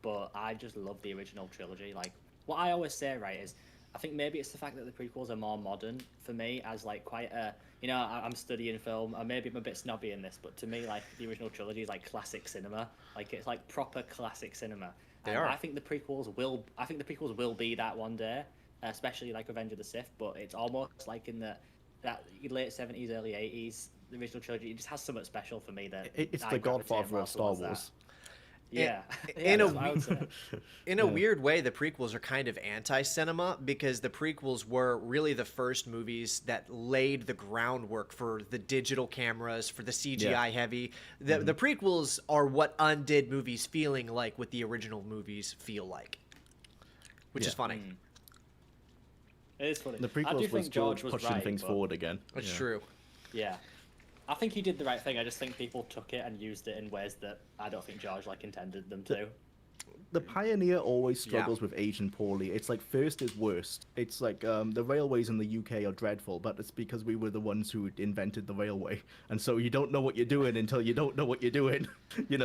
but I just love the original trilogy. Like, what I always say, right, is I think maybe it's the fact that the prequels are more modern for me, as like quite a, I'm studying film, and maybe I'm a bit snobby in this, but to me, like, the original trilogy is like classic cinema. Like, it's like proper classic cinema. They are. I think the prequels will be that one day, especially like Revenge of the Sith. But it's almost like in that late 70s, early 80s, the original trilogy. It just has something special for me that it's the Godfather of Star Wars. Yeah, in a weird way, the prequels are kind of anti-cinema, because the prequels were really the first movies that laid the groundwork for the digital cameras, for the CGI heavy. The prequels are what undid movies feeling like what the original movies feel like, which is funny. It is funny. The prequels was George pushing things forward again. That's true. Yeah. I think he did the right thing. I just think people took it and used it in ways that I don't think George intended them to. The Pioneer always struggles with aging poorly. It's like first is worst. It's like the railways in the UK are dreadful, but it's because we were the ones who invented the railway, and so you don't know what you're doing until you don't know what you're doing.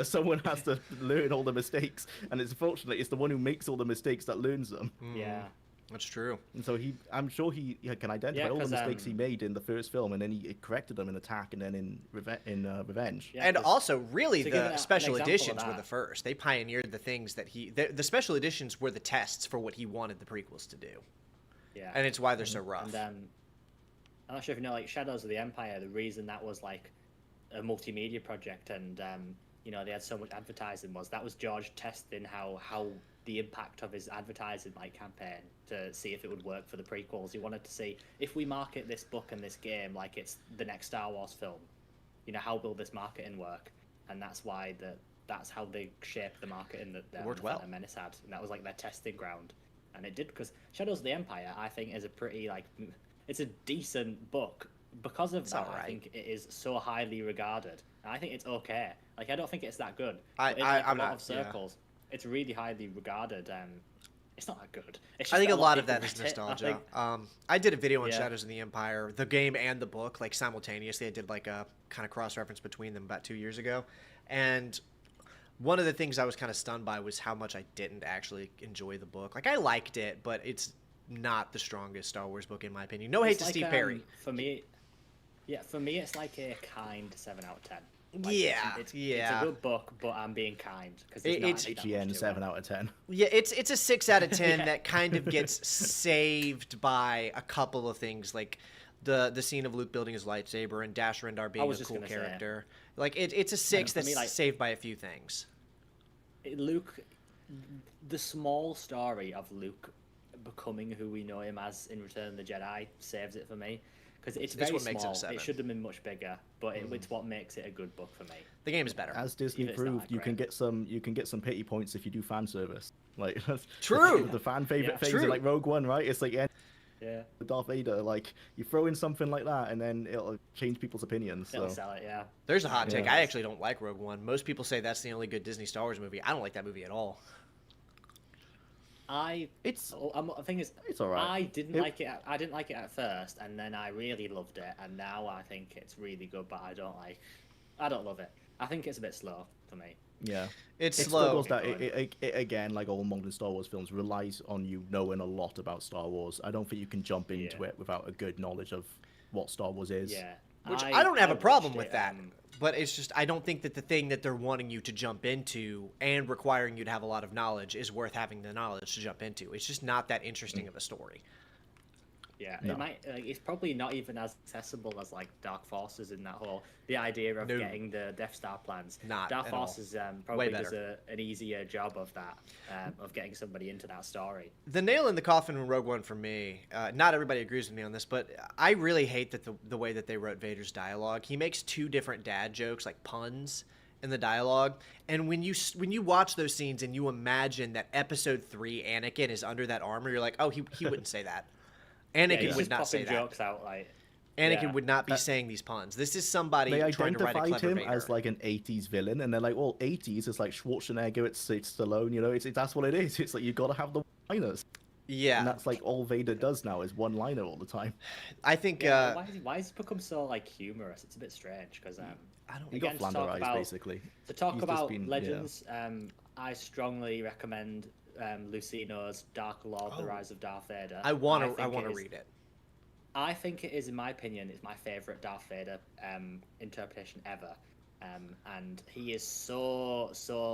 Someone has to learn all the mistakes, and it's fortunately it's the one who makes all the mistakes that learns them. Yeah. That's true. And so I'm sure he can identify all the mistakes he made in the first film, and then he corrected them in Attack and then in Revenge. Yeah, and also, really, the special editions were the first. They pioneered the things that the special editions were the tests for what he wanted the prequels to do. Yeah. And it's why they're so rough. And I'm not sure if you know, like Shadows of the Empire, the reason that was like a multimedia project and they had so much advertising that was George testing how the impact of his advertising campaign to see if it would work for the prequels. He wanted to see, if we market this book and this game like it's the next Star Wars film, how will this marketing work? And that's how they shaped the marketing that Phantom Menace had, and that was like their testing ground, and it did, because Shadows of the Empire I think is a pretty it's a decent book because of that. I think it is so highly regarded, and I think it's okay. I don't think it's that good. I'm a lot not, of circles. It's really highly regarded. It's not that good. It's I think a lot of that is nostalgia. I did a video on Shadows of the Empire, the game and the book, simultaneously. I did a kind of cross-reference between them about 2 years ago. And one of the things I was kind of stunned by was how much I didn't actually enjoy the book. I liked it, but it's not the strongest Star Wars book in my opinion. No hate to Steve Perry. For me, it's like a kind 7 out of 10. It's a good book, but I'm being kind because it's HGN 7 out of 10. Yeah, it's a 6 out of 10 that kind of gets saved by a couple of things, like the scene of Luke building his lightsaber and Dash Rendar being a cool character. It's a 6 that's saved by a few things. Luke, the small story of Luke becoming who we know him as in Return of the Jedi saves it for me. Because it's very small. It should have been much bigger, but it's what makes it a good book for me. The game is better. As Disney proved, you can get some pity points if you do fan service. True. The fan favorite things are like Rogue One, right? It's Darth Vader. You throw in something like that, and then it'll change people's opinions. It'll sell it, yeah. There's a hot take. I actually don't like Rogue One. Most people say that's the only good Disney Star Wars movie. I don't like that movie at all. The thing is, it's all right. I didn't like it. I didn't like it at first, and then I really loved it, and now I think it's really good. But I don't love it. I think it's a bit slow for me. Yeah, It's it slow. still goes down. It again, like all modern Star Wars films, relies on you knowing a lot about Star Wars. I don't think you can jump into it without a good knowledge of what Star Wars is. Yeah, Which I don't have a problem watched with it, that. But it's just, I don't think that the thing that they're wanting you to jump into and requiring you to have a lot of knowledge is worth having the knowledge to jump into. It's just not that interesting of a story. Yeah, No. it might. It's probably not even as accessible as like Dark Forces in that whole the idea of getting the Death Star plans. Not Dark at all. Forces probably Way does better. an easier job of that, of getting somebody into that story. The nail in the coffin in Rogue One for me, not everybody agrees with me on this, but I really hate that the way that they wrote Vader's dialogue. He makes two different dad jokes, like puns, in the dialogue. And when you watch those scenes and you imagine that Episode 3 Anakin is under that armor, you're like, oh, he wouldn't say that. Anakin He's would just not say popping that. jokes out like. Anakin would not be saying these puns. This is somebody They trying to write a identified clever him Vader. as like an 80s villain, and they're like, well, 80s is like Schwarzenegger, it's Stallone, you know, that's what it is. It's like you got to have the one-liners. Yeah, And that's like all Vader does now is one-liner all the time. I think. Yeah, why has he become so like humorous? It's a bit strange because I don't. He got Again, to talk Flanderized, about- basically. to talk He's just about been- Legends, I strongly recommend Lucino's Dark Lord: The Rise of Darth Vader. I want to think it is- read it. I think it is, in my opinion, it's my favorite Darth Vader interpretation ever, and he is so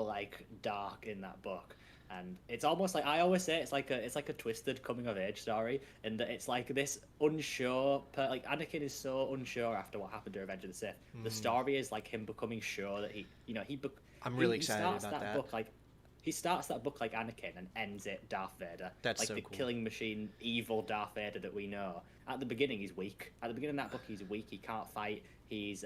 like dark in that book, and it's almost like I always say it's like a twisted coming of age story, and that it's like this unsure, like Anakin is so unsure after what happened to Revenge of the Sith. The story is like him becoming sure that I'm really he excited starts about that. book like. He starts that book like Anakin and ends it Darth Vader. That's like so the cool. killing machine, evil Darth Vader that we know. At the beginning, he's weak. At the beginning of that book, he's weak. He can't fight. He's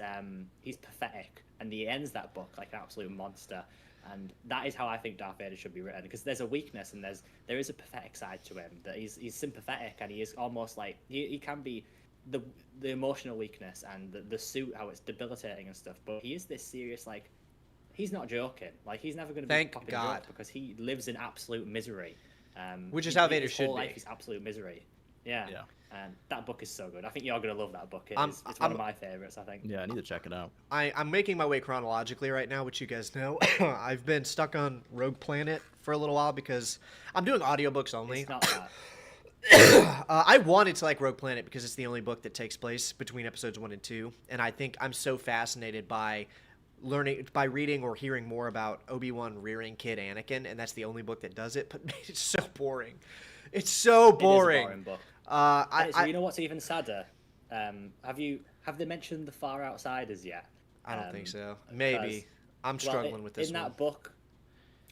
pathetic, and he ends that book like an absolute monster. And that is how I think Darth Vader should be written, because there's a weakness and there is a pathetic side to him. That he's sympathetic, and he is almost like he can be the emotional weakness and the suit, how it's debilitating and stuff. But he is this serious like. He's not joking. Like, he's never going to be Thank popping God. jokes because he lives in absolute misery. Which is how Vader his should whole be. life is absolute misery. Yeah. Yeah. And that book is so good. I think you're going to love that book. It's one I'm- of my favorites, I think. Yeah, I need to check it out. I'm making my way chronologically right now, which you guys know. I've been stuck on Rogue Planet for a little while because I'm doing audiobooks only. It's not that. I wanted to like Rogue Planet because it's the only book that takes place between episodes 1 and 2, and I think I'm so fascinated by reading or hearing more about Obi-Wan rearing kid Anakin, and that's the only book that does it. But it's so boring. It's so boring. It is a boring book. You know what's even sadder? Have they mentioned the Far Outsiders yet? I don't think so. Maybe. because- I'm struggling with this in one. that book,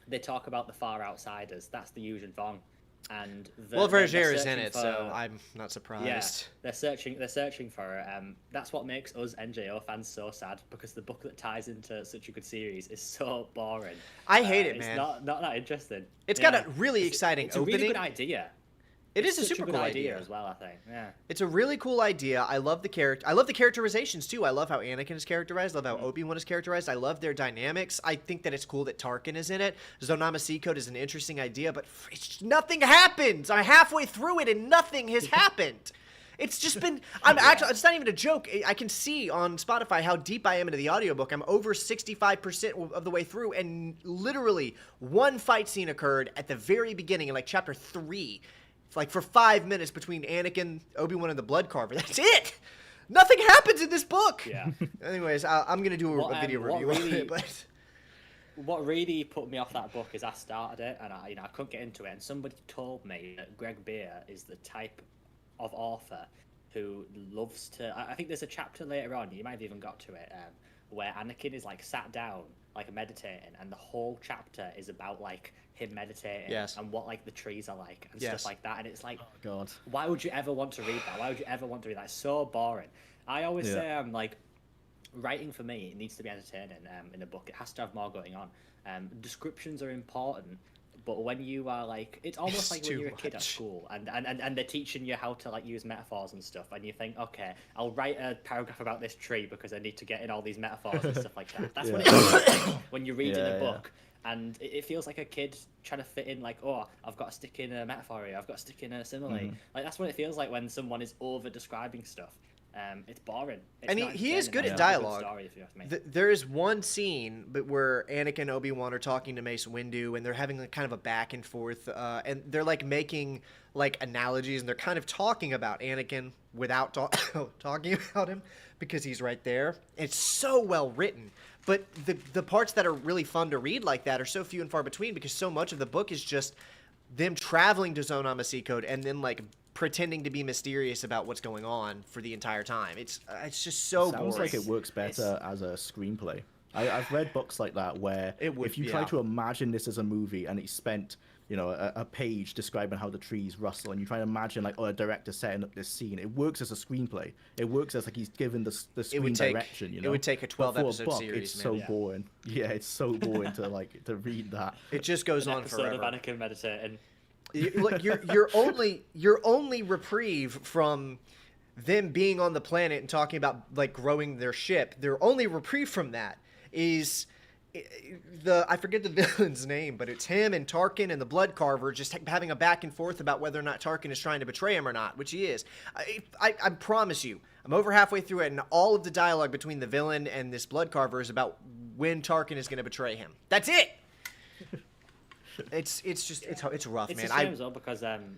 they talk about the Far Outsiders. That's the Yuuzhan Vong, and Well, they're Verger is in searching it, for- so I'm not surprised. Yeah, they're searching for it. That's what makes us NJO fans so sad, because the book that ties into such a good series is so boring. I hate it, man. It's not that interesting. It's got a really exciting it's a opening. really good idea. It is It's a such super good cool idea idea. as well, I think. Yeah. It's a really cool idea. I love the character. I love the characterizations too. I love how Anakin is characterized. I love how Obi-Wan is characterized. I love their dynamics. I think that it's cool that Tarkin is in it. Zonama Sea Code is an interesting idea, but nothing happens. I'm halfway through it and nothing has happened. It's just been. Actually. It's not even a joke. I can see on Spotify how deep I am into the audiobook. I'm over 65% of the way through, and literally one fight scene occurred at the very beginning in like chapter 3. Like for 5 minutes between Anakin, Obi-Wan, and the Blood Carver. That's it. Nothing happens in this book. Yeah. Anyways, I'm gonna do a video what review on really- it. But What really put me off that book is I started it and I couldn't get into it, and somebody told me that Greg Beer is the type of author who loves to. I think there's a chapter later on, you might have even got to it, where Anakin is like sat down, like meditating, and the whole chapter is about like him meditating Yes. and what like the trees are like and Yes. stuff like that. And it's like, Oh, God. why would you ever want to read that? Why would you ever want to read that? It's so boring. I always Yeah. say, like, writing for me, it needs to be entertaining in a book. It has to have more going on. Descriptions are important, But when you are like, it's almost It's like when too you're a kid at much. school and they're teaching you how to like use metaphors and stuff, and you think, okay, I'll write a paragraph about this tree because I need to get in all these metaphors and stuff like that. That's what it feels like when you're reading a book, and it feels like a kid trying to fit in, like, oh, I've got to stick in a metaphor here, I've got to stick in a simile. Like that's what it feels like when someone is over describing stuff. It's boring. It's And not he is good entertaining. at It's not a good dialogue. story, if you ask me. There is one scene where Anakin and Obi-Wan are talking to Mace Windu, and they're having like, kind of a back and forth, and they're like making like analogies, and they're kind of talking about Anakin without talking about him because he's right there. It's so well written, but the parts that are really fun to read like that are so few and far between because so much of the book is just them traveling to Zone Sea Code and then like pretending to be mysterious about what's going on for the entire time. It's just so Sounds boring. like it works better as a screenplay. I've read books like that where if you try to imagine this as a movie and he spent, you know, a page describing how the trees rustle, and you try to imagine like, oh, a director setting up this scene, it works as a screenplay. It works as like he's given the screen direction. You know, it would take a But for 12-episode book, series. It's so boring. Yeah, it's so boring to like to read that. It just goes An on episode forever. of Anakin meditating. Look, your only reprieve from them being on the planet and talking about like growing their ship. Their only reprieve from that is I forget the villain's name, but it's him and Tarkin and the Blood Carver just having a back and forth about whether or not Tarkin is trying to betray him or not, which he is. I promise you, I'm over halfway through it, and all of the dialogue between the villain and this Blood Carver is about when Tarkin is going to betray him. That's it. It's rough, It's man. a shame as well because Zonima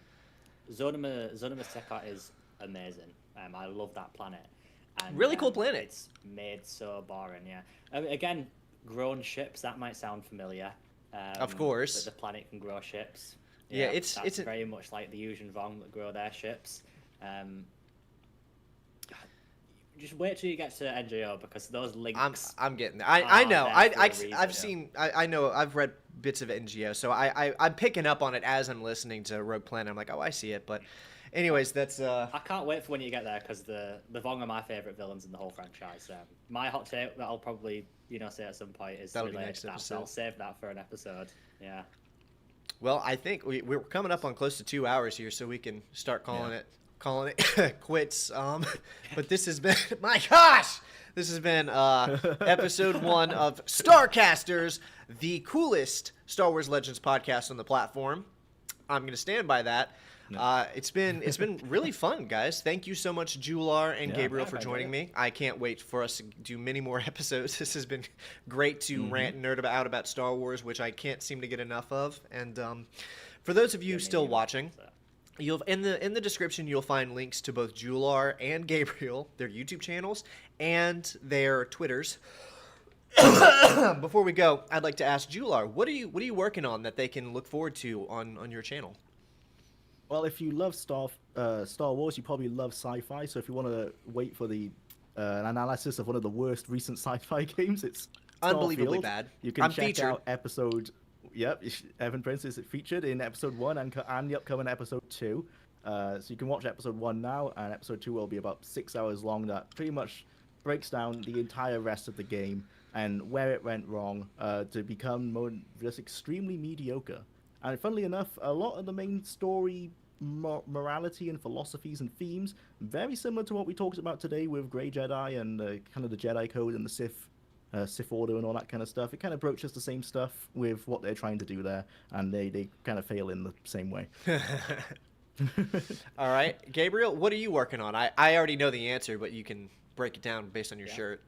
Sekot is amazing. I love that planet. And, Really cool planet. It's made so boring, yeah. I mean, again, grown ships, that might sound familiar. Of course. That the planet can grow ships. Yeah, that's it's very much like the Yuuzhan Vong that grow their ships. Just wait till you get to NJO because those links. I'm getting there. I know. there for a reason, I've seen. I know. I've read bits of NGO, so I'm picking up on it as I'm listening to Rogue Planet. I'm like, oh, I see it. But, anyways, that's. I can't wait for when you get there because the Vong are my favorite villains in the whole franchise. My hot take that I'll probably say at some point is That'll be related next to that, so episode. I'll save that for an episode. Yeah. Well, I think we're coming up on close to 2 hours here, so we can start calling it quits. But this has been my gosh. This has been episode 1 of STARCASTERS, the coolest Star Wars Legends podcast on the platform. I'm going to stand by that. It's been really fun, guys. Thank you so much, Jular and Gabriel, for joining me. I can't wait for us to do many more episodes. This has been great to rant and nerd about Star Wars, which I can't seem to get enough of. And for those of you still watching, you'll in the description you'll find links to both Jular and Gabriel, their YouTube channels, and their Twitters. Before we go, I'd like to ask Jular, what are you working on that they can look forward to on your channel? Well, if you love Star Wars, you probably love sci-fi. So if you want to wait for the analysis of one of the worst recent sci-fi games, it's Unbelievably Starfield. bad. You can I'm check featured. out episode. Yep, Evan Prince is featured in episode 1 and the upcoming episode 2. So you can watch episode 1 now, and episode 2 will be about 6 hours long. That pretty much breaks down the entire rest of the game and where it went wrong to become just extremely mediocre. And funnily enough, a lot of the main story morality and philosophies and themes very similar to what we talked about today with Grey Jedi and kind of the Jedi Code and the Sith Order and all that kind of stuff. It kind of broaches the same stuff with what they're trying to do there, and they kind of fail in the same way. All right, Gabriel, what are you working on? I already know the answer, but you can break it down based on your shirt.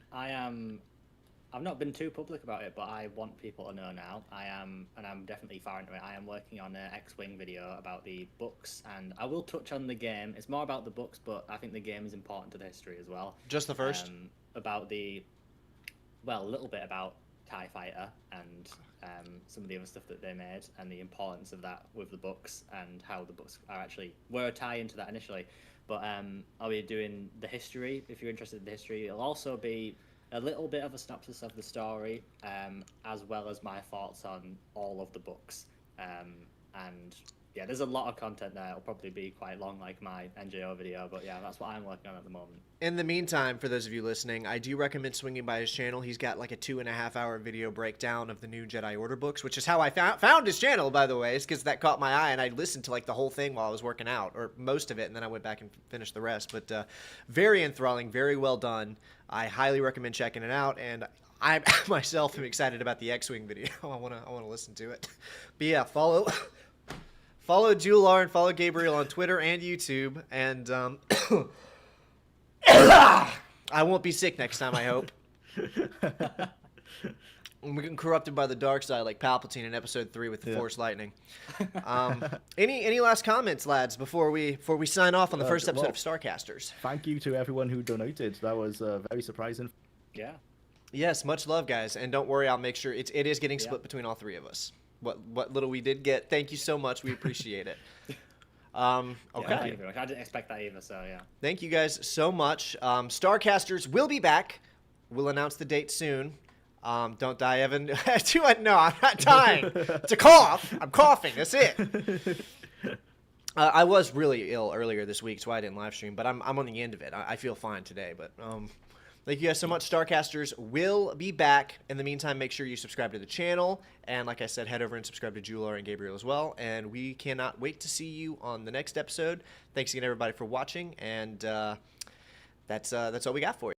I've not been too public about it, but I want people to know now. I'm definitely far into it. I am working on an X-Wing video about the books, and I will touch on the game. It's more about the books, but I think the game is important to the history as well. Just the first? A little bit about TIE Fighter and some of the other stuff that they made and the importance of that with the books and how the books were a tie into that initially. But I'll be doing the history, if you're interested in the history. It'll also be a little bit of a synopsis of the story, as well as my thoughts on all of the books. And yeah, there's a lot of content there. It'll probably be quite long, like my NJO video, but yeah, that's what I'm working on at the moment. In the meantime, for those of you listening, I do recommend swinging by his channel. He's got like a 2.5-hour video breakdown of the new Jedi Order books, which is how I found his channel, by the way. It's because that caught my eye, and I listened to like the whole thing while I was working out, or most of it, and then I went back and finished the rest. But very enthralling, very well done. I highly recommend checking it out, and I myself am excited about the X-Wing video. I wanna listen to it. But yeah, follow Jular and follow Gabriel on Twitter and YouTube, and I won't be sick next time, I hope. I'm getting corrupted by the dark side like Palpatine in Episode 3 with the Force lightning. Any last comments, lads, before we sign off on the first episode of Starcasters? Thank you to everyone who donated. That was very surprising. Yeah. Yes, much love, guys, and don't worry, I'll make sure it is getting split between all three of us. What little we did get, thank you so much. We appreciate it. Okay. Yeah, thank you very much. I didn't expect that either, so yeah. Thank you guys so much. Starcasters will be back. We'll announce the date soon. Don't die, Evan. No, I'm not dying. It's a cough. I'm coughing. That's it. I was really ill earlier this week, so I didn't live stream, but I'm on the end of it. I feel fine today, but thank you guys so much. Starcasters will be back. In the meantime, make sure you subscribe to the channel. And like I said, head over and subscribe to Jular and Gabriel as well. And we cannot wait to see you on the next episode. Thanks again, everybody, for watching. And that's all we got for you.